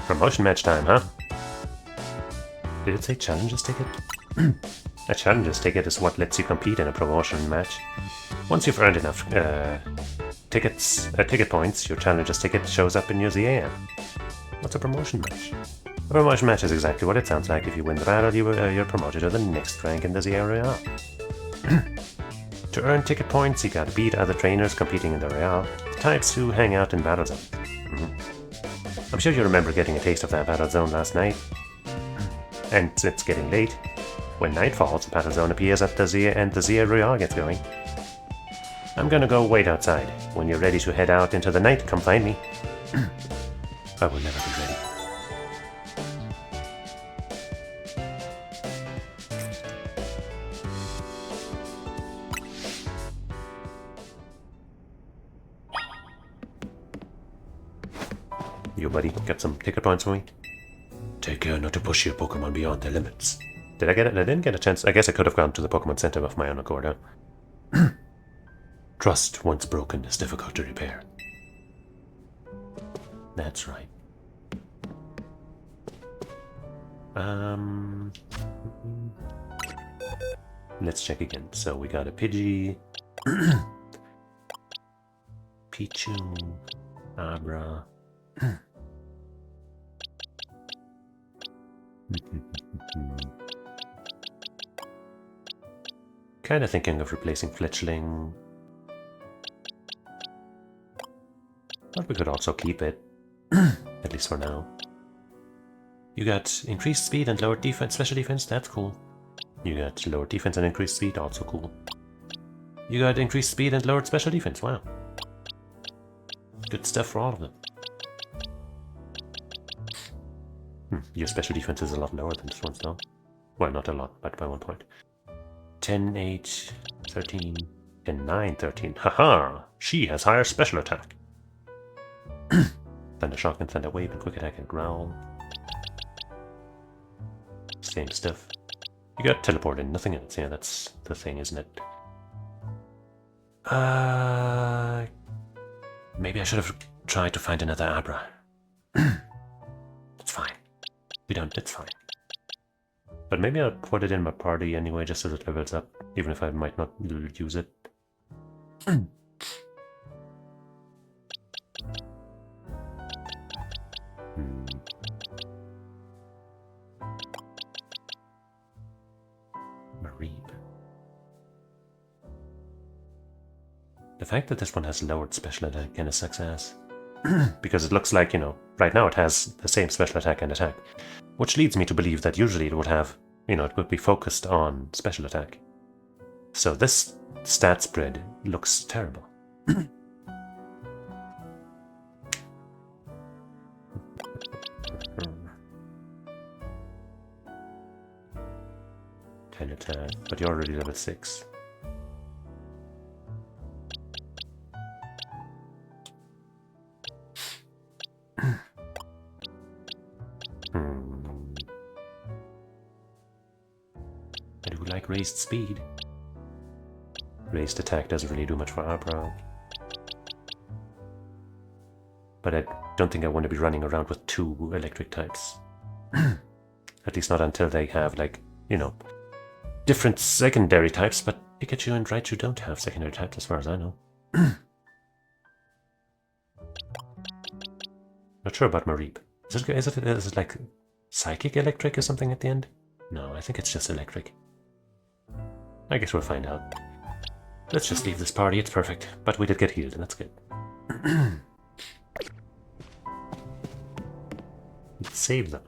Promotion match time, huh? Did it say challenger's ticket? A challenger's ticket is what lets you compete in a promotion match. Once you've earned enough ticket points, your challenger's ticket shows up in your ZA app. What's a promotion match? A promotion match is exactly what it sounds like. If you win the battle, you're promoted to the next rank in the ZA Royale. To earn ticket points, you gotta beat other trainers competing in the Royale, types who hang out in Battle Zone. I'm sure you remember getting a taste of that Battle Zone last night. And it's getting late. When night falls, Battle Zone appears at the ZA and the ZA Royale gets going. I'm gonna go wait outside. When you're ready to head out into the night, come find me. I will never be ready. You, buddy, got some ticket points for me? Take care not to push your Pokemon beyond their limits. Did I get it? I didn't get a chance. I guess I could have gone to the Pokemon Center of my own accord. Huh? Trust, once broken, is difficult to repair. That's right. Let's check again. So we got a Pidgey, Pichu, Abra. Kind of thinking of replacing Fletchling. But we could also keep it, at least for now. You got increased speed and lowered defense, special defense, that's cool. You got lowered defense and increased speed, also cool. You got increased speed and lowered special defense, wow. Good stuff for all of them. Your special defense is a lot lower than this one's though. Well, not a lot, but by 1 point. 10, 8, 13, 10, 9, 13. Haha! She has higher special attack. Thunder Shock and Thunder Wave and Quick Attack and Growl. Same stuff. You got Teleport and nothing else. Yeah, that's the thing, isn't it? Maybe I should have tried to find another Abra. It's fine. We don't, it's fine. But maybe I'll put it in my party anyway, just as it levels up, even if I might not use it. Mareep. The fact that this one has lowered special attack kind of sucks ass. Because it looks like, you know, right now it has the same special attack and attack. Which leads me to believe that usually it would have, you know, it would be focused on special attack. So this stat spread looks terrible. 10 attack, but you're already level 6. I do like raised speed. Raised attack doesn't really do much for Abra. But I don't think I want to be running around with 2 electric types. At least not until they have, like, you know, different secondary types, but Pikachu and Raichu don't have secondary types as far as I know. Not sure about Mareep. Is it like Psychic Electric or something at the end? No, I think it's just Electric. I guess we'll find out. Let's just leave this party, it's perfect. But we did get healed, and that's good. Let's save them.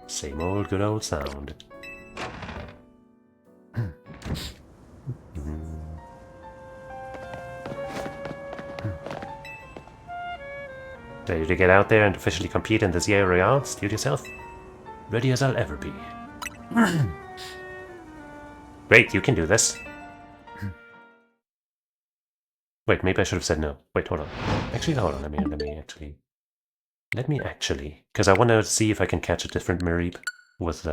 Same old good old sound. Ready to get out there and officially compete in this year royale? Steal yourself? Ready as I'll ever be. Great, you can do this. Wait, maybe I should have said no. Wait, hold on. Actually, hold on. Let me actually, because I want to see if I can catch a different Mareep with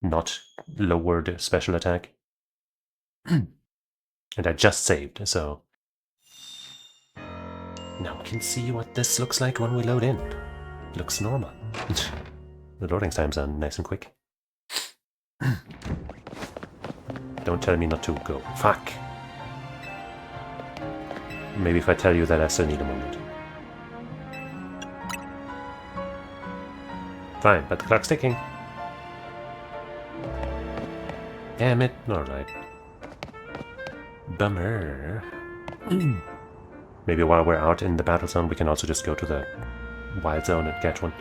not lowered special attack. And I just saved, so now we can see what this looks like when we load in. Looks normal. The loading times are nice and quick. Don't tell me not to go. Fuck. Maybe if I tell you that I still need a moment. Fine, but the clock's ticking. Damn it. Alright. Bummer. Maybe while we're out in the battle zone, we can also just go to the wild zone and catch one.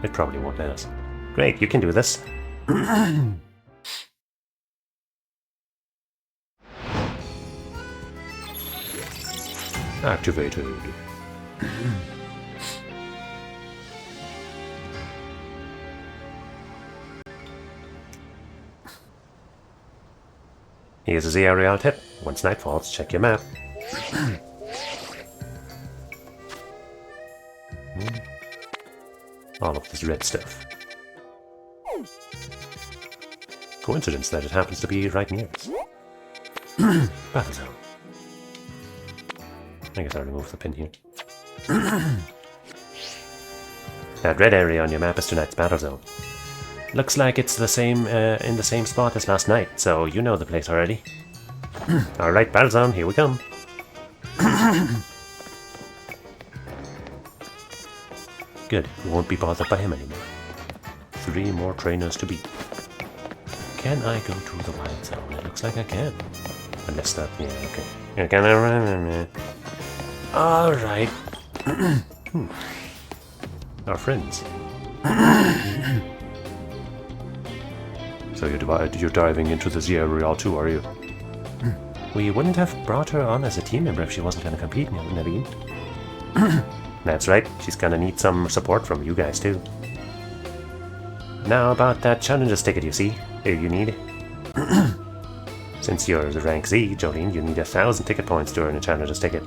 It probably won't let us. Great, you can do this. Activated. Here's a ZRL tip. Once night falls, check your map. all of this red stuff. Coincidence that it happens to be right near us. Battle zone. I guess I'll remove the pin here. That red area on your map is tonight's battle zone. Looks like it's the same in the same spot as last night, so you know the place already. Alright, battle zone, here we come. Good, we won't be bothered by him anymore. 3 more trainers to beat. Can I go to the wild zone? It looks like I can. Unless that, yeah, okay. Yeah, can I run? Alright. Our friends. So you're diving into the Zia Royale too, are you? We wouldn't have brought her on as a team member if she wasn't going to compete, Naveen. That's right, she's going to need some support from you guys too. Now about that challenges ticket you need. Since you're the rank Z, Jolene, you need 1,000 ticket points to earn a challenges ticket.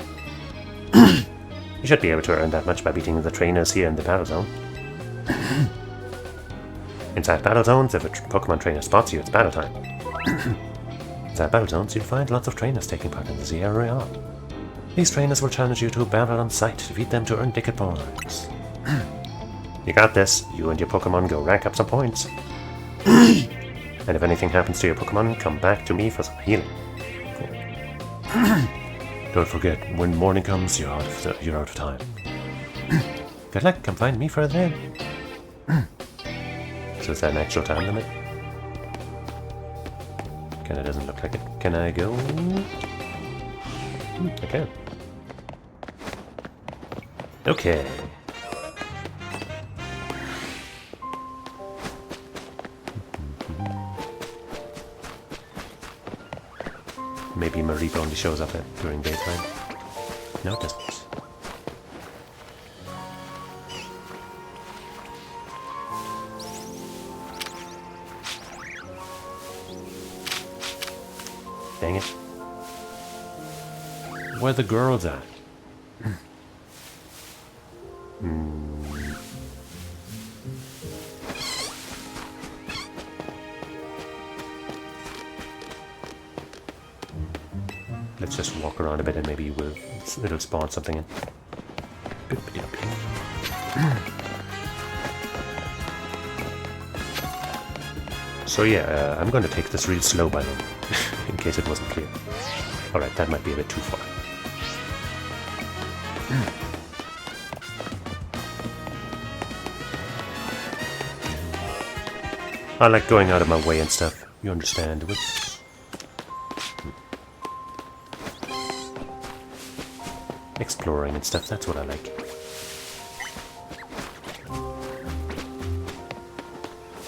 You should be able to earn that much by beating the trainers here in the battle zone. Inside battle zones, if a Pokemon trainer spots you, it's battle time. Inside battle zones, you'll find lots of trainers taking part in the Zia Royale. These trainers will challenge you to a battle on site, defeat them to earn ticket points. You got this. You and your Pokemon go rank up some points. And if anything happens to your Pokemon, come back to me for some healing. Don't forget, when morning comes, you're out of time. Good luck, come find me further in. So is that an actual time limit? Kinda doesn't look like it. Can I go? I can. Okay. Maybe Mareep only shows up during daytime. No, it doesn't. Dang it. Where the girls at? Let's just walk around a bit and maybe it'll spawn something in. So yeah, I'm going to take this real slow by the way, in case it wasn't clear. Alright, that might be a bit too far. I like going out of my way and stuff, you understand. Exploring and stuff, that's what I like.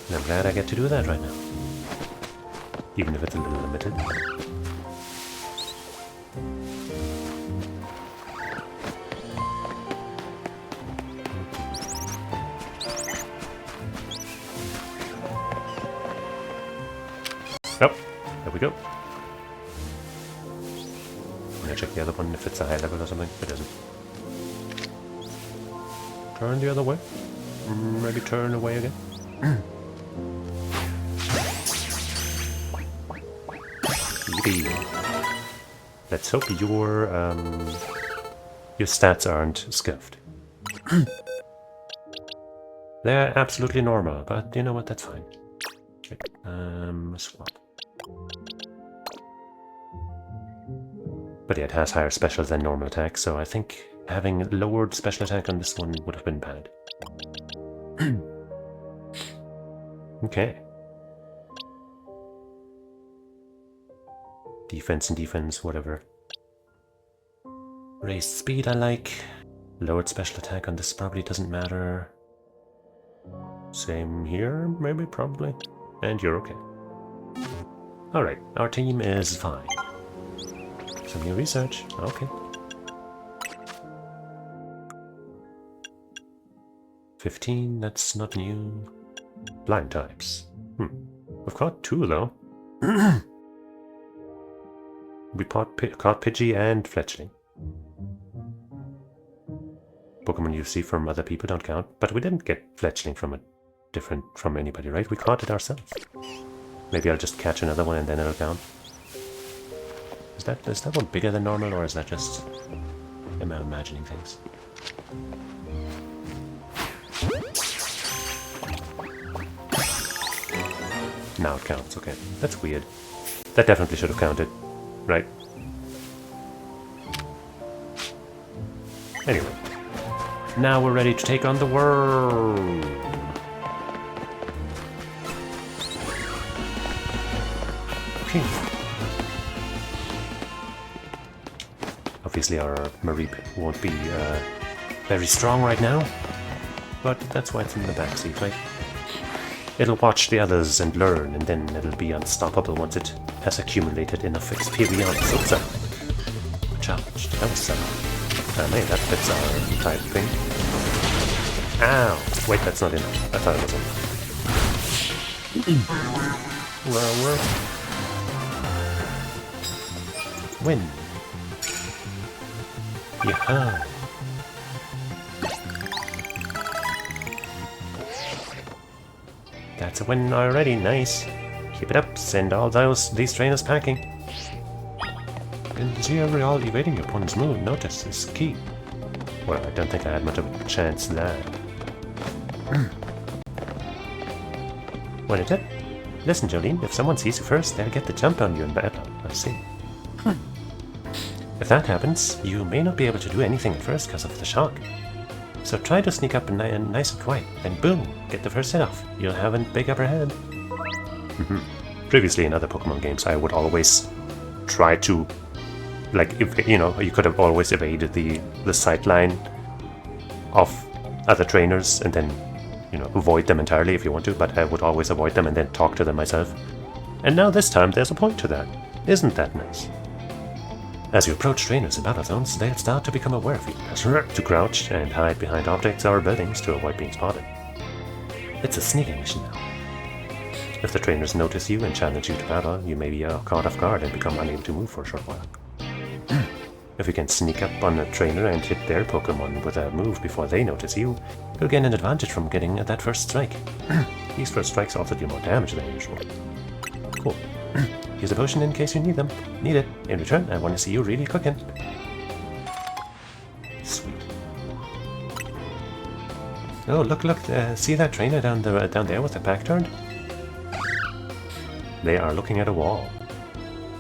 And I'm glad I get to do that right now. Even if it's a little limited. Oh, there we go. I'm gonna check the other one if it's a high level or something. It isn't. Turn the other way. Maybe turn away again. Yippee. Let's hope your stats aren't scuffed. They're absolutely normal, but you know what? That's fine. Swap. But yeah, it has higher special than normal attack, so I think having lowered special attack on this one would have been bad. Okay. Defense and defense, whatever. Raised speed I like. Lowered special attack on this probably doesn't matter. Same here, maybe, probably. And you're okay. Alright, our team is fine. Some new research, okay. 15, that's not new. Blind types. We've caught 2 though. We caught Pidgey and Fletchling. Pokemon you see from other people don't count, but we didn't get fletchling from anybody, right? We caught it ourselves. Maybe I'll just catch another one and then it'll count. Is that one bigger than normal, or is that just... am I imagining things? Now it counts, okay. That's weird. That definitely should have counted, right? Anyway. Now we're ready to take on the world! Okay. Obviously our Mareep won't be very strong right now, but that's why it's in the backseat, right? It'll watch the others and learn, and then it'll be unstoppable once it has accumulated enough experience. So it's a challenge. That was hey, that fits our type thing. Ow! Wait, that's not enough. I thought it was enough. Win. Yeah. That's a win already, nice. Keep it up, send all these trainers packing. And see overall evading your opponent's move, notice, is key. Well, I don't think I had much of a chance there. What is it? Listen, Jolene, if someone sees you first, they'll get the jump on you in battle. I see. If that happens, you may not be able to do anything at first because of the shock. So try to sneak up and nice and quiet, and boom, get the first hit off. You'll have a big upper hand. Previously in other Pokemon games, I would always try to, like, if you know, you could have always evaded the sight line of other trainers and then, you know, avoid them entirely if you want to, but I would always avoid them and then talk to them myself. And now this time there's a point to that. Isn't that nice? As you approach trainers in battle zones, they'll start to become aware of you, to crouch and hide behind objects or buildings to avoid being spotted. It's a sneaking mission now. If the trainers notice you and challenge you to battle, you may be caught off guard and become unable to move for a short while. If you can sneak up on a trainer and hit their Pokemon with a move before they notice you, you'll gain an advantage from getting that first strike. These first strikes also do more damage than usual. Cool. Use a potion in case you need them. Need it. In return, I want to see you really cooking. Sweet. Oh, look! See that trainer down there with the back turned? They are looking at a wall.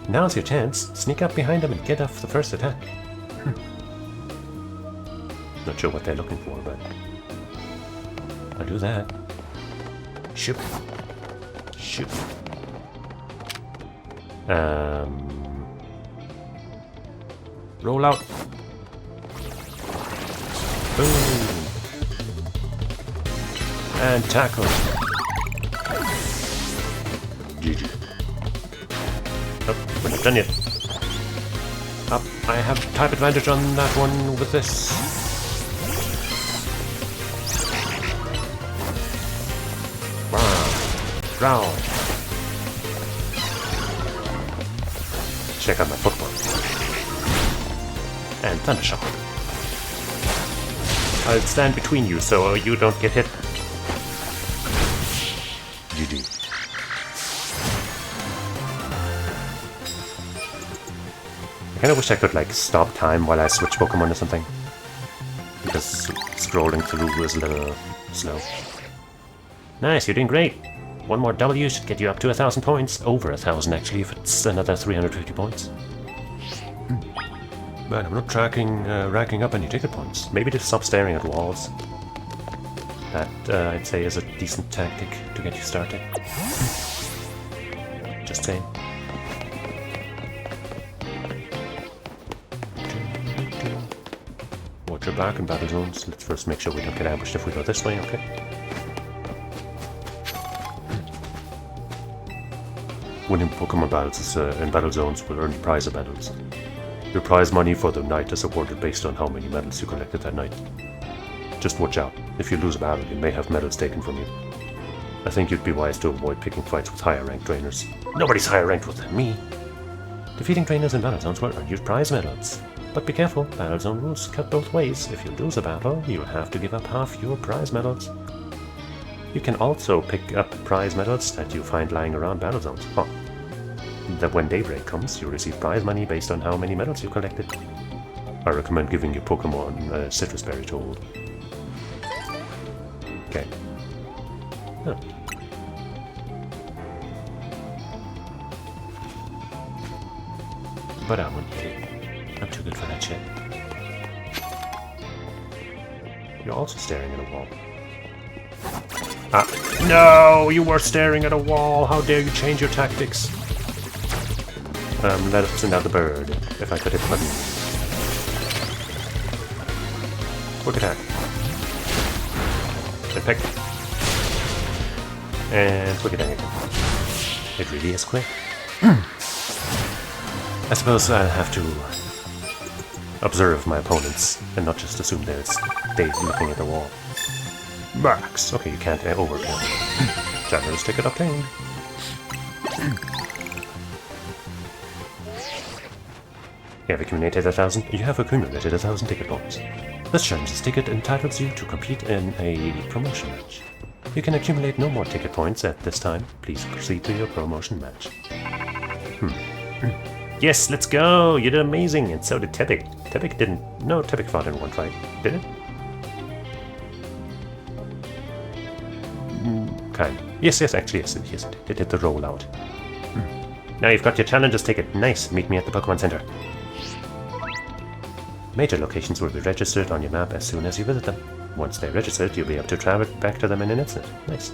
Now's your chance. Sneak up behind them and get off the first attack. Not sure what they're looking for, but I'll do that. Shoot. Shoot. Roll out. Boom. And tackle. GG. Oh, we're not done yet. Up, I have type advantage on that one with this. Growl. Check out my football. And Thundershock. I'll stand between you so you don't get hit. GG. I kinda wish I could like stop time while I switch Pokemon or something. Because scrolling through is a little slow. Nice, you're doing great. One more W should get you up to 1,000 points. Over 1,000 actually, if it's another 350 points. But I'm not racking up any ticket points. Maybe just stop staring at walls. That, I'd say, is a decent tactic to get you started. Just saying. Watch your back in battle zones. Let's first make sure we don't get ambushed if we go this way, okay? Winning Pokemon battles in battle zones will earn you prize medals. Your prize money for the night is awarded based on how many medals you collected that night. Just watch out. If you lose a battle, you may have medals taken from you. I think you'd be wise to avoid picking fights with higher ranked trainers. Nobody's higher ranked than me! Defeating trainers in battle zones will earn you prize medals. But be careful, Battle Zone rules cut both ways. If you lose a battle, you'll have to give up half your prize medals. You can also pick up prize medals that you find lying around Battle Zones. Oh. That when daybreak comes, you receive prize money based on how many medals you collected. I recommend giving your Pokemon a citrus berry to hold. Okay. Huh. But I wouldn't eat it. I'm too good for that shit. You're also staring at a wall. Ah, no! You were staring at a wall! How dare you change your tactics? Let us send out the bird, if I could hit the button. Quick attack. And pick. And quick attack again. It really is quick. I suppose I'll have to observe my opponents and not just assume they're looking at the wall. Max! Okay, you can't overkill. Traveler's ticket obtained. You have accumulated 1,000 ticket points. This challenges ticket entitles you to compete in a promotion match. You can accumulate no more ticket points at this time. Please proceed to your promotion match. Yes, let's go! You did amazing! And so did Tepig. Tepig didn't... No, Tepig fought in one fight. Did it? Kind. Yes, actually, yes, it did the rollout. Now you've got your challenger's ticket. Nice! Meet me at the Pokemon Center. Major locations will be registered on your map as soon as you visit them. Once they're registered, you'll be able to travel back to them in an instant. Nice.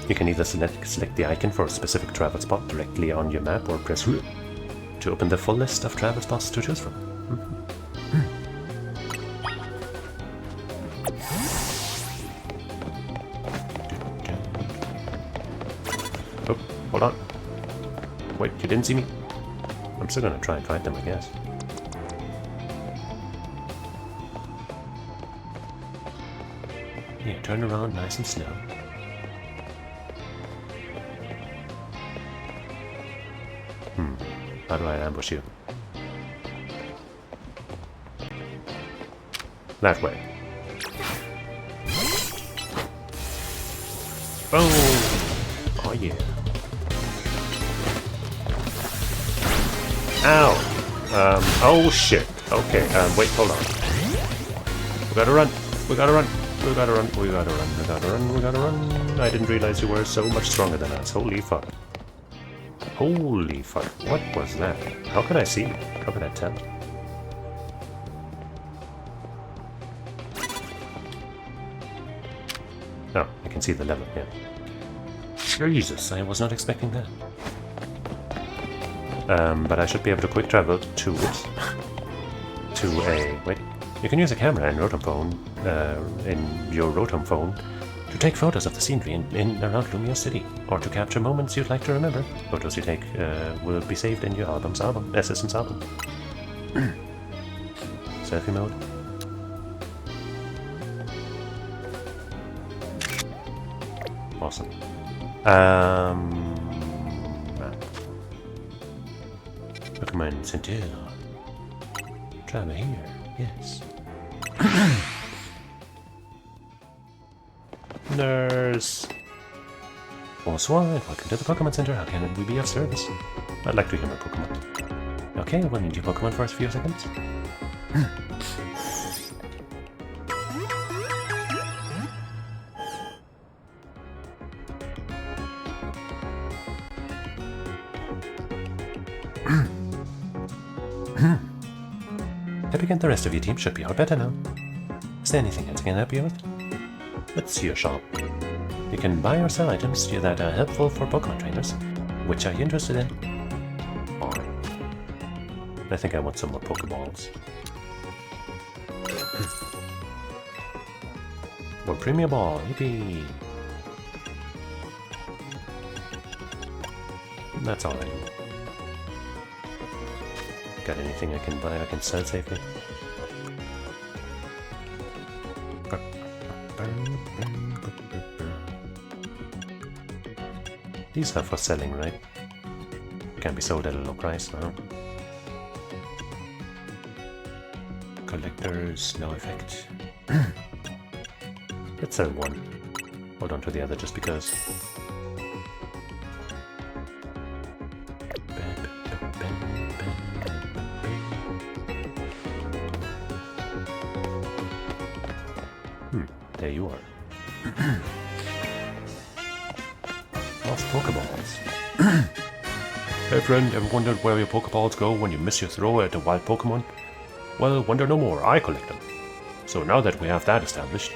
You can either select the icon for a specific travel spot directly on your map or press R to open the full list of travel spots to choose from. Oh, hold on. Wait, you didn't see me? I'm still gonna try and find them, I guess. Yeah, turn around nice and slow. How do I ambush you? That way. Boom! Oh yeah. Ow! Oh shit. Okay, wait, hold on. We gotta run! We gotta run! We gotta run! We gotta run! We gotta run! We gotta run! I didn't realize you were so much stronger than us. Holy fuck. Holy fuck, what was that? How could I see? How could I tell? Oh, I can see the level, yeah. Jesus, I was not expecting that. But I should be able to quick travel to it. To a... wait. You can use a camera and Rotom phone, in your Rotom phone, to take photos of the scenery in around Lumia City, or to capture moments you'd like to remember. Photos you take will be saved in your system's album. Selfie mode. Awesome. Pokemon Center. Travel here, yes. Nurse! Bonsoir, welcome to the Pokemon Center. How can we be of service? I'd like to hear my Pokemon. Okay, we'll need your Pokemon for a few seconds. Epic and the rest of your team should be all better now. Is there anything else I can help you with? Let's see your shop. You can buy or sell items that are helpful for Pokemon trainers. Which are you interested in? Fine. I think I want some more Pokeballs. More Premium Ball, yippee! That's all I need. Got anything I can buy I can sell safely? These are for selling, right? Can be sold at a low price, huh? Collectors, no effect. Let's sell one. Hold on to the other just because. There you are. Lost Pokeballs. Hey friend, ever wondered where your Pokeballs go when you miss your throw at a wild Pokemon? Well, wonder no more, I collect them. So now that we have that established,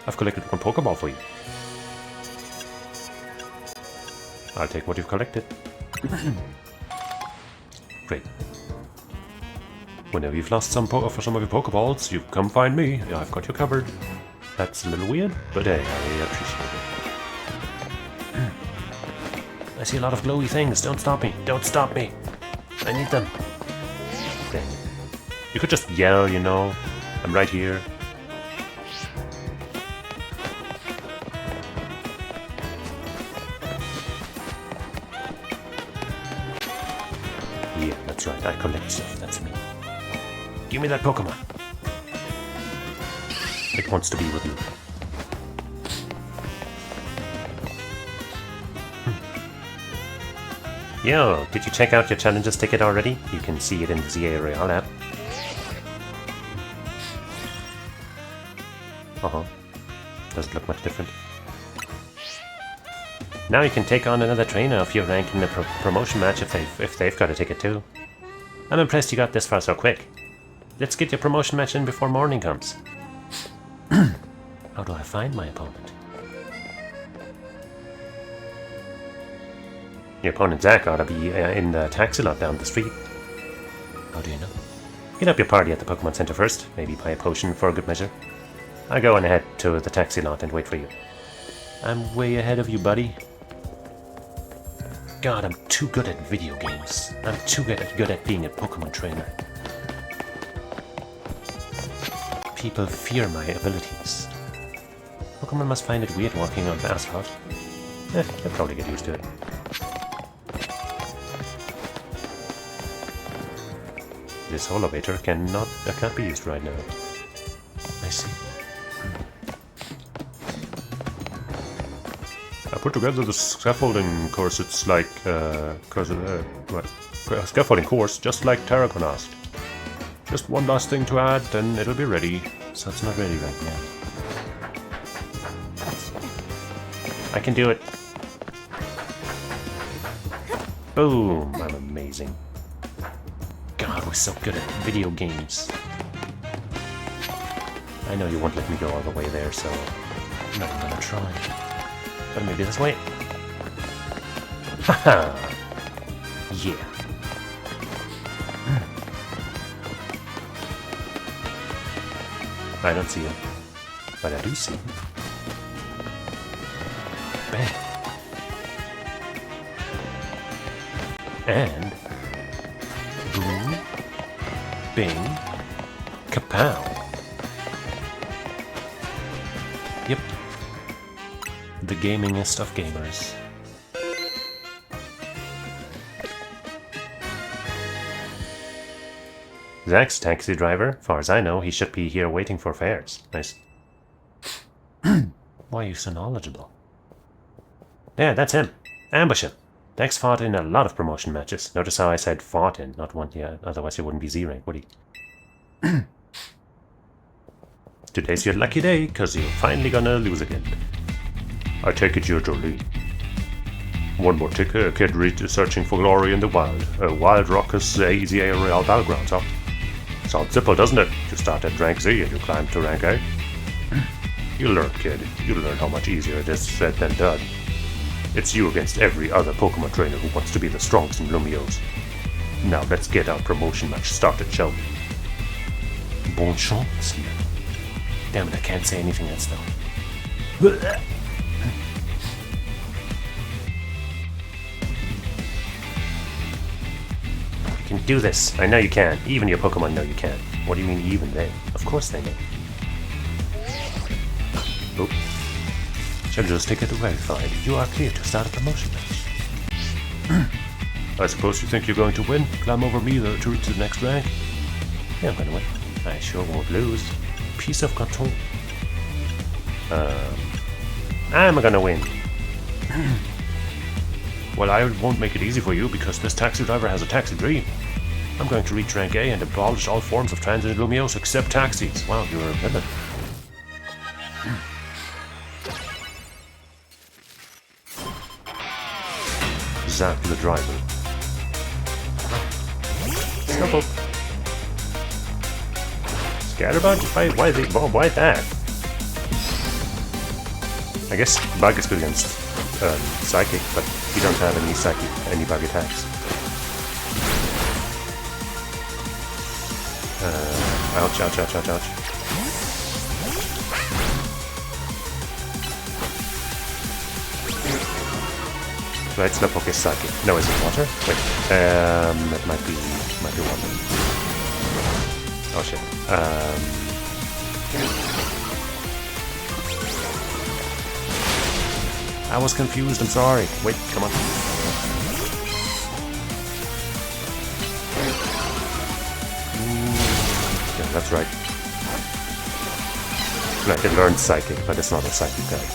I've collected one Pokeball for you. I'll take what you've collected. Great. Whenever you've lost some of your Pokeballs, you come find me. I've got you covered. That's a little weird, but hey, I appreciate it. I see a lot of glowy things. Don't stop me. Don't stop me. I need them. Dang. You could just yell, you know. I'm right here. Yeah, that's right. I collect stuff. That's me. Give me that Pokemon. It wants to be with you. Yo, did you check out your challenges ticket already? You can see it in the ZA Royale app. Doesn't look much different. Now you can take on another trainer if you rank in the promotion match if they've got a ticket too. I'm impressed you got this far so quick. Let's get your promotion match in before morning comes. How do I find my opponent? Your opponent Zach ought to be in the taxi lot down the street. How do you know? Get up your party at the Pokemon Center first. Maybe buy a potion for a good measure. I'll go on ahead to the taxi lot and wait for you. I'm way ahead of you, buddy. God, I'm too good at video games. I'm too good at being a Pokemon trainer. People fear my abilities. Pokemon must find it weird walking on the asphalt. They'll probably get used to it. This elevator can't be used right now. I see. I put together the scaffolding course. It's like scaffolding course, just like Tarragon asked. Just one last thing to add, then it'll be ready. So it's not ready right now. I can do it. Boom! I'm amazing. God, we're so good at video games. I know you won't let me go all the way there, so I'm not even gonna try. But maybe this way. Haha! Yeah. I don't see him, but I do see him. Bang. And boom, bing, kapow. Yep. The gamingest of gamers. Zach's taxi driver. Far as I know, he should be here waiting for fares. Nice. Why are you so knowledgeable? Yeah, that's him. Ambush him. Dex fought in a lot of promotion matches. Notice how I said fought in, not one. Yeah, otherwise he wouldn't be Z rank, would he? Today's your lucky day, cause you're finally gonna lose again. I take it you're Jolie. One more ticker, kid searching for glory in the wild. A wild raucous easy aerial battlegrounds, huh? Sounds simple, doesn't it? You start at rank Z and you climb to rank A. You'll learn, kid. You'll learn how much easier it is said than done. It's you against every other Pokemon trainer who wants to be the strongest in Lumiose. Now let's get our promotion match started, shall we? Bon chance here. Damn it, I can't say anything else though. You can do this. I know you can. Even your Pokemon know you can. What do you mean even they? Of course they know. Oh. Challenger's ticket verified. You are clear to start a promotion match. I suppose you think you're going to win? Climb over me to reach the next rank? Yeah, I'm gonna win. I sure won't lose. Piece of control. I'm gonna win. Well, I won't make it easy for you because this taxi driver has a taxi dream. I'm going to reach rank A and abolish all forms of transit in Lumiose except taxis. Wow, you're a villain. Zap the driver. Snowball. Scatterbug? Why that? I guess bug is good against psychic, but you don't have any bug attacks. Ouch, ouch, ouch, ouch, ouch. Right, Slowpoke is psychic. No, is it water? Wait, it might be water. Oh shit. I was confused, I'm sorry. Wait, come on. Yeah, that's right. Like, it learned psychic, but it's not a psychic guy.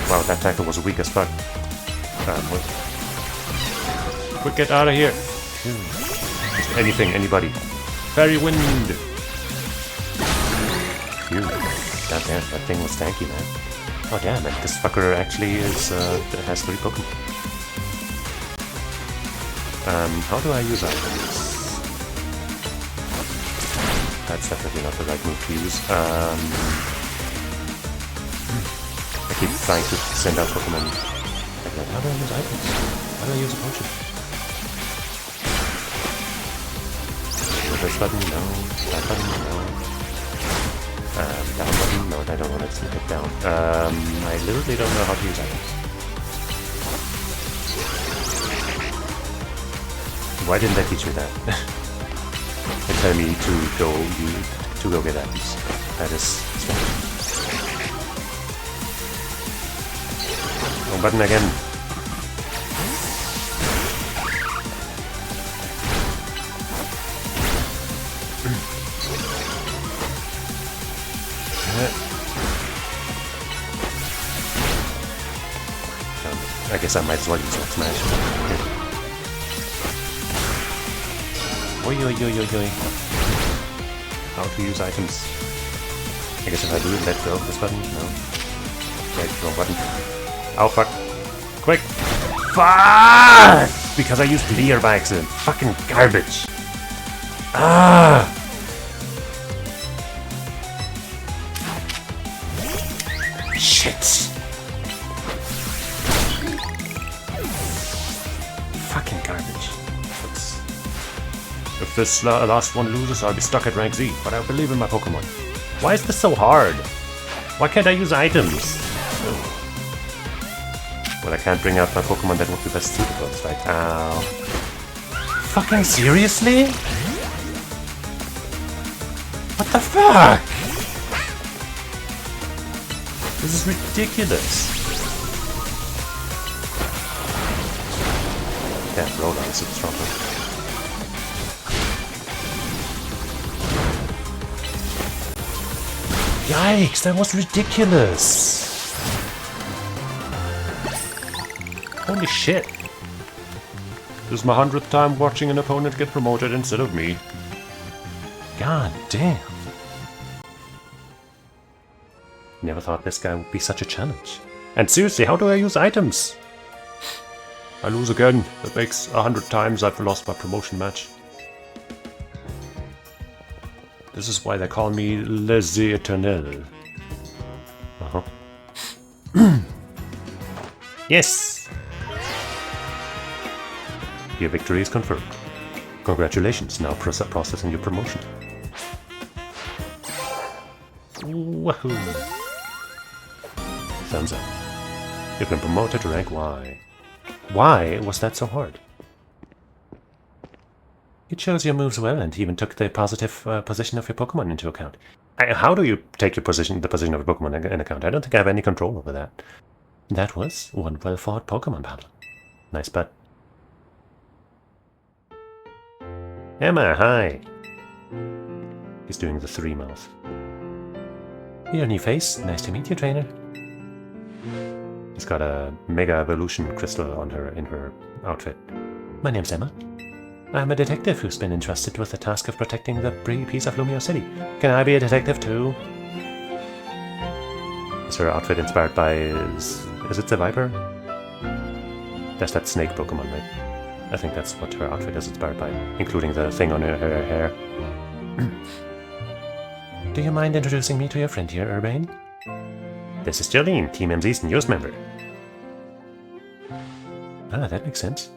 Wow, that tackle was weak as fuck. Quick, get out of here! Just anything, anybody. Fairy wind! Phew. Damn, that thing was tanky, man. Oh damn, and this fucker actually has 3 Pokemon. How do I use items? That's definitely not the right move to use. I keep trying to send out Pokemon. Like, how do I use items? How do I use a potion? This button, no. That button, no. Down button, no, I don't want it to hit down. I literally don't know how to use items. Why didn't they teach me that? They tell me to go get items. That is strange. Wrong button again. I guess I might as well use that smash. Oi, oi, oi, oi, oi. How to use items. I guess if I do it, let go of this button. No. Wait, wrong button. Oh, fuck. Quick! Fuck! Because I used Leer by accident. Fucking garbage. Ah! Shit! Fucking garbage. If this last one loses, I'll be stuck at rank Z, but I believe in my Pokemon. Why is this so hard? Why can't I use items? Oh. Well, I can't bring out my Pokemon that would be best suited for this fight. Ow. Fucking seriously? What the fuck? This is ridiculous. Damn, Roller is super strong. Yikes, that was ridiculous! Holy shit! This is my 100th time watching an opponent get promoted instead of me. God damn! Never thought this guy would be such a challenge. And seriously, how do I use items? I lose again. That makes 100 times I've lost my promotion match. This is why they call me Les Eternel. Uh-huh. Yes! Your victory is confirmed. Congratulations, now processing your promotion. Woohoo! Thumbs up. You've been promoted to rank Y. Why was that so hard? You chose your moves well and even took the positive position of your Pokemon into account. How do you take the position of your Pokemon in account? I don't think I have any control over that. That was one well-fought Pokemon battle. Nice bet. Emma, hi! He's doing the three mouth. Your new face. Nice to meet you, trainer. He's got a Mega Evolution crystal on her in her outfit. My name's Emma. I'm a detective who's been entrusted with the task of protecting the peace of Lumio City. Can I be a detective too? Is her outfit inspired by... Is it the Viper? That's that snake Pokemon, right? I think that's what her outfit is inspired by, including the thing on her hair. Do you mind introducing me to your friend here, Urbane? This is Jolene, Team MZ's newest member. Ah, that makes sense.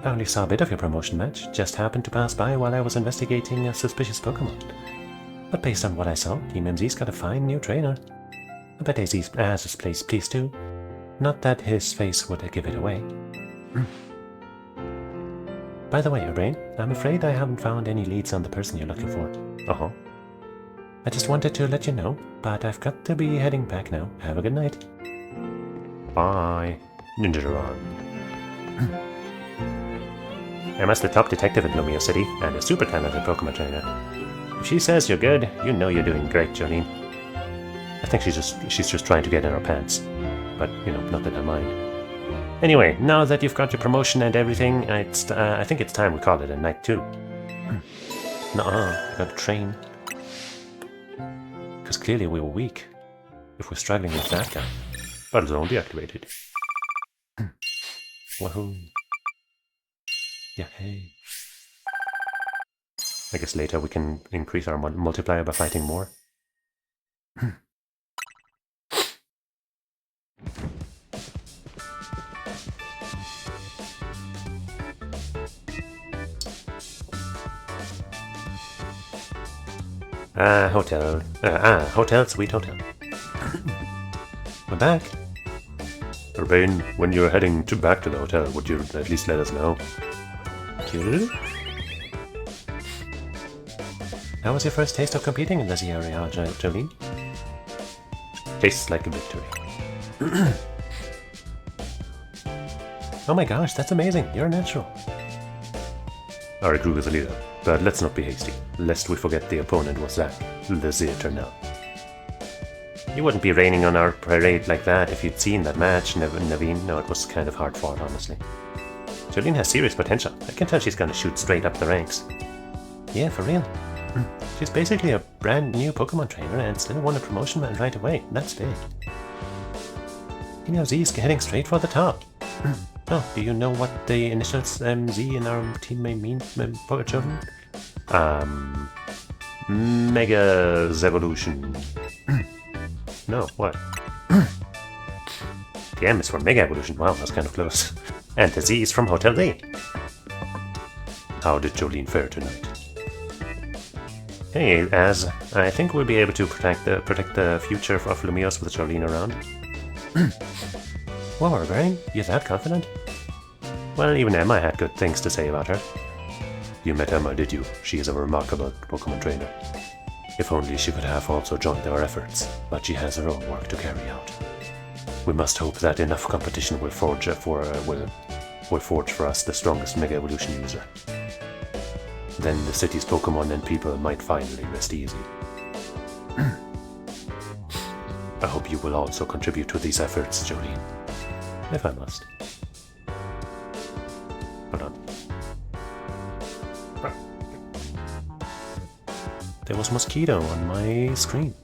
I only saw a bit of your promotion match, just happened to pass by while I was investigating a suspicious Pokemon. But based on what I saw, Team MZ's got a fine new trainer. I bet AZ has his place pleased too. Not that his face would give it away. By the way, Urbane, I'm afraid I haven't found any leads on the person you're looking for. Uh-huh. I just wanted to let you know, but I've got to be heading back now. Have a good night. Bye. Ninjaron. Emma's the top detective in Lumio City, and a super talented Pokemon trainer. If she says you're good, you know you're doing great, Jolene. I think she's just trying to get in her pants. But, you know, not that I mind. Anyway, now that you've got your promotion and everything, I think it's time we call it a night too. Nuh-uh, I gotta train. Because clearly we were weak. If we're struggling with that guy. Battle zone deactivated. Wahoo. Yeah, hey. I guess later we can increase our multiplier by fighting more. Hotel, sweet hotel. We're back. Urbane, when you're heading back to the hotel, would you at least let us know? Cute. How was your first taste of competing in this area, Jolene? Tastes like a victory. Oh my gosh, that's amazing. You're a natural. I agree with the leader, but let's not be hasty, lest we forget the opponent was Zach, the Zither now. You wouldn't be raining on our parade like that if you'd seen that match, Naveen. No, it was kind of hard fought, honestly. Jolene has serious potential. I can tell she's gonna shoot straight up the ranks. Yeah, for real. She's basically a brand new Pokemon trainer and still won a promotion right away. That's big. Team Z is heading straight for the top. Oh, do you know what the initials Z in our team may mean, children? Mega Evolution. No, what? The M is for Mega Evolution. Wow, that's kind of close. And the Z is from Hotel D. How did Jolene fare tonight? Hey, Az, I think we'll be able to protect the future of Lumios with Jolene around. Whoa, Brain, you're that confident? Well, even Emma had good things to say about her. You met Emma, did you? She is a remarkable Pokemon trainer. If only she could have also joined our efforts, but she has her own work to carry out. We must hope that enough competition will forge for us the strongest Mega Evolution user. Then the city's Pokemon and people might finally rest easy. I hope you will also contribute to these efforts, Jolene. If I must. Hold on. There was mosquito on my screen.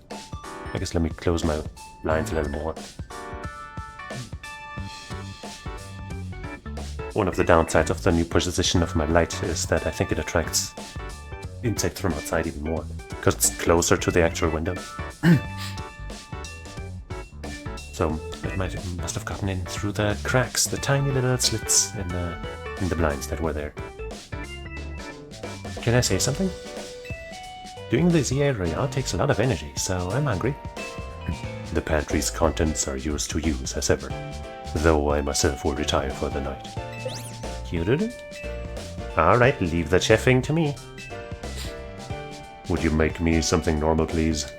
I guess let me close my blinds a little more. One of the downsides of the new position of my light is that I think it attracts insects from outside even more, because it's closer to the actual window. So it must have gotten in through the cracks, the tiny little slits in the blinds that were there. Can I say something? Doing the ZA area takes a lot of energy, so I'm hungry. The pantry's contents are yours to use as ever, though I myself will retire for the night. Cute. Alright, leave the chefing to me. Would you make me something normal, please?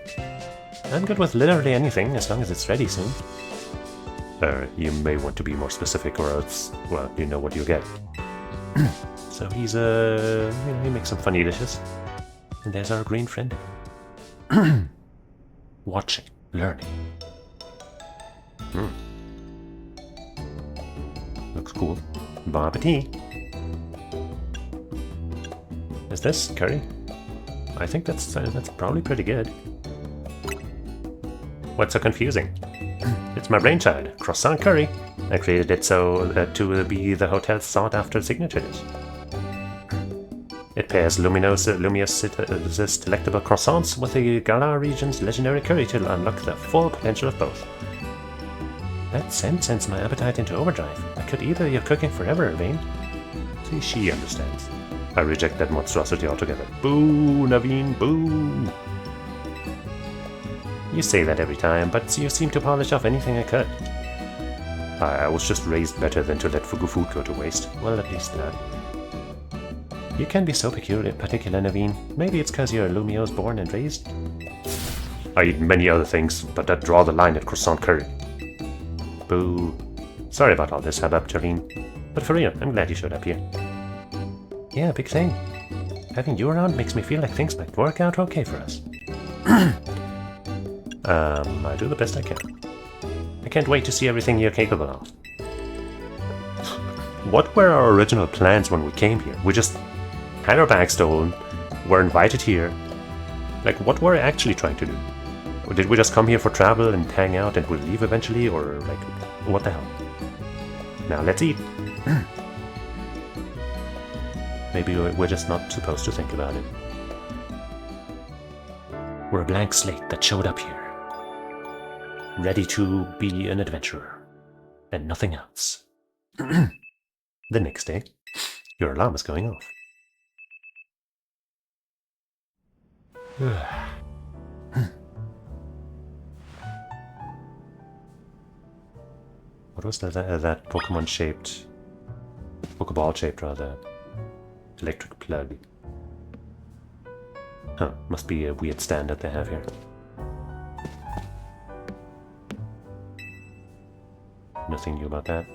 I'm good with literally anything, as long as it's ready soon. You may want to be more specific, or else, well, you know what you'll get. So he's he makes some funny dishes. And there's our green friend. Watching, learning. Looks cool. Bon appetit. Is this curry? I think that's probably pretty good. What's so confusing? It's my brainchild, croissant curry. I created it so to be the hotel's sought-after signature dish. It pairs Lumio's delectable croissants with the Gala region's legendary curry to unlock the full potential of both. That scent sends my appetite into overdrive. I could eat your cooking forever, Irvine. See, she understands. I reject that monstrosity altogether. Boo, Naveen, boo! You say that every time, but you seem to polish off anything I cut. I was just raised better than to let food go to waste. Well, at least that. You can be so particular, Naveen. Maybe it's because you're Lumio's born and raised. I eat many other things, but I draw the line at croissant curry. Boo. Sorry about all this hubbub, Charlene. But for real, I'm glad you showed up here. Yeah, big thing. Having you around makes me feel like things might work out okay for us. I do the best I can. I can't wait to see everything you're capable of. What were our original plans when we came here? We just had our bags stolen, were invited here. Like, what were we actually trying to do? Or did we just come here for travel and hang out and we'll leave eventually? Or, like, what the hell? Now let's eat. Maybe we're just not supposed to think about it. We're a blank slate that showed up here. Ready to be an adventurer. And nothing else. The next day, your alarm is going off. What was that Pokemon-shaped... Pokeball-shaped, rather. Electric plug. Huh, must be a weird stand that they have here. Nothing new about that.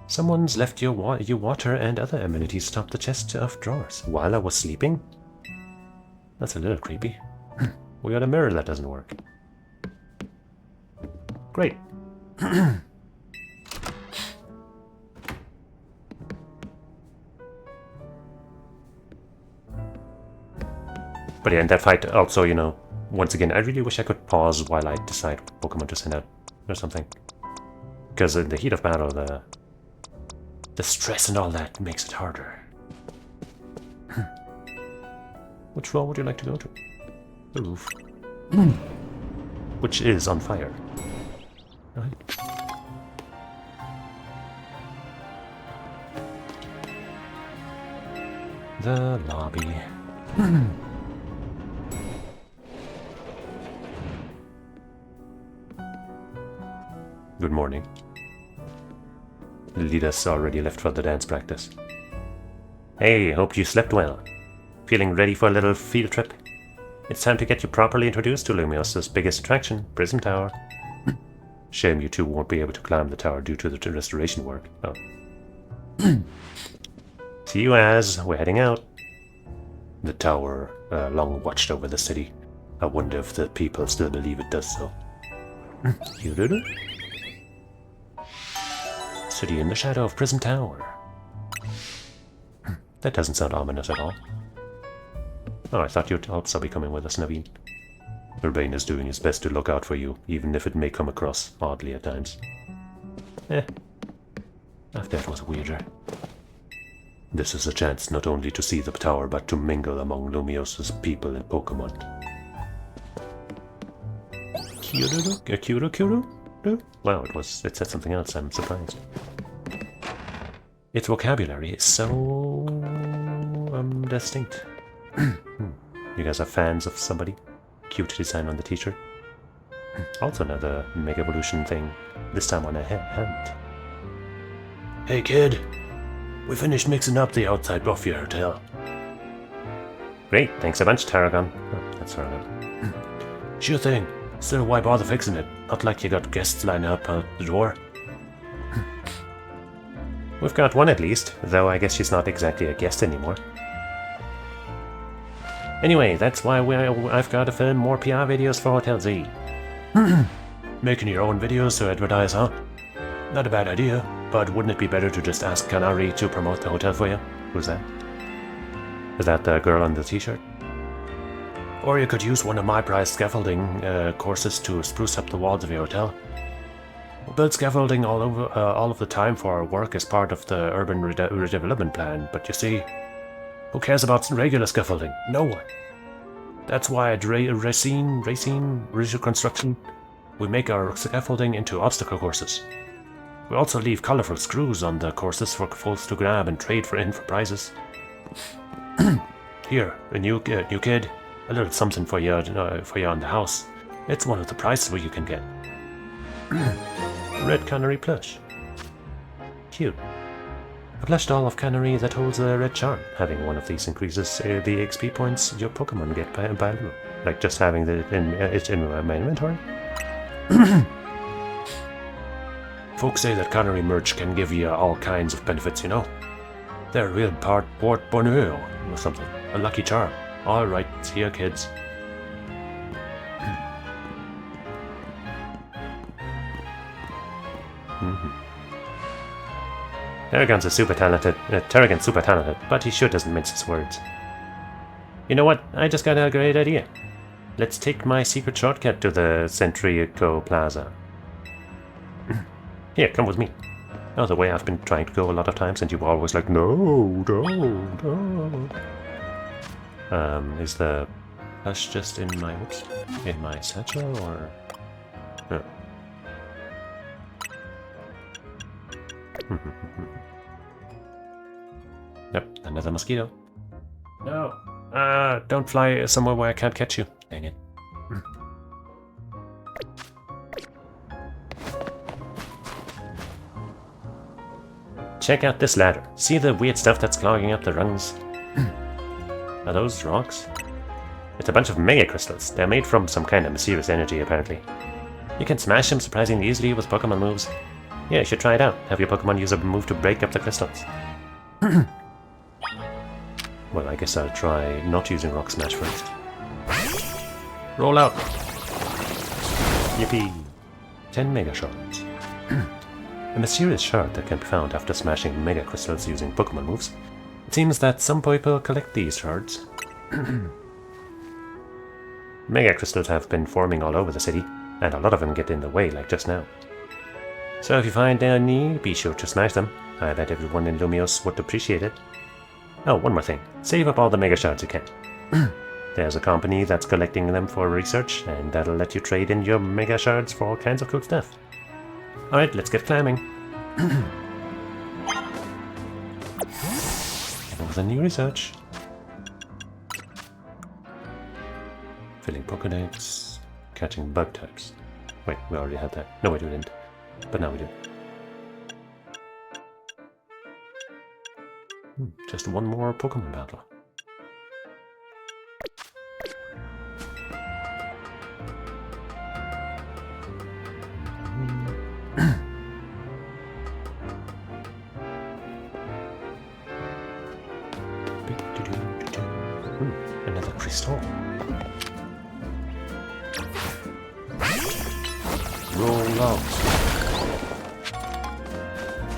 Someone's left you water and other amenities atop the chest of drawers while I was sleeping? That's a little creepy. We got a mirror that doesn't work. Great. But yeah, in that fight, also, you know, once again, I really wish I could pause while I decide what Pokemon to send out or something. Because in the heat of battle, the stress and all that makes it harder. Which floor would you like to go to? The roof. Which is on fire. Right. The lobby. Good morning. Lida's already left for the dance practice. Hey, hope you slept well. Feeling ready for a little field trip? It's time to get you properly introduced to Lumios's biggest attraction, Prism Tower. Shame you two won't be able to climb the tower due to the restoration work. Oh. See you as we're heading out. The tower long watched over the city. I wonder if the people still believe it does so. City in the shadow of Prism Tower. That doesn't sound ominous at all. Oh, I thought you'd also be coming with us, Naveen. Urbane is doing his best to look out for you, even if it may come across oddly at times. After that was weirder. This is a chance not only to see the tower, but to mingle among Lumios's people and Pokemon. Kyuru? Wow, it said something else, I'm surprised. Its vocabulary is so... distinct. You guys are fans of somebody? Cute design on the t-shirt. Also another Mega Evolution thing, this time on a hand. Hey kid, we finished mixing up the outside of your hotel. Great, thanks a bunch, Tarragon. Oh, that's Tarragon. Sure thing. Still, why bother fixing it? Not like you got guests lined up out the door. We've got one at least, though I guess she's not exactly a guest anymore. Anyway, that's why I've got to film more PR videos for Hotel Z. Making your own videos to advertise, huh? Not a bad idea, but wouldn't it be better to just ask Canary to promote the hotel for you? Who's that? Is that the girl on the t-shirt? Or you could use one of my prized scaffolding courses to spruce up the walls of your hotel. We'll build scaffolding all of the time for our work as part of the urban redevelopment plan, but you see, who cares about regular scaffolding? No one. That's why at Racine Construction, we make our scaffolding into obstacle courses. We also leave colorful screws on the courses for folks to grab and trade in for prizes. Here, a new kid, a little something for you on the house. It's one of the prizes where you can get. Red Canary plush. Cute. A plush doll of Canary that holds a red charm. Having one of these increases the XP points your Pokemon get by little. Like just having it in my inventory. Folks say that Canary merch can give you all kinds of benefits, you know. They're a real port bonheur or something. A lucky charm. Alright, see ya kids. Terragon's super talented, but he sure doesn't mince his words. You know what? I just got a great idea. Let's take my secret shortcut to the Centrico Plaza. Here, come with me. Oh, the way I've been trying to go a lot of times, and you were always like, no. Is the plush just in my satchel, or? No. Yep, another mosquito. No! Don't fly somewhere where I can't catch you. Dang it. Check out this ladder. See the weird stuff that's clogging up the rungs? Are those rocks? It's a bunch of mega crystals. They're made from some kind of mysterious energy, apparently. You can smash them surprisingly easily with Pokemon moves. Yeah, you should try it out. Have your Pokemon use a move to break up the crystals. Well, I guess I'll try not using Rock Smash first. Roll out! Yippee! 10 Mega Shards. A mysterious shard that can be found after smashing Mega Crystals using Pokemon moves. It seems that some people collect these shards. Mega Crystals have been forming all over the city, and a lot of them get in the way, like just now. So if you find any, be sure to smash them. I bet everyone in Lumios would appreciate it. Oh, one more thing. Save up all the Mega Shards you can. There's a company that's collecting them for research, and that'll let you trade in your Mega Shards for all kinds of cool stuff. Alright, let's get climbing. With a new research. Filling Pokédex. Catching bug types. Wait, we already had that. No, we didn't. But now we do. Just one more Pokemon battle. Another crystal. Roll out.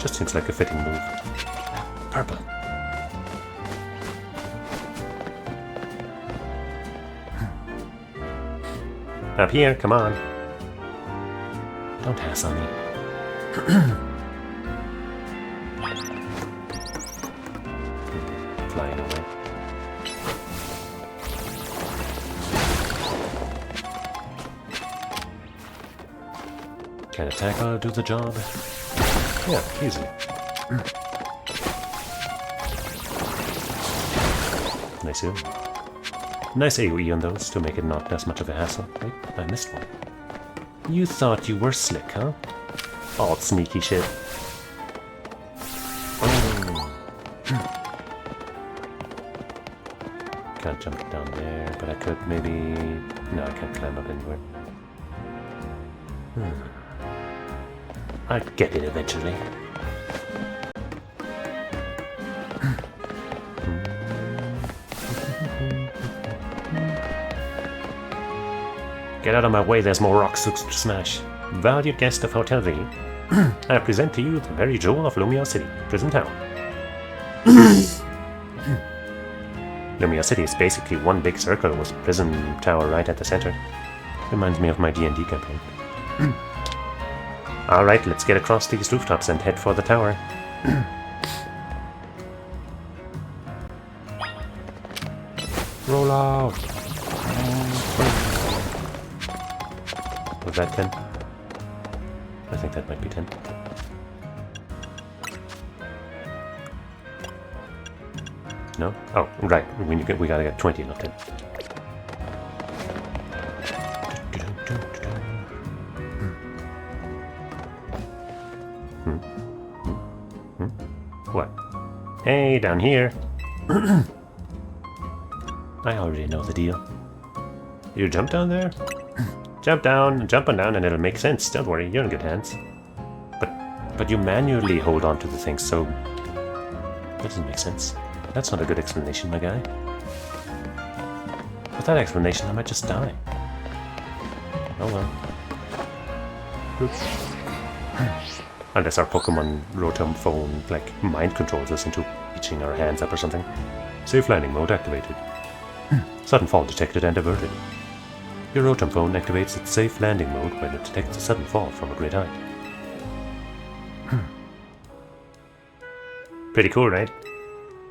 Just seems like a fitting move. Purple. Up here, come on. Don't hassle me. Flying away. Can attacker do the job? Yeah, easy. Nice. Nice AoE on those to make it not as much of a hassle. Wait, I missed one. You thought you were slick, huh? All sneaky shit. Oh. Can't jump down there, but I could maybe... No, I can't climb up anywhere. I'll get it eventually. Get out of my way, there's more rocks to smash. Valued guest of Hotel V, I present to you the very jewel of Lumio City, Prison Town. Lumio City is basically one big circle with a prison tower right at the center. Reminds me of my D&D campaign. Alright, let's get across these rooftops and head for the tower. Roll out! Was that 10? I think that might be 10. No? Oh, right. We gotta get 20, not 10. What? Hey, down here! I already know the deal. You jump down there? Jump down, jumping down, and it'll make sense. Don't worry, you're in good hands. But you manually hold on to the thing, so that doesn't make sense. That's not a good explanation, my guy. With that explanation, I might just die. Oh well. Oops. Unless our Pokemon Rotom phone, like, mind controls us into reaching our hands up or something. Safe landing mode activated. Sudden fall detected and averted. Your Rotom phone activates its safe landing mode when it detects a sudden fall from a great height. Pretty cool, right?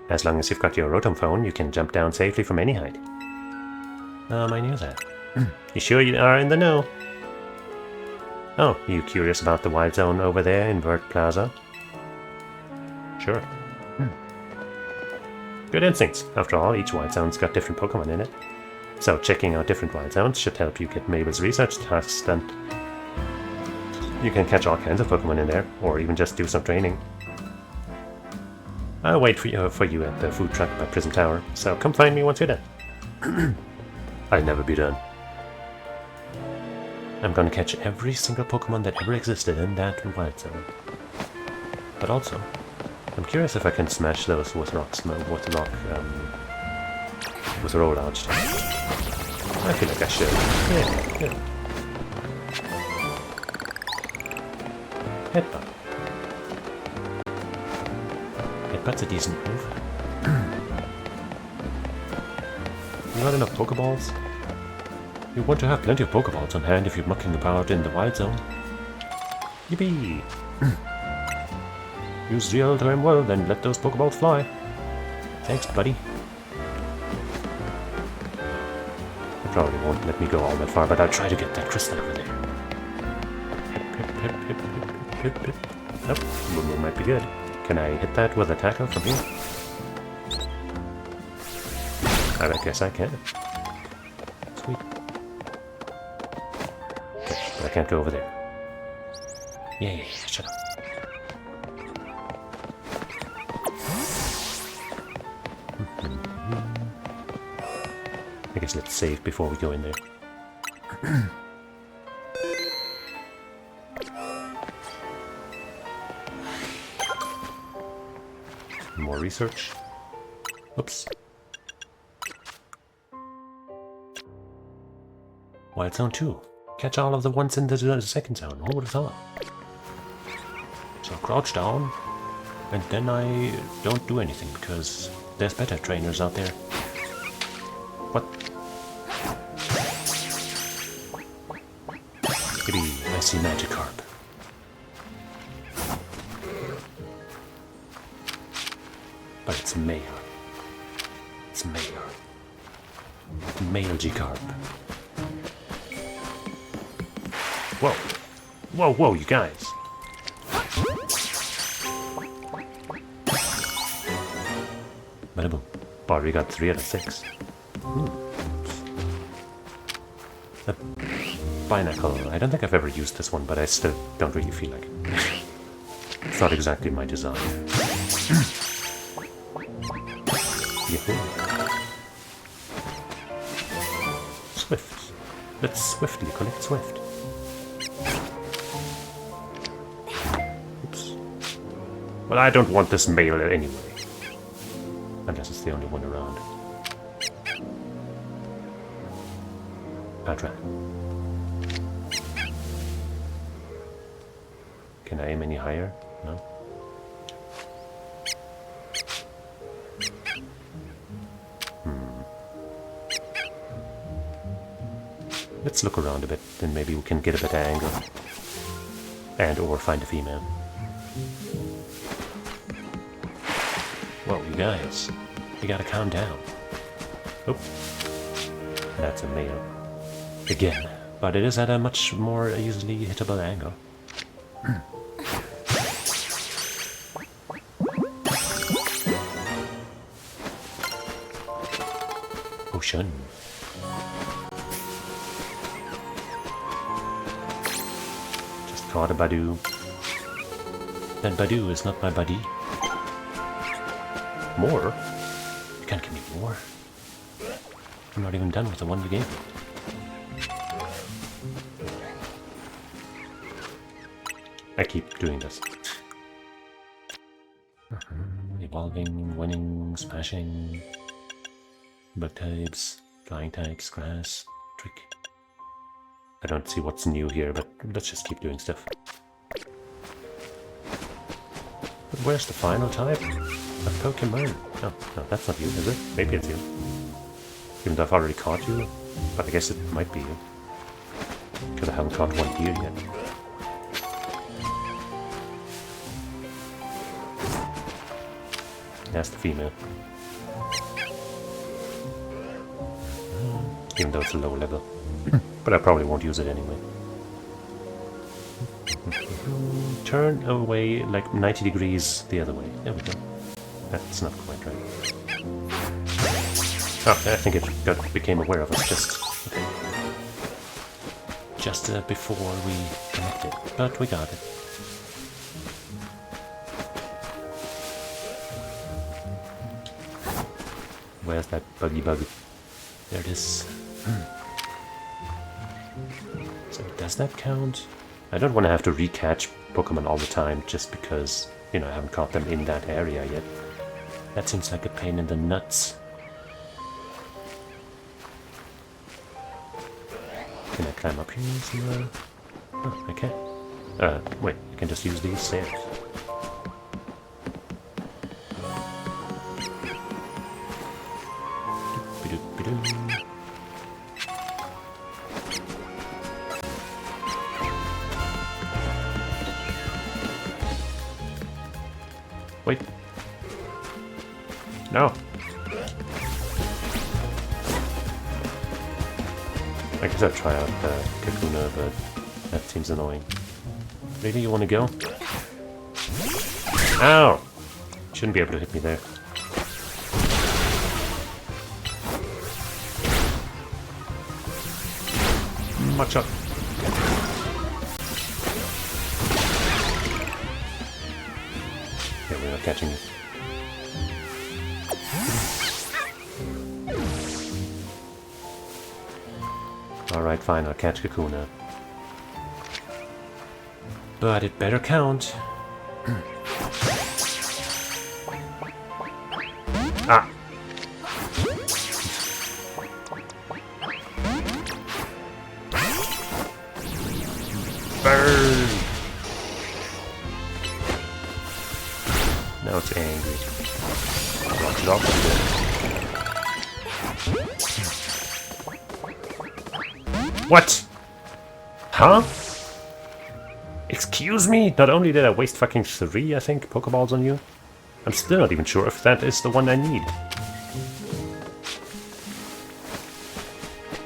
As long as you've got your Rotom phone, you can jump down safely from any height. I knew that. You sure you are in the know? Oh, you curious about the wild zone over there in Vert Plaza? Sure. Good instincts. After all, each wild zone's got different Pokemon in it. So checking out different wild zones should help you get Mabel's research tasks done. You can catch all kinds of Pokemon in there, or even just do some training. I'll wait for you at the food truck by Prison Tower, so come find me once you're done. I'll never be done. I'm gonna catch every single Pokemon that ever existed in that wild zone. But also, I'm curious if I can smash those with rock with rollout. I feel like I should. Yeah. Headbutt. Headbutt's a decent move. You got enough Pokeballs? You want to have plenty of Pokeballs on hand if you're mucking about in the wild zone. Yippee! Use the other time well, then let those Pokeballs fly. Thanks, buddy. It probably won't let me go all that far, but I'll try to get that crystal over there. Hip. Nope, Moon might be good. Can I hit that with a tackle from here? I guess I can. Sweet. Okay, but I can't go over there. Yeah, shut up. I guess let's save before we go in there. More research. Oops. Wild Zone 2. Catch all of the ones in the second zone. Who would have thought? So crouch down, and then I don't do anything because there's better trainers out there. What? Maybe I see Magikarp. But it's male. It's male. Male G-Carp. Whoa. Whoa, you guys. Bada boom. Already got 3 out of 6. The Binacle. I don't think I've ever used this one, but I still don't really feel like it. It's not exactly my design. Yahoo. Swift. Let's swiftly collect Swift. Oops. Well, I don't want this male anyway. Unless it's the only one around. I'll try. Can I aim any higher? No. Let's look around a bit, then maybe we can get a better angle. And or find a female. Whoa, you guys. You gotta calm down. Oh. That's a male. Again. But it is at a much more easily hittable angle. Ocean. Just caught a Badoo. That Badoo is not my buddy. More? You can't give me more. I'm not even done with the one you gave me. I keep doing this. Evolving, winning, smashing, bug types, flying types, grass, trick. I don't see what's new here, but let's just keep doing stuff. But where's the final type? A Pokemon. Oh, no, that's not you, is it? Maybe it's you. Even though I've already caught you, but I guess it might be you. Because I haven't caught one here yet. That's the female. Even though it's a low level. But I probably won't use it anyway. Turn away like 90 degrees the other way. There we go. That's not quite right. Oh, I think it became aware of us just before we connected. But we got it. Where's that buggy bug? There it is. So does that count? I don't want to have to recatch Pokemon all the time just because, you know, I haven't caught them in that area yet. That seems like a pain in the nuts. Can I climb up here somewhere? Oh, I can't. Wait, I can just use these stairs. Wait. No. I guess I'll try out Kakuna, but that seems annoying. Really, you want to go? Ow! Shouldn't be able to hit me there. Much up. Yeah, we're not catching it. Alright, fine, I'll catch Kakuna. But it better count. Ah! Burn! Now it's angry. Watch it off again. What? Huh? Excuse me? Not only did I waste fucking 3, I think, Pokeballs on you, I'm still not even sure if that is the one I need.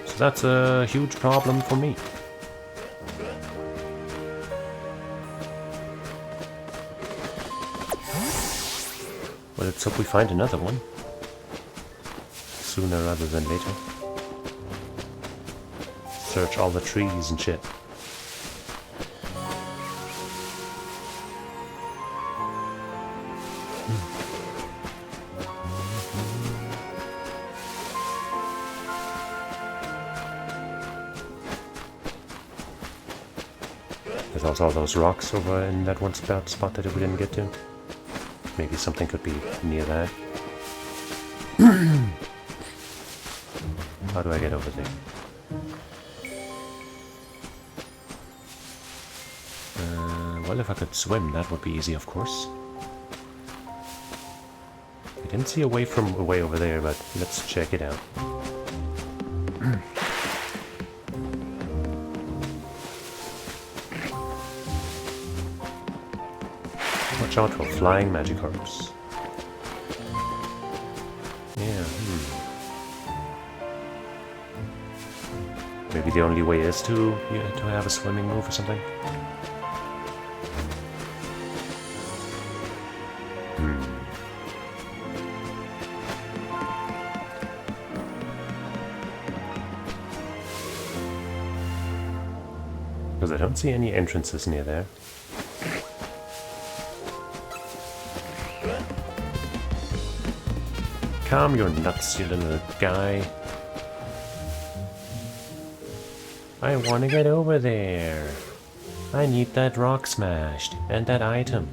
So that's a huge problem for me. Well, let's hope we find another one. Sooner rather than later. Search all the trees and shit. There's also all those rocks over in that one spot that we didn't get to. Maybe something could be near that. How do I get over there? Well, if I could swim, that would be easy, of course. I didn't see a way from away over there, but let's check it out. Watch out for flying Magikarps. Yeah, Maybe the only way is to have a swimming move or something? Because I don't see any entrances near there. Calm your nuts, you little guy. I want to get over there. I need that rock smashed and that item.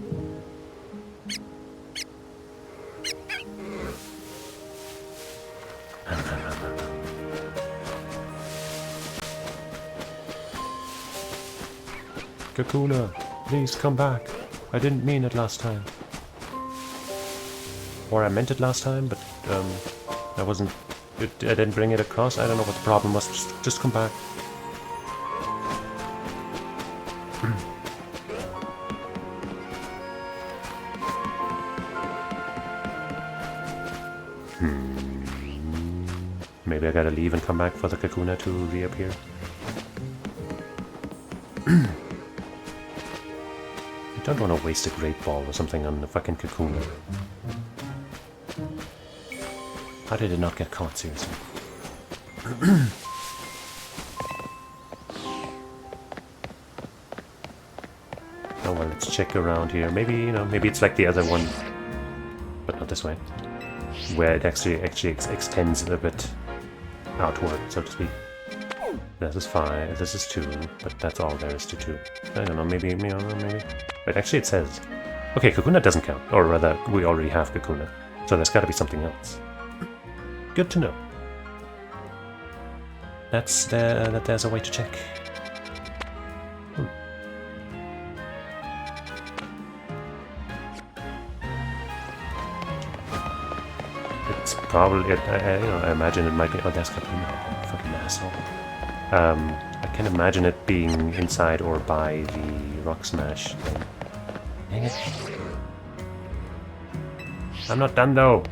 Kakuna, please come back. I didn't mean it last time. Or I meant it last time, but I wasn't. I didn't bring it across. I don't know what the problem was. Just come back. Maybe I gotta leave and come back for the Kakuna to reappear. I don't want to waste a Great Ball or something on the fucking Kakuna. How did it not get caught, seriously? Oh well, let's check around here. Maybe, you know, maybe it's like the other one, but not this way. Where it actually extends a bit outward, so to speak. This is 5, this is 2, but that's all there is to 2. I don't know, maybe. But actually it says... Okay, Kakuna doesn't count, or rather, we already have Kakuna, so there's gotta be something else. Good to know. That there's a way to check. It's probably... I imagine it might be... Oh, that's Kakuna. Fucking asshole. I can imagine it being inside or by the rock smash thing. Dang it. I'm not done though.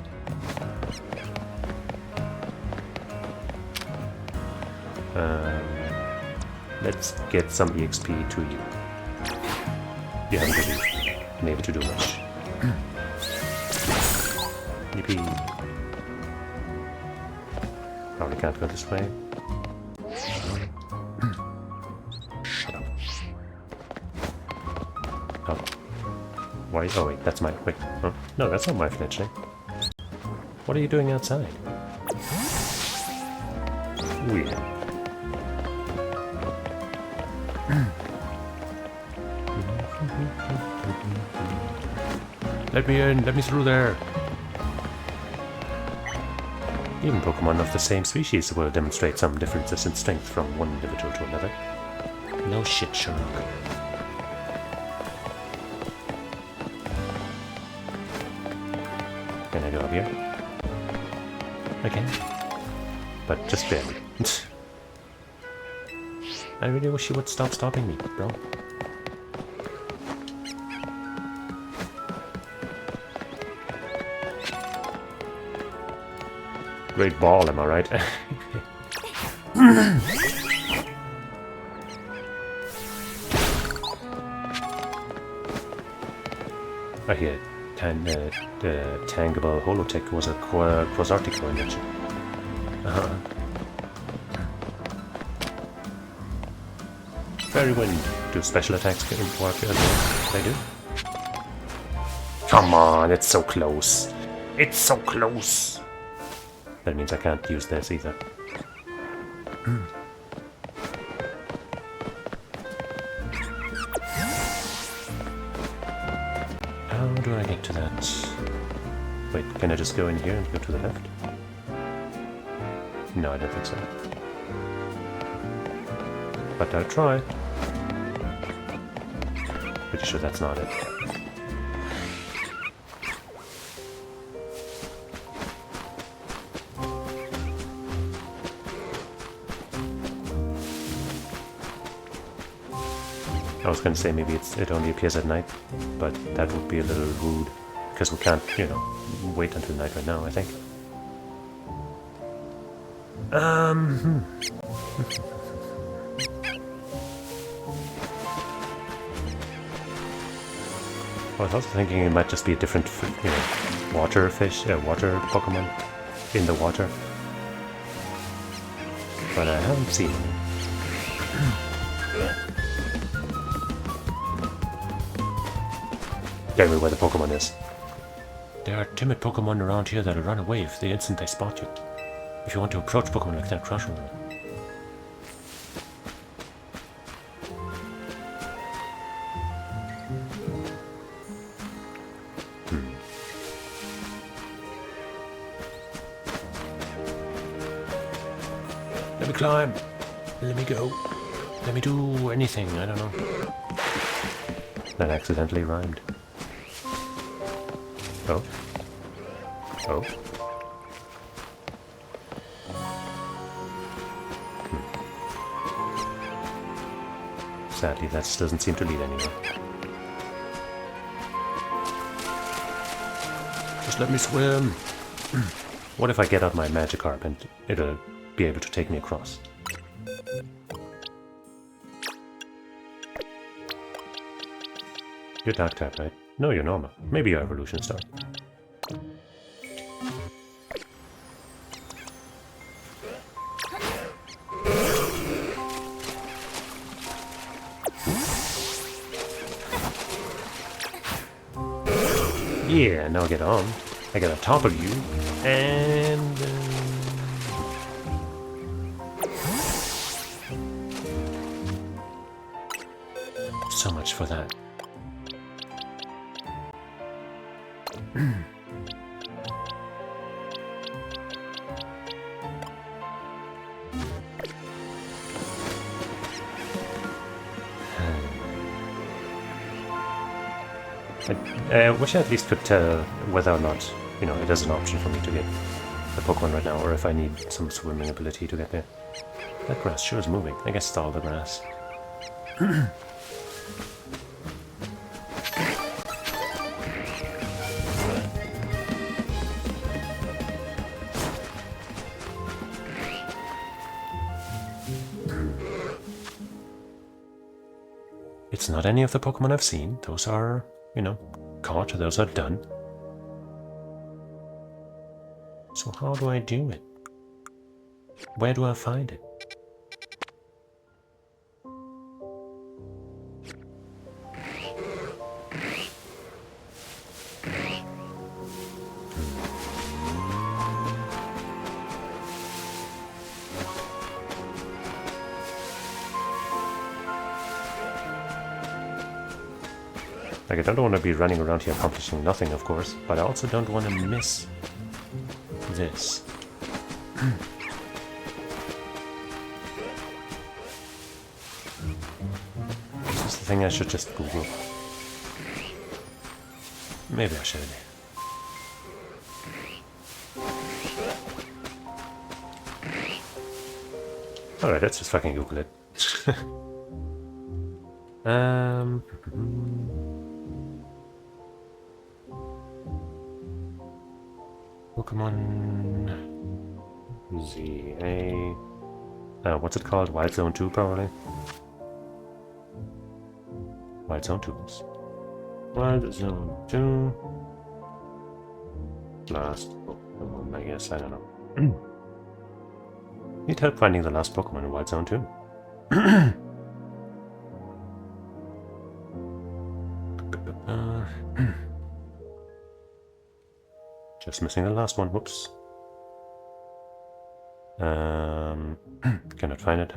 Let's get some EXP to you. You haven't really been able to do much. Yippee. Probably can't go this way. Why? Oh wait, that's my... Wait, huh? No, that's not my fletchling. What are you doing outside? Weird. Let me in, let me through there. Even Pokemon of the same species will demonstrate some differences in strength from one individual to another. No shit, Sherlock. Can I go up here? Okay. But just barely. I really wish you would stop stopping me, bro. Great ball, am I right? I hear Tangible Holotech was a Quasartico invention. Fairy Wind. Do special attacks work as well? They do? Come on, it's so close. It's so close. That means I can't use this either. How do I get to that? Wait, can I just go in here and go to the left? No, I don't think so. But I'll try. Which pretty sure that's not it. I was going to say maybe it only appears at night, but that would be a little rude, because we can't, you know, wait until night right now, I think. I was also thinking it might just be a different, you know, water Pokemon in the water. But I haven't seen any. Tell me where the Pokemon is. There are timid Pokemon around here that'll run away if the instant they spot you. If you want to approach Pokemon like that, crush them. Let me climb. Let me go. Let me do anything, I don't know. That accidentally rhymed. Oh. Oh. Sadly, that doesn't seem to lead anywhere. Just let me swim. What if I get out my Magikarp and it'll be able to take me across? You're Dark type, right? No, you're normal. Maybe you're Evolution Star. Yeah, now get on. I gotta topple you, and... so much for that. I wish I at least could tell whether or not, you know, it is an option for me to get the Pokemon right now, or if I need some swimming ability to get there. That grass sure is moving. I guess it's all the grass. It's not any of the Pokemon I've seen. Those are, you know, caught. Those are done. So how do I do it? Where do I find it? Like, I don't want to be running around here accomplishing nothing, of course, but I also don't want to miss this. Is this the thing I should just Google? Maybe I should. Alright, let's just fucking Google it. Pokemon ZA. What's it called? Wild Zone 2, probably. Wild Zone 2. Wild Zone 2. Last Pokemon, I guess. I don't know. Need help finding the last Pokemon in Wild Zone 2. Just missing the last one. Whoops. Cannot find it.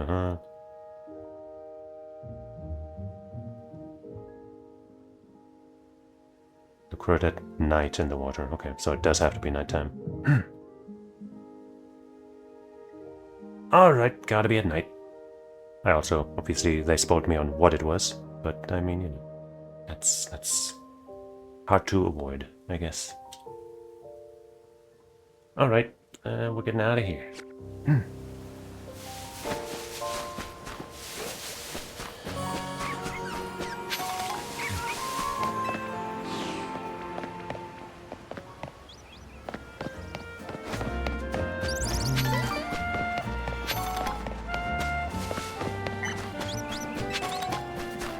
Occurred at night in the water. Okay, so it does have to be nighttime. Alright, gotta be at night. I also, obviously, they spoiled me on what it was, but I mean, you know. That's hard to avoid, I guess. Alright, we're getting out of here.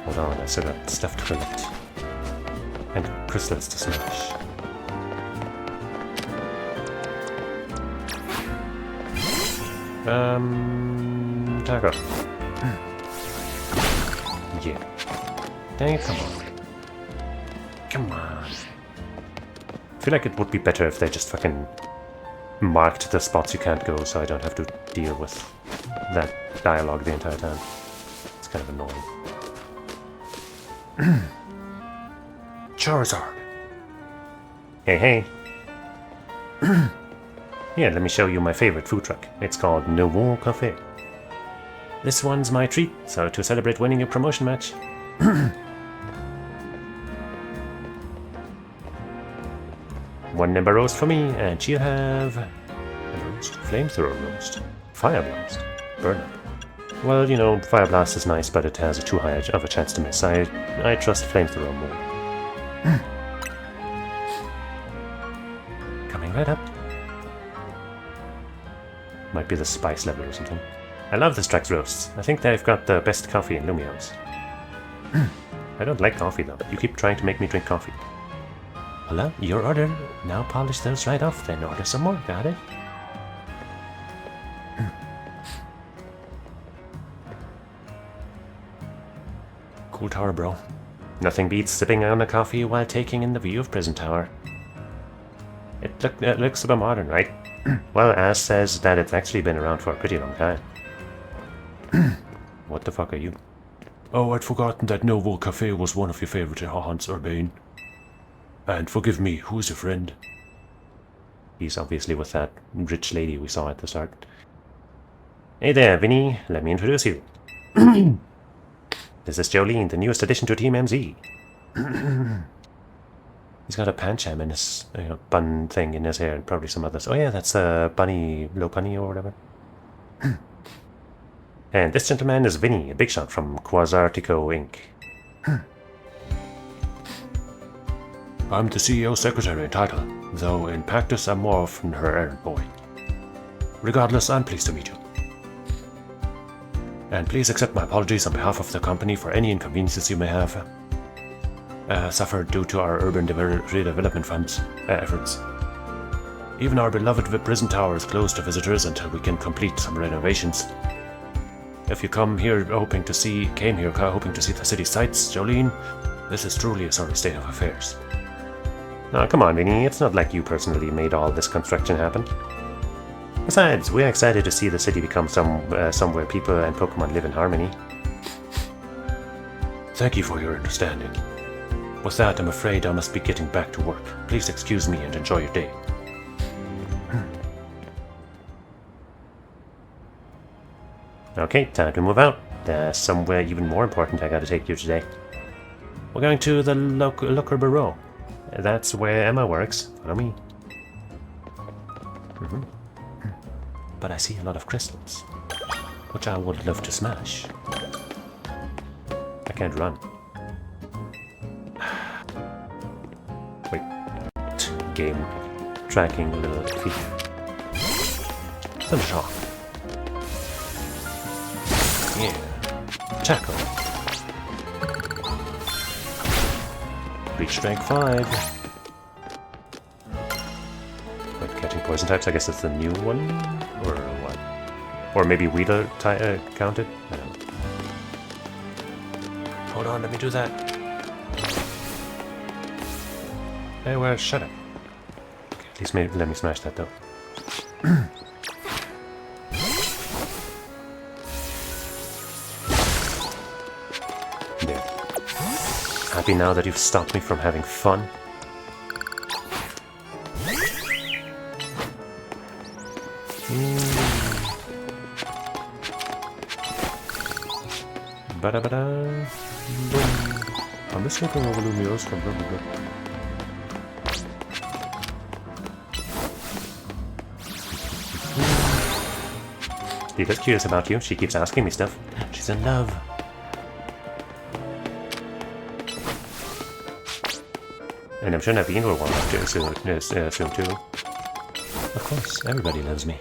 Hold on, I still got stuff to collect. And crystals to smash. Taco. Yeah. Dang it, come on. Come on. I feel like it would be better if they just fucking marked the spots you can't go so I don't have to deal with that dialogue the entire time. It's kind of annoying. Charizard. Hey, hey. Here, let me show you my favorite food truck. It's called Nouveau Café. This one's my treat, so to celebrate winning a promotion match. One number roast for me, and she'll have a roast, flamethrower roast, fire blast, burn up. Well, you know, fire blast is nice, but it has too high of a chance to miss. I trust flamethrower more. Coming right up. Might be the spice level or something. I love this track's roasts. I think they've got the best coffee in Lumio's. I don't like coffee though. You keep trying to make me drink coffee. Hola, your order. Now polish those right off, then order some more. Got it? Cool tower, bro. Nothing beats sipping on a coffee while taking in the view of Prison Tower. It looks a bit modern, right? Well, Ash says that it's actually been around for a pretty long time. What the fuck are you? Oh, I'd forgotten that Nouveau Café was one of your favorite haunts, Urbane. And forgive me, who's your friend? He's obviously with that rich lady we saw at the start. Hey there, Vinny. Let me introduce you. This is Jolene, the newest addition to Team MZ. He's got a pancham in his bun thing in his hair and probably some others. Oh yeah, that's Bunny, Low Bunny or whatever. And this gentleman is Vinny, a big shot from Quasartico Inc. I'm the CEO secretary in title, though in practice I'm more often her errand boy. Regardless, I'm pleased to meet you. And please accept my apologies on behalf of the company for any inconveniences you may have suffered due to our urban redevelopment funds efforts. Even our beloved prison tower is closed to visitors until we can complete some renovations. If you came here hoping to see the city sights, Jolene, this is truly a sorry state of affairs. Now, come on, Vinny, it's not like you personally made all this construction happen. Besides, we're excited to see the city become somewhere people and Pokemon live in harmony. Thank you for your understanding. With that, I'm afraid I must be getting back to work. Please excuse me and enjoy your day. Okay, time to move out. There's somewhere even more important I gotta take you today. We're going to the Looker Bureau. That's where Emma works. Follow me. But I see a lot of crystals, which I would love to smash. I can't run. Wait. Game tracking a little feature. Thundershock. Yeah. Tackle. Reach rank 5. Wait, catching poison types? I guess that's the new one? Or what? Or maybe Weedle counted? I don't know. Hold on, let me do that. Hey, well, shut up. Okay, at least maybe let me smash that though. There. Happy now that you've stopped me from having fun? Ba-da-ba-da. I'm just looking over Lumiose from blah blah blah. Lida's curious about you. She keeps asking me stuff. She's in love. And I'm sure Naveen will want to soon too. Of course, everybody loves me.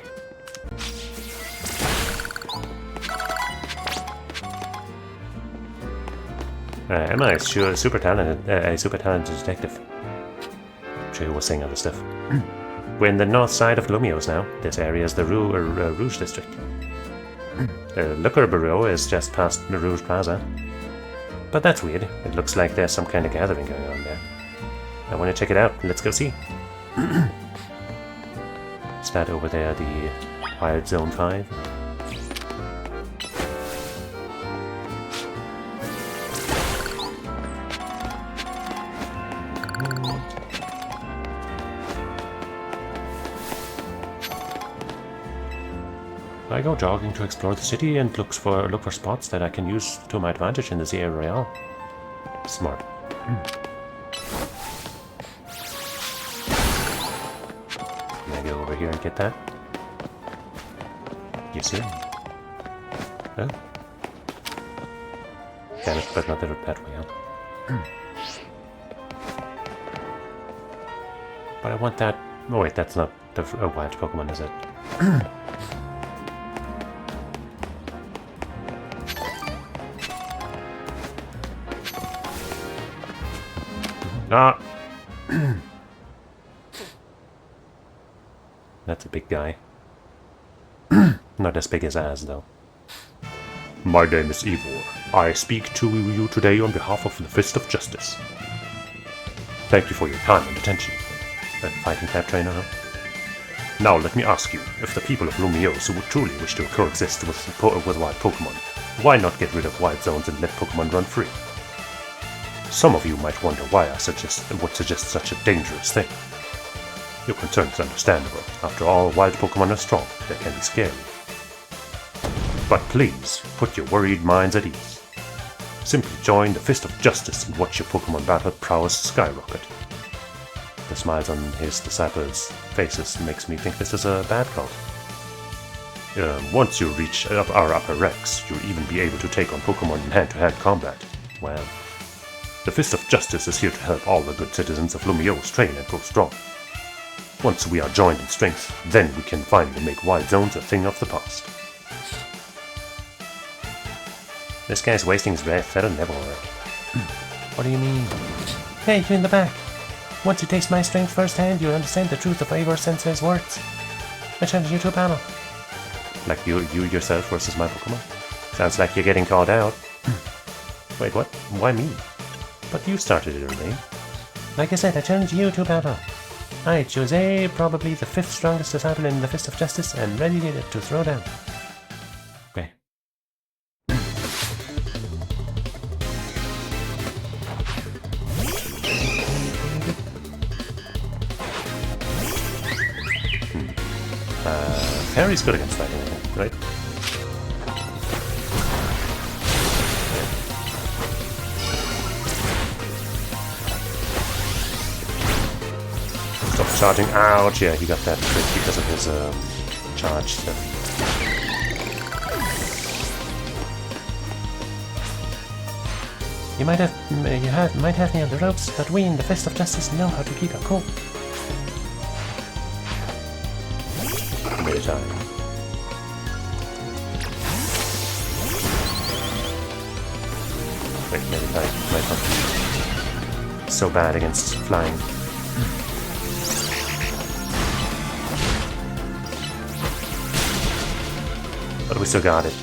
Emma is sure a super talented detective. I'm sure he was saying other stuff. We're in the north side of Lumiose now. This area is the Rouge district. The Liquor Bureau is just past the Rouge Plaza. But that's weird. It looks like there's some kind of gathering going on there. I want to check it out. Let's go see. Is that over there the Wild Zone 5? I go jogging to explore the city and look for spots that I can use to my advantage in the Zia Royale. Smart. Can I go over here and get that? Yes, sir. Oh. Damn it, but not that way out. But I want that. Oh wait, that's not the wild Pokemon, is it? Ah! That's a big guy. Not as big as Az, though. My name is Ivor. I speak to you today on behalf of the Fist of Justice. Thank you for your time and attention. A fighting type trainer, huh? Now let me ask you, if the people of Lumiose would truly wish to coexist with wild Pokemon, why not get rid of wild zones and let Pokemon run free? Some of you might wonder why I would suggest such a dangerous thing. Your concern is understandable. After all, wild Pokemon are strong. They can be scary. But please, put your worried minds at ease. Simply join the Fist of Justice and watch your Pokemon battle prowess skyrocket. The smiles on his disciples' faces makes me think this is a bad cult. Once you reach our upper ranks, you'll even be able to take on Pokemon in hand-to-hand combat. Well, the Fist of Justice is here to help all the good citizens of Lumiose train and grow strong. Once we are joined in strength, then we can finally make wild zones a thing of the past. This guy's wasting his breath. That'll never work. What do you mean? Hey, you in the back. Once you taste my strength firsthand, you'll understand the truth of Ivor Sensei's words. I challenge you to a battle. Like you yourself versus my Pokemon? Sounds like you're getting called out. Wait, what? Why me? But you started it, Renee. Like I said, I challenge you to a battle. I, Jose, probably the 5th strongest disciple in the Fist of Justice, and ready to throw down. Okay. Harry's good against fighting, I think, right? Stop charging. Ouch! Yeah, he got that trick because of his charge stuff. You might have me on the ropes, but we in the Fist of Justice know how to keep it cool. Made a time. Wait, maybe I might not be so bad against flying. But we still got it.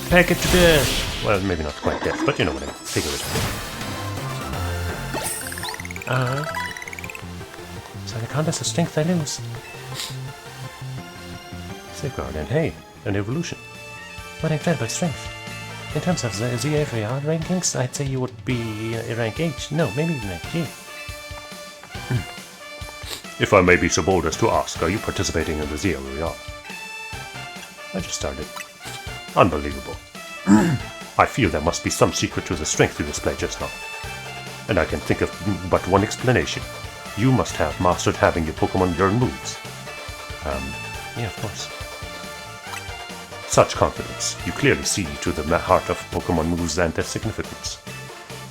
Package death! Well, maybe not quite death, but you know what I mean. Figure it out. So the contest of strength I lose. Safeguard, and hey, an evolution. What incredible strength. In terms of the ZFAR rankings, I'd say you would be rank H. No, maybe rank G. If I may be so bold as to ask, are you participating in the Zia Royale? I just started. Unbelievable. I feel there must be some secret to the strength you displayed just now. And I can think of but one explanation. You must have mastered having your Pokemon learn moves. Yeah, of course. Such confidence. You clearly see to the heart of Pokemon moves and their significance.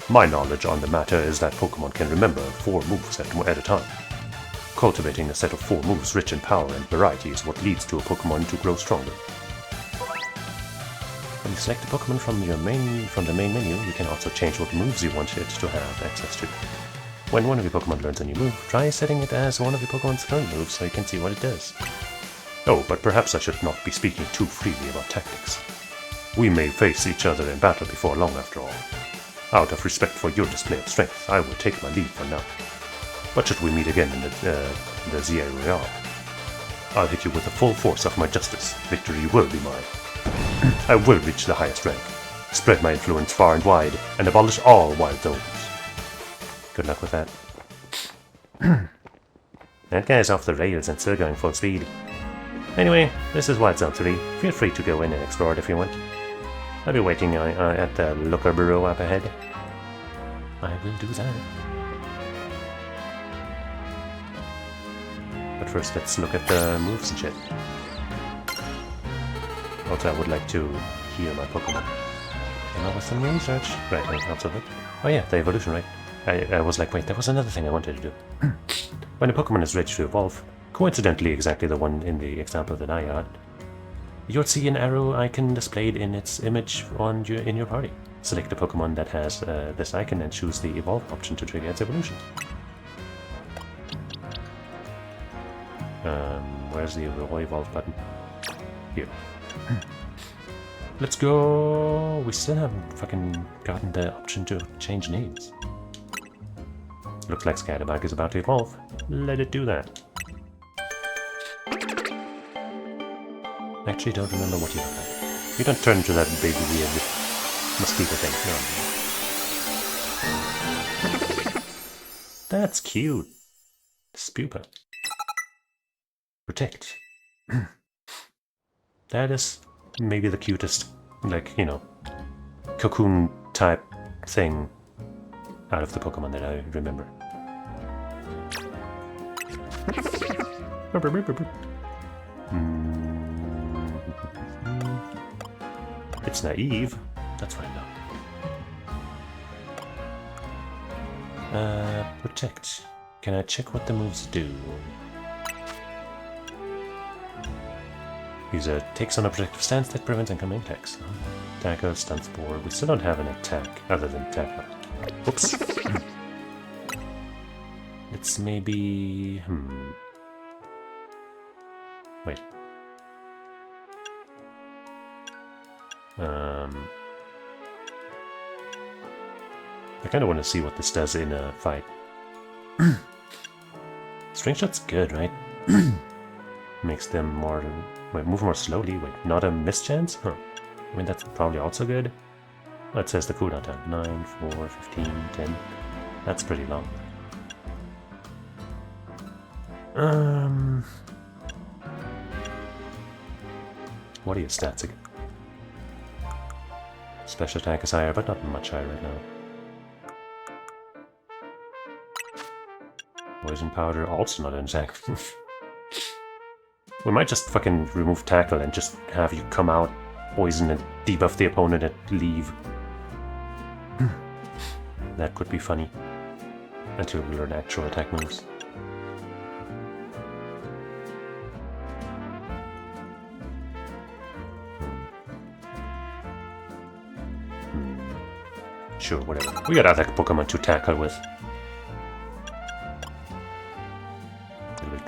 My knowledge on the matter is that Pokemon can remember 4 moves at a time. Cultivating a set of 4 moves rich in power and variety is what leads to a Pokemon to grow stronger. When you select a Pokemon from the main menu, you can also change what moves you want it to have access to. When one of your Pokemon learns a new move, try setting it as one of your Pokemon's learned moves so you can see what it does. Oh, but perhaps I should not be speaking too freely about tactics. We may face each other in battle before long after all. Out of respect for your display of strength, I will take my leave for now. But should we meet again in the ZA Royale, I'll hit you with the full force of my justice. Victory will be mine. I will reach the highest rank, spread my influence far and wide, and abolish all wild zones. Good luck with that. That guy's off the rails and still going full speed. Anyway, this is Wild Zone 3. Feel free to go in and explore it if you want. I'll be waiting at the Looker Bureau up ahead. I will do that. But first, let's look at the moves and shit. Also, I would like to heal my Pokemon. And with some research. Right, I also look. Oh yeah, the evolution, right? I was like, wait, there was another thing I wanted to do. When a Pokemon is ready to evolve, coincidentally exactly the one in the example that I got, you'll see an arrow icon displayed in its image in your party. Select a Pokemon that has this icon and choose the evolve option to trigger its evolution. Where's the evolve button? Here. Let's go! We still haven't fucking gotten the option to change names. Looks like Scatterbug is about to evolve. Let it do that. Actually, don't remember what you look like. You don't turn into that big weird mosquito thing. No. That's cute. Spupa. Protect. That is maybe the cutest, like, you know, cocoon type thing out of the Pokemon that I remember. It's naive. That's fine now. Protect. Can I check what the moves do? User takes on a protective stance that prevents incoming attacks. Tackle, stun spore. We still don't have an attack other than tackle. Oops. Let's maybe... Wait. I kind of want to see what this does in a fight. String Shot's good, right? Makes them more... Wait, move more slowly. Wait, not a mischance? Huh. I mean, that's probably also good. Oh, it says the cooldown time. 9, 4, 15, 10. That's pretty long. What are your stats again? Special attack is higher, but not much higher right now. Poison powder, also not an attack. We might just fucking remove tackle and just have you come out, poison and debuff the opponent and leave. That could be funny. Until we learn actual attack moves. Sure, whatever. We got other Pokemon to tackle with.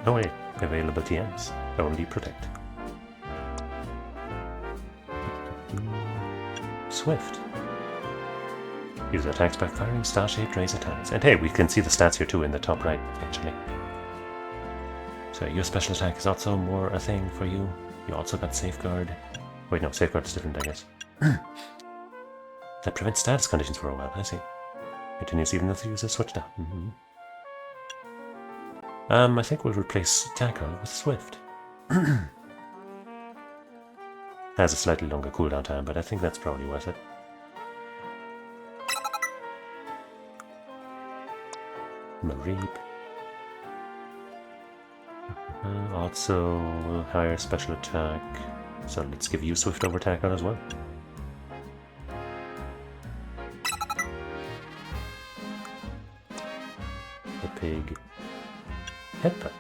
No wait, availability ends. Only protect. Swift. Use attacks by firing star-shaped laser attacks. And hey, we can see the stats here too in the top right, actually. So your special attack is also more a thing for you. You also got Safeguard. Wait, no, Safeguard is different, I guess. That prevents status conditions for a while, I see. Continues even if the user switched out. I think we'll replace Tackle with Swift. Has a slightly longer cooldown time, but I think that's probably worth it. Mareep. Also higher special attack. So let's give you Swift over Tackle as well. The pig. Headbutt.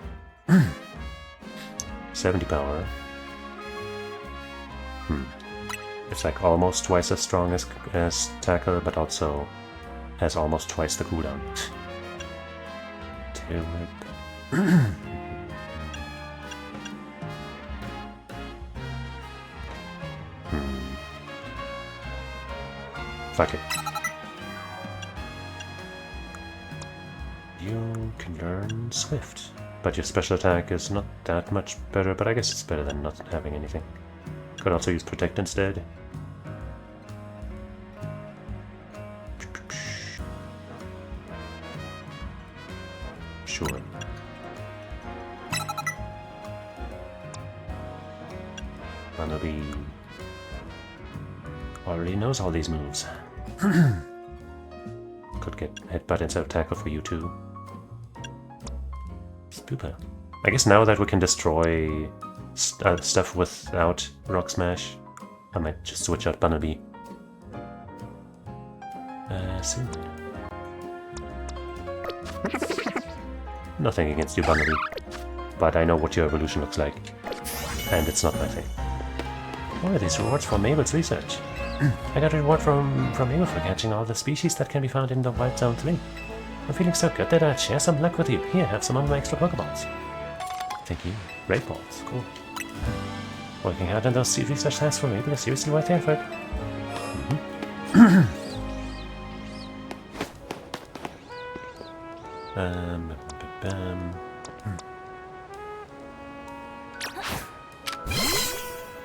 70 power. It's like almost twice as strong as Tackle, but also has almost twice the cooldown. Tail whip. Fuck it. You can learn Swift, but your special attack is not that much better, but I guess it's better than not having anything. Could also use Protect instead. Sure. Wannabe already knows all these moves. Could get Headbutt instead of Tackle for you too. Spooper. I guess now that we can destroy stuff without Rock Smash, I might just switch out Bunnelby. Soon. Nothing against you, Bunnelby, but I know what your evolution looks like, and it's not my thing. What are these rewards for Mabel's research? I got a reward from Mabel for catching all the species that can be found in the Wild Zone 3. I'm feeling so good that I'd share some luck with you. Here, have some of my extra Pokeballs. Thank you. Great balls. Cool. Working hard on those research tasks for Mabel is seriously worth the effort.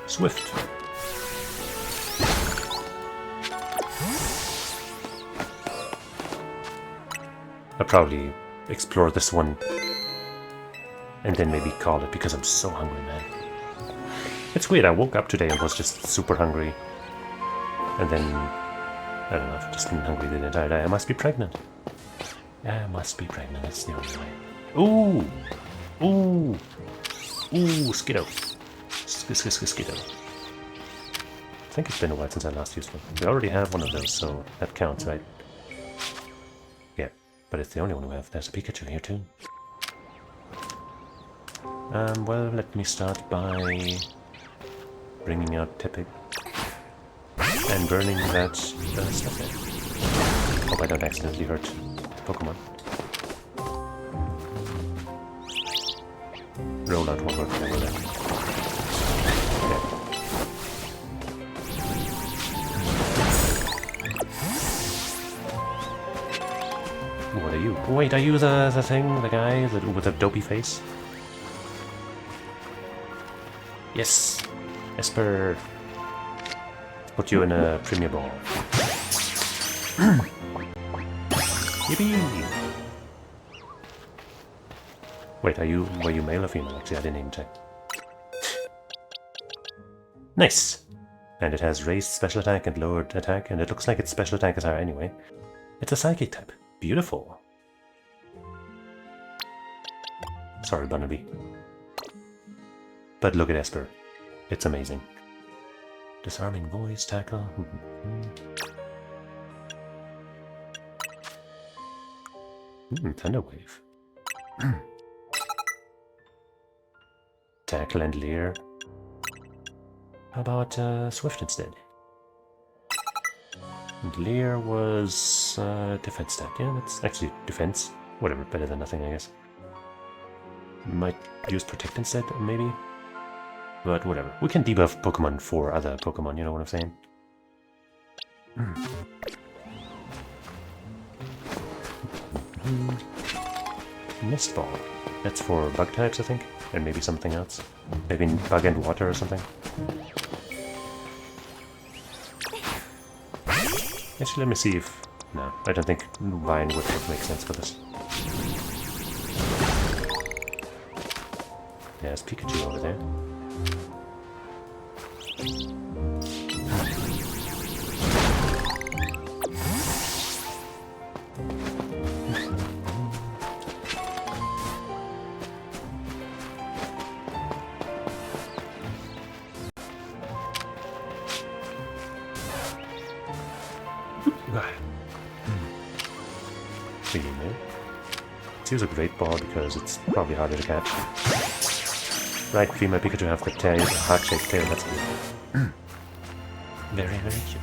Swift. I'll probably explore this one and then maybe call it because I'm so hungry, man. It's weird, I woke up today and was just super hungry. And then, I don't know, I've just been hungry the entire day. I must be pregnant. Yeah, I must be pregnant, that's the only way. Ooh! Ooh! Ooh, Skiddo. Skiddo. I think it's been a while since I last used one. We already have one of those, so that counts, right? Yeah, but it's the only one we have. There's a Pikachu here too. Well, let me start by bringing out Tepig and burning that stuff there. Hope I don't accidentally hurt the Pokemon. Rollout won't work anymore then. What are you? Wait, are you the thing? The guy with the dopey face? Yes! Esper! Put you in a Premier Ball. Yippee! Wait, were you male or female? Actually, I didn't even check. Nice! And it has raised special attack and lowered attack, and it looks like its special attack is higher anyway. It's a Psychic type. Beautiful. Sorry, Bunnelby. But look at Esper. It's amazing. Disarming Voice, Tackle. Thunder Wave. Tackle and Leer. How about Swift instead? And Leer was defense stat. Yeah, that's actually defense. Whatever, better than nothing, I guess. Might use Protect instead, maybe? But whatever. We can debuff Pokemon for other Pokemon, you know what I'm saying? Mist Ball. That's for bug types, I think. And maybe something else. Maybe bug and water or something. Actually, let me see if... No, I don't think Vine would make sense for this. There's Pikachu over there. Female. It's a great ball because it's probably harder to catch. Right, female Pikachu have the tail, heart-shaped tail, that's good. Very, very cute.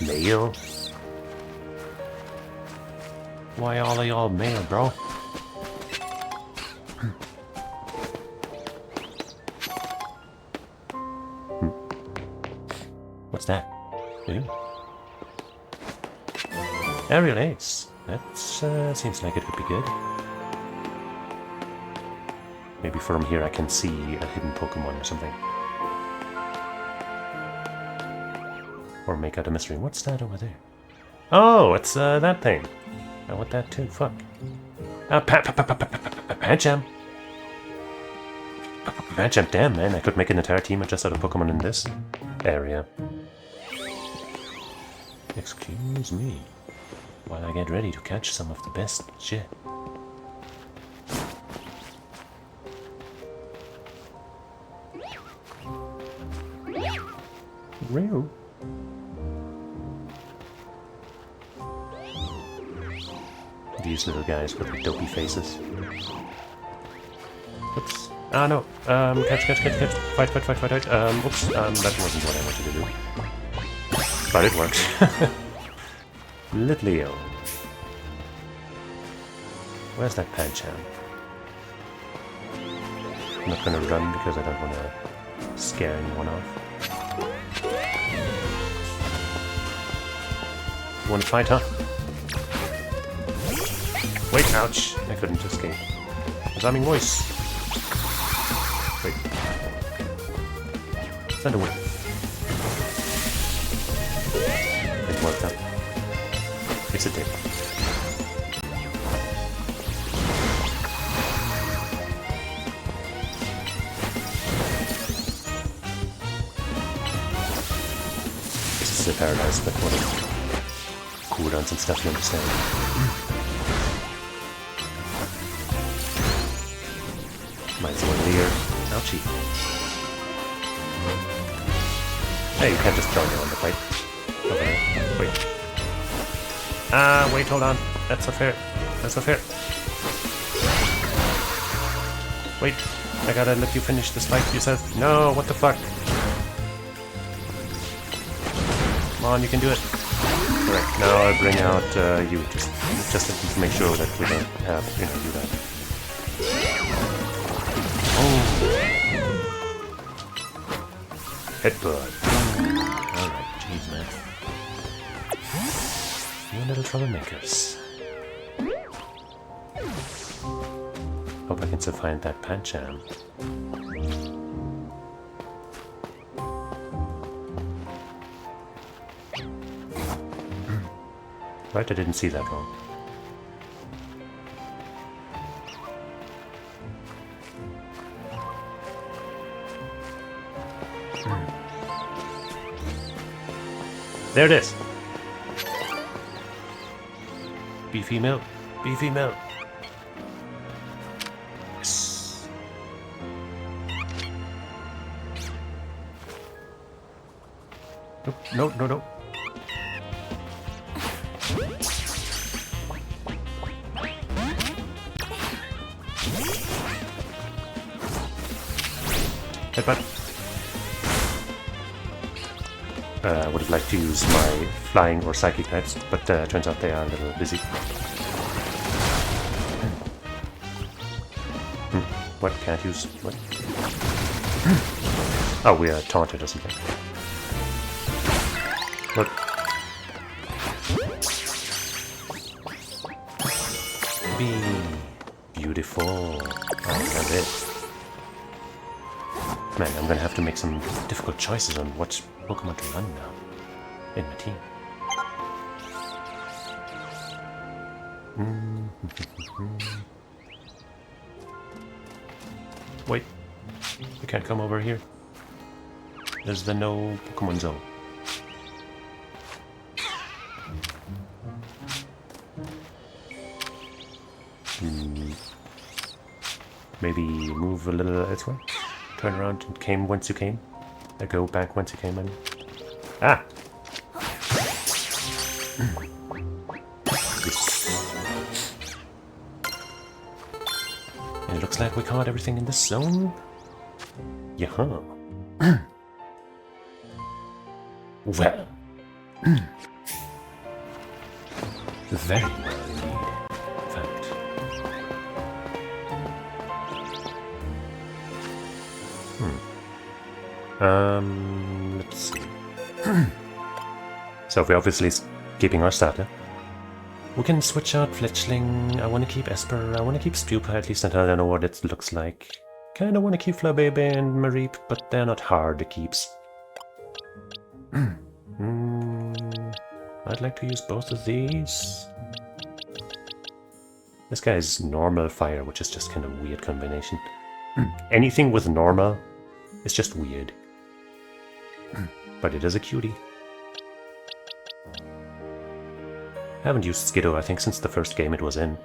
Male? Why all of y'all male, bro? What's that? Ooh. Aerial Ace. That seems like it could be good. Maybe from here I can see a hidden Pokemon or something. Or make out a mystery. What's that over there? Oh, it's that thing. I want that too. Fuck. Pancham. Pancham, damn man, I could make an entire team just out of Pokemon in this area. Excuse me, while I get ready to catch some of the best shit. Real. These little guys with the dopey faces. Oops. Ah, no. Catch. Fight. Oops. That wasn't what I wanted to do. But it works. Litleo. Where's that Pancham? I'm not gonna run because I don't want to scare anyone off. You want to fight, huh? Wait, ouch! I couldn't escape. Disarming voice. Wait. Send away. It worked out. It's a dick. This is a paradise, but what a cooldowns and stuff, you understand. Might as well leer. Ouchie. Hey, you can't just throw me on the plate. Over there. Wait. Ah, wait, hold on. That's not fair. That's not fair. Wait, I gotta let you finish this fight yourself. No, what the fuck? Come on, you can do it. Correct. Now I'll bring out you, just to make sure that we don't have, you know, do that. Oh. Headbutt. Alright, jeez, man. You little troublemakers. Hope I can still find that Pancham. Right, I didn't see that wrong. There it is! Be female. Be female. Yes. Nope, no. Headbutt. I would have liked to use my flying or psychic types, but turns out they are a little busy. What? Can't use... what? Oh, we are taunted or something. Look. Be beautiful. I love it. Man, I'm gonna have to make some difficult choices on which Pokemon to run now in my team. Wait, you can't come over here. There's the no Pokemon zone. Maybe move a little elsewhere. Turn around and came whence you came. Go back whence you came in. Ah! And it looks like we caught everything in this zone. Yeah. Well. Very well indeed. In fact. Let's see. So we're obviously keeping our starter. We can switch out Fletchling. I want to keep Esper. I want to keep Spupa, at least until I know what it looks like. Kinda want to keep Flabebe and Mareep, but they're not hard to keep. I'd like to use both of these. This guy's normal fire, which is just kind of a weird combination. Anything with normal is just weird. But it is a cutie. Haven't used Skiddo, I think, since the first game it was in.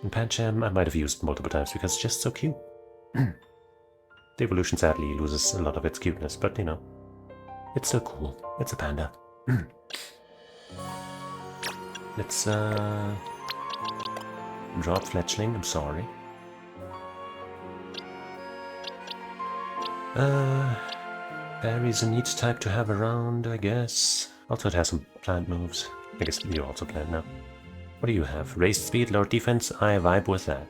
And Pancham I might have used multiple times because it's just so cute. The evolution sadly loses a lot of its cuteness, but you know, it's still cool. It's a panda. Let's drop Fletchling, I'm sorry. Barry's a neat type to have around, I guess. Also it has some plant moves. I guess you also plant now. What do you have? Raised speed, lower defense? I vibe with that.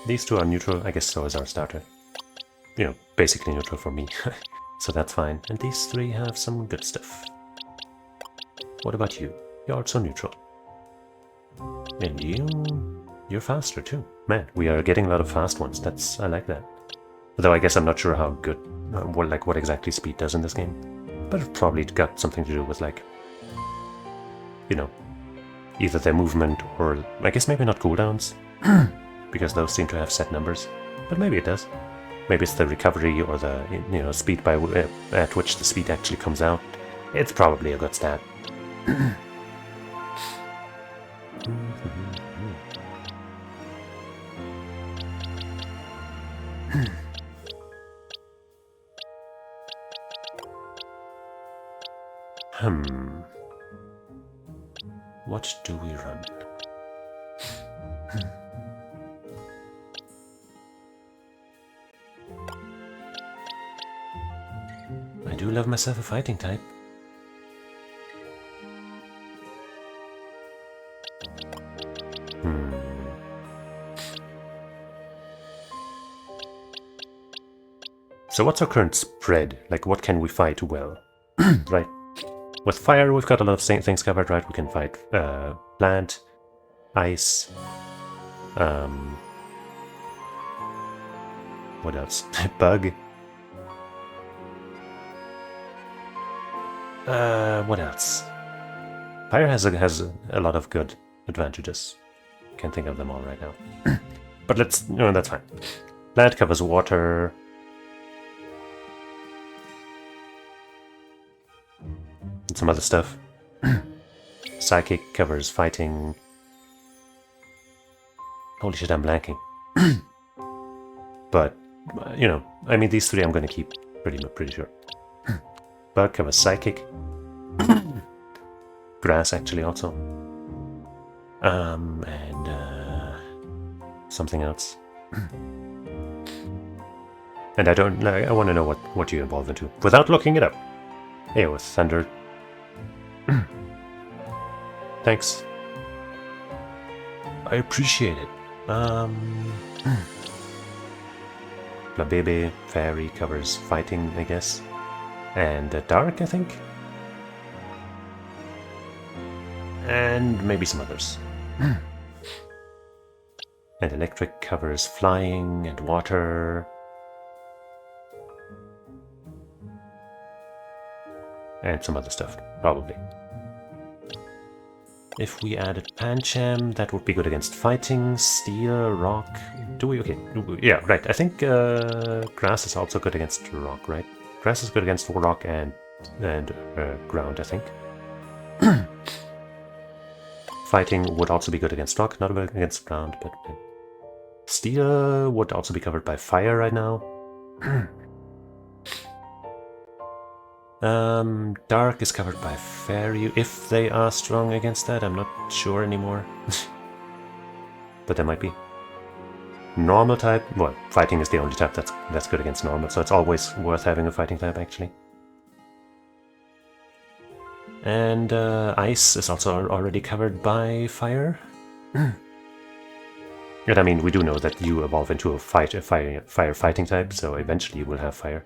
These two are neutral, I guess so is our starter. You know, basically neutral for me. So that's fine. And these three have some good stuff. What about you? You're also neutral. And you're faster too. Man, we are getting a lot of fast ones. I like that. Though I guess I'm not sure how good, what exactly speed does in this game. But it probably got something to do with like, you know, either their movement or I guess maybe not cooldowns, because those seem to have set numbers. But maybe it does. Maybe it's the recovery or the speed at which the speed actually comes out. It's probably a good stat. What do we run? I do love myself a fighting type. So what's our current spread? Like, what can we fight well? Right. With fire, we've got a lot of things covered, right? We can fight plant, ice, what else? Bug. What else? Fire has a lot of good advantages. Can't think of them all right now. But that's fine. Plant covers water. And some other stuff. Psychic covers fighting. Holy shit, I'm blanking. But, I mean, these three I'm going to keep, pretty sure. Bug covers psychic. Grass, actually, also. And, something else. And I want to know what you evolve into, without looking it up. Hey, with thunder. Thanks. I appreciate it. Flabebe, fairy, covers fighting, I guess. And dark, I think. And maybe some others. And electric covers flying and water. And some other stuff, probably. If we added Pancham, that would be good against fighting, steel, rock. Do we? Okay. Yeah, right. I think grass is also good against rock, right? Grass is good against rock and ground, I think. Fighting would also be good against rock, not good against ground, but steel would also be covered by fire right now. Dark is covered by fairy, if they are strong against that. I'm not sure anymore. But there might be. Normal type, well, fighting is the only type that's good against normal, so it's always worth having a fighting type, actually. And ice is also already covered by fire. And I mean, we do know that you evolve into a fire fighting type, so eventually you will have fire.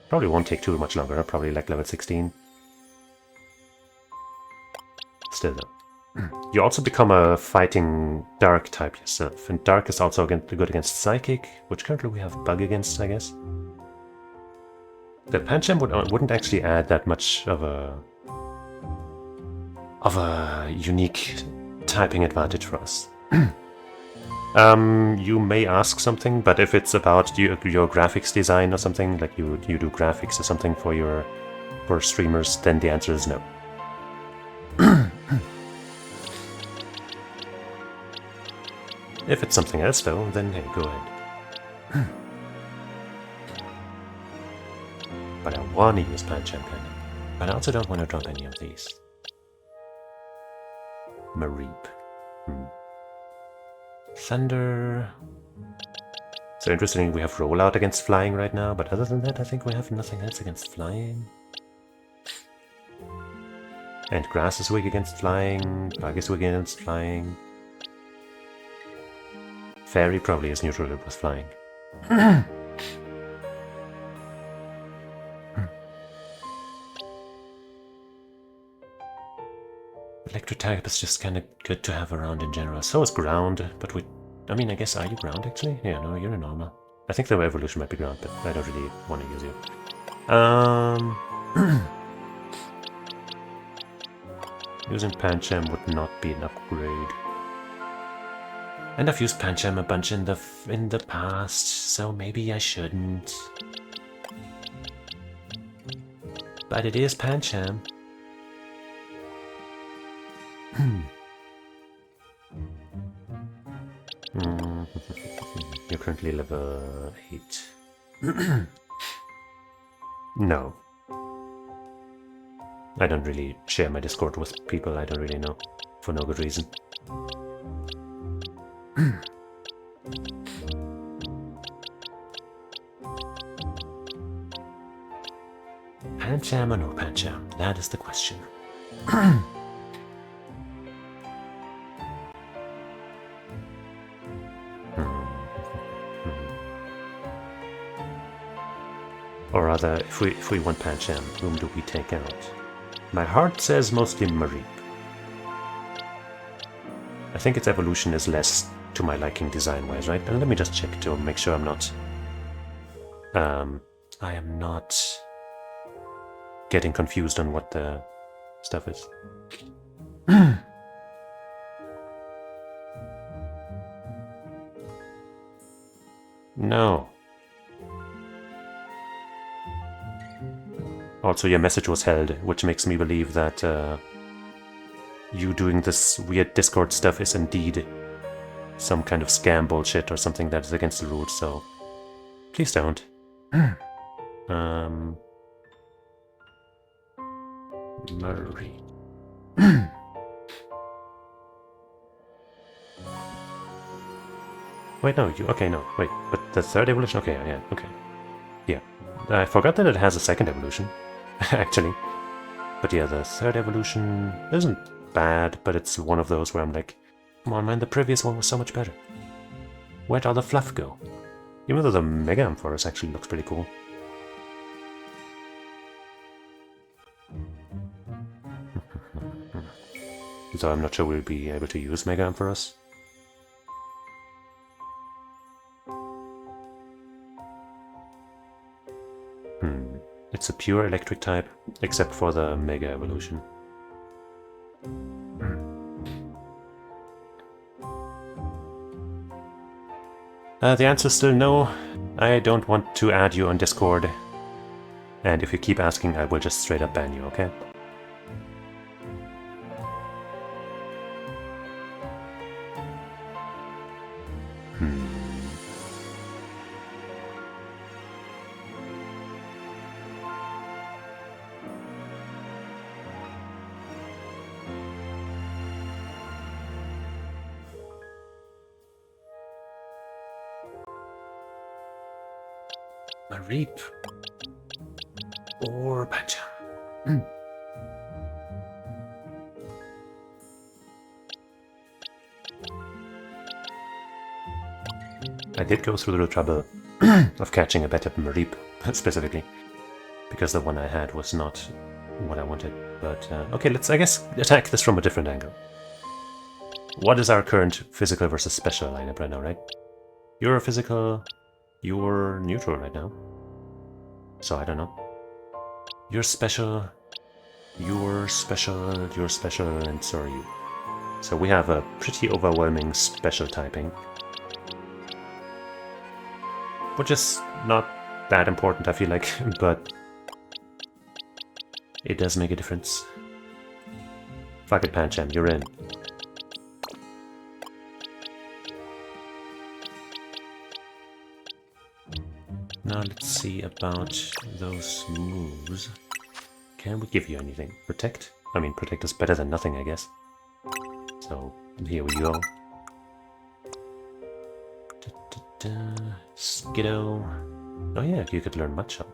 Probably won't take too much longer, probably like level 16. Still though. You also become a fighting dark type yourself, and dark is also good against psychic, which currently we have bug against, I guess. The Pancham wouldn't actually add that much of a unique typing advantage for us. You may ask something, but if it's about your graphics design or something, like you do graphics or something for streamers, then the answer is no. If it's something else though, then hey, go ahead. But I want to use Pancham kind of. But I also don't want to drop any of these. Mareep. Thunder. So interesting, we have rollout against flying right now, but other than that I think we have nothing else against flying. And grass is weak against flying, bug is weak against flying. Fairy probably is neutral with flying. Electric type is just kind of good to have around in general. So is ground, but I mean, I guess, are you ground actually? Yeah, no, you're a normal. I think the evolution might be ground, but I don't really want to use you. Using Pancham would not be an upgrade. And I've used Pancham a bunch in the past, so maybe I shouldn't. But it is Pancham. You're currently level 8. No. I don't really share my Discord with people I don't really know, for no good reason. Pancham or no Pancham? That is the question. Or rather, if we want Pancham, whom do we take out? My heart says mostly Mareep. I think its evolution is less to my liking design-wise, right? And let me just check to make sure I'm not... I am not getting confused on what the stuff is. No. Also, your message was held, which makes me believe that you doing this weird Discord stuff is indeed some kind of scam bullshit or something that is against the rules, so please don't. Murray. Wait, no, okay, no, wait, but the third evolution? Okay, yeah, okay. Yeah, I forgot that it has a second evolution, actually. But yeah, the third evolution isn't bad, but it's one of those where I'm like, come on man, the previous one was so much better. Where'd all the fluff go? Even though the Mega Amphoros actually looks pretty cool. So I'm not sure we'll be able to use Mega Amphoros. It's a pure electric type, except for the Mega Evolution. The answer is still no. I don't want to add you on Discord. And if you keep asking, I will just straight up ban you, okay? Reap or Pancha. I did go through the trouble of catching a better Mareep, specifically, because the one I had was not what I wanted. But okay, let's, I guess, attack this from a different angle. What is our current physical versus special lineup right now, right? You're physical, you're neutral right now. So I don't know. You're special, and so are you. So we have a pretty overwhelming special typing. Which is not that important, I feel like, but it does make a difference. Fuck it, Pancham, you're in. Now let's see about those moves. Can we give you anything? Protect? I mean, protect is better than nothing, I guess. So, here we go. Skiddo. Oh yeah, you could learn Matcha.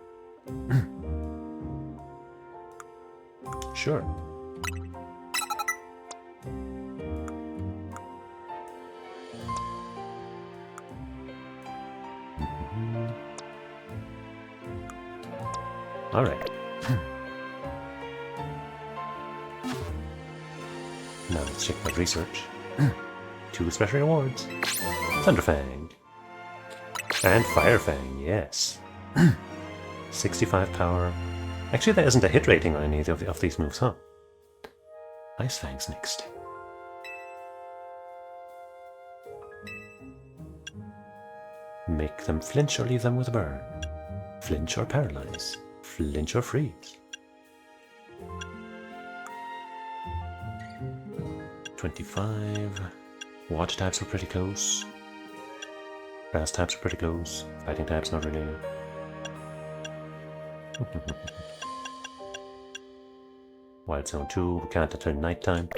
Sure. Alright. Now let's check my research. 2 special rewards. Thunderfang. And Firefang, yes. 65 power. Actually, there isn't a hit rating on any of these moves, huh? Ice Fang's next. Make them flinch or leave them with a burn. Flinch or paralyze. Flinch or freeze. 25. Water types are pretty close. Grass types are pretty close. Fighting types not really. Wild Zone 2, we can't until nighttime.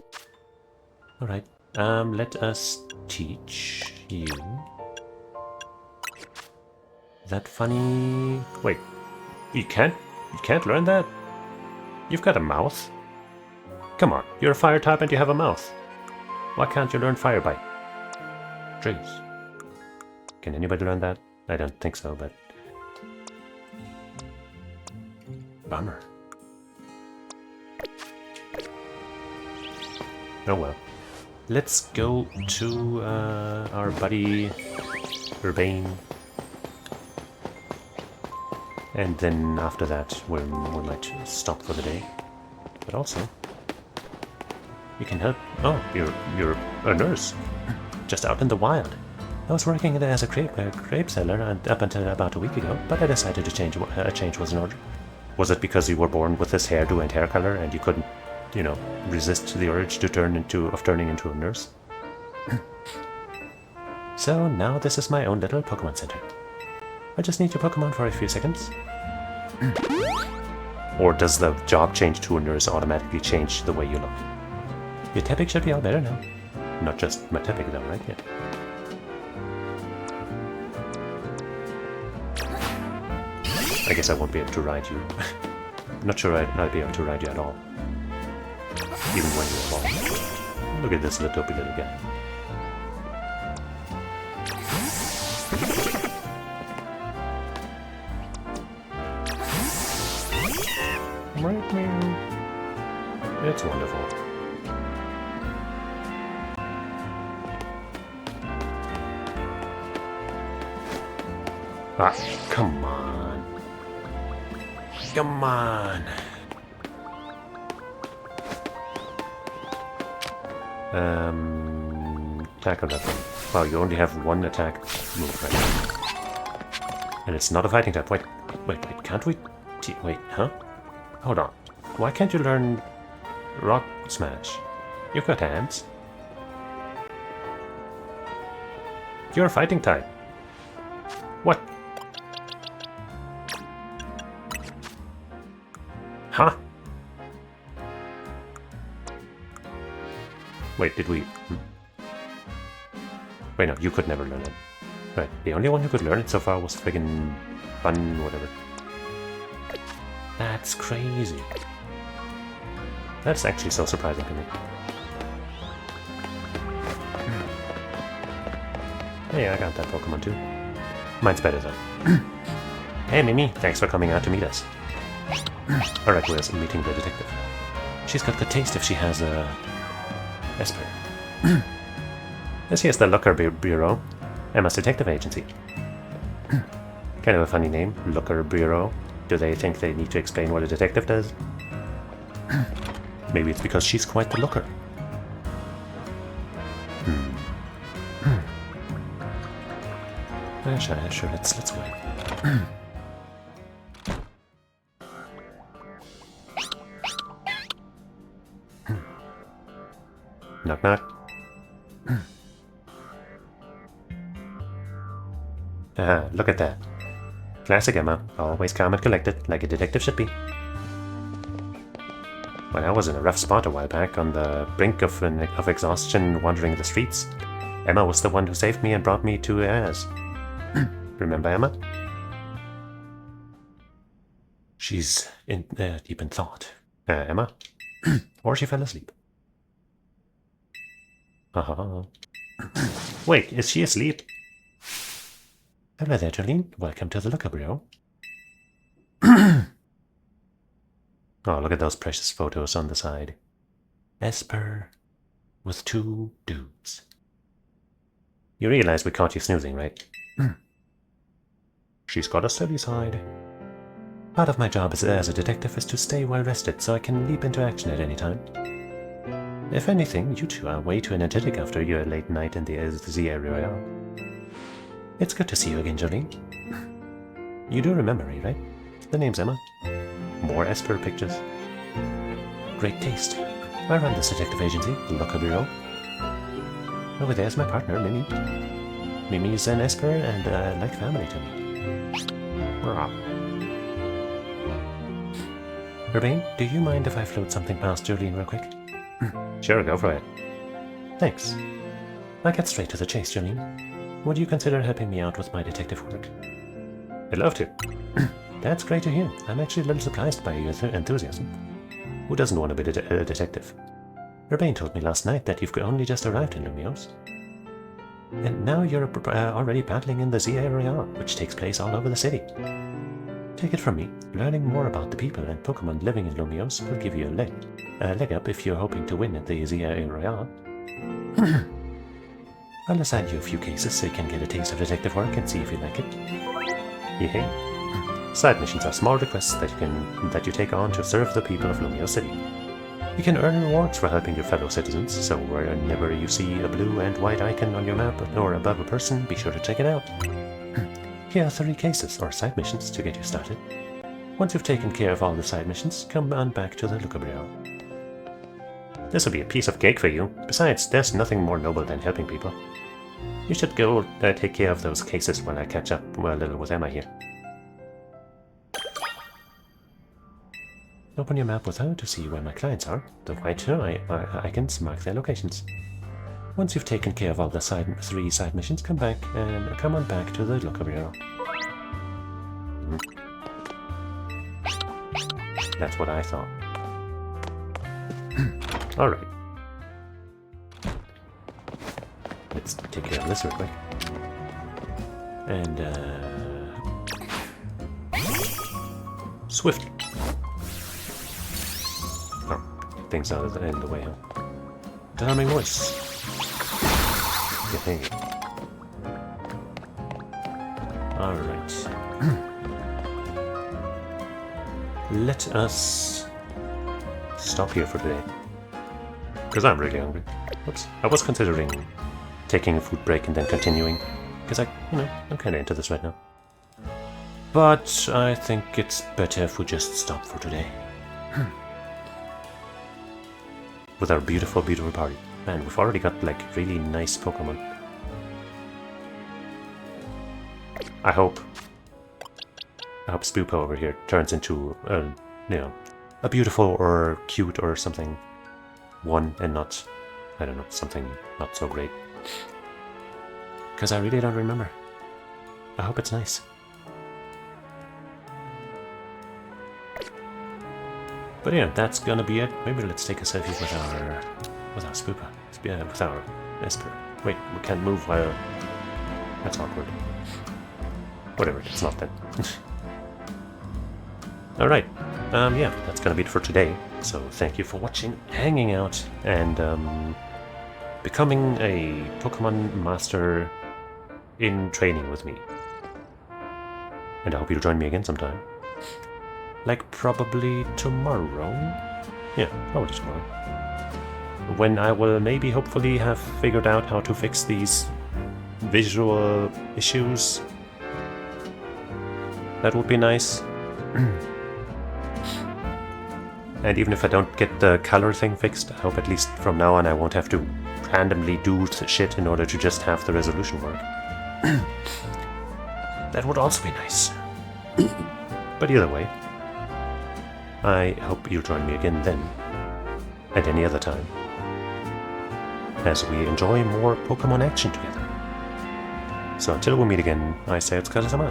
Alright, let us teach you that funny... Wait, you can't learn that? You've got a mouth. Come on, you're a fire type and you have a mouth. Why can't you learn Fire Bite? Jeez. Can anybody learn that? I don't think so, but... Bummer. Oh well. Let's go to our buddy Urbane. And then after that we might stop for the day. But also, you can help... Oh, you're a nurse. Just out in the wild. I was working as a crepe seller up until about a week ago, but I decided to change. A change was in order. Was it because you were born with this hairdo and hair color and you couldn't, you know, resist the urge to turning into a nurse? So now this is my own little Pokemon Center. I just need your Pokemon for a few seconds. Or does the job change to a nurse automatically change the way you look? Your Tepig should be all better now. Not just my Tepig though, right? Yeah. I guess I won't be able to ride you. Not sure I'll be able to ride you at all. Even when you evolve. Look at this little guy. It's wonderful. Ah, come on. Come on. Tackle that one. Wow, you only have one attack move right now. And it's not a fighting type. Wait, can't we... Wait, huh? Hold on. Why can't you learn Rock Smash? You've got hands. You're a fighting type. What? Huh? Wait, did we... Wait, no, you could never learn it. Right, the only one who could learn it so far was friggin' Bun, whatever. That's crazy. That's actually so surprising to me. Hey, I got that Pokemon too. Mine's better though. Hey Mimi, thanks for coming out to meet us. Alright, we're meeting the detective. She's got good taste if she has a... Esper. This here's the Looker Bureau. Emma's detective agency. Kind of a funny name, Looker Bureau. Do they think they need to explain what a detective does? Maybe it's because she's quite the looker. Sure, let's wait. Knock knock. Look at that. Classic Emma, always calm and collected, like a detective should be. When I was in a rough spot a while back, on the brink of exhaustion wandering the streets, Emma was the one who saved me and brought me to Az. Remember Emma? She's in deep in thought. Emma? Or she fell asleep. Wait, is she asleep? Hello there, Jolene. Welcome to the Looker Bureau. Oh, look at those precious photos on the side. Esper with 2 dudes. You realize we caught you snoozing, right? She's got a steady side. Part of my job as a detective is to stay well rested so I can leap into action at any time. If anything, you two are way too energetic after your late night in the Z area. It's good to see you again, Jolene. You do remember me, right? The name's Emma. More Esper pictures. Great taste. I run this detective agency, the Looker Bureau. Over there's my partner, Mimi. Mimi's an Esper and like family to me. Urbane, do you mind if I float something past Jolene real quick? Sure, go for it. Thanks. I'll get straight to the chase, Jolene. Would you consider helping me out with my detective work? I'd love to. That's great to hear. I'm actually a little surprised by your enthusiasm. Who doesn't want to be a detective? Urbane told me last night that you've only just arrived in Lumiose. And now you're already battling in the Z area, which takes place all over the city. Take it from me, learning more about the people and Pokemon living in Lumiose will give you a leg up if you're hoping to win at the Z area. I'll assign you a few cases so you can get a taste of detective work and see if you like it. Yay. Side missions are small requests that you take on to serve the people of Lumiose City. You can earn rewards for helping your fellow citizens, so whenever you see a blue and white icon on your map or above a person, be sure to check it out. Here are 3 cases or side missions to get you started. Once you've taken care of all the side missions, come on back to the Looker Bureau. This will be a piece of cake for you. Besides, there's nothing more noble than helping people. You should go take care of those cases while I catch up a little with Emma here. Open your map with her to see where my clients are. The white icons mark their locations. Once you've taken care of all the 3 side missions, come on back to the Looker Bureau. That's what I thought. Alright. Let's take care of this real quick. And, swiftly. Oh, things out in the way, huh? Disarming voice. Okay. Alright. Let us stop here for today. Because I'm really hungry. Oops. I was considering taking a food break and then continuing. Because I'm kind of into this right now. But I think it's better if we just stop for today. With our beautiful, beautiful party. Man, we've already got like really nice Pokemon. I hope Spoopa over here turns into a beautiful or cute or something one and not, I don't know, something not so great. Because I really don't remember. I hope it's nice. But yeah, that's gonna be it. Maybe let's take a selfie with our Spoopa. With our Esper. Wait, we can't move while... That's awkward. Whatever, it's not then. Alright, yeah, that's gonna be it for today. So thank you for watching, hanging out, and becoming a Pokemon Master in training with me. And I hope you'll join me again sometime. Like probably tomorrow? Yeah, probably tomorrow. When I will maybe hopefully have figured out how to fix these visual issues. That would be nice. And even if I don't get the color thing fixed, I hope at least from now on I won't have to randomly do shit in order to just have the resolution work. That would also be nice. But either way, I hope you'll join me again then, and any other time, as we enjoy more Pokemon action together. So until we meet again, I say it's Kazama.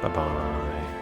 Bye-bye.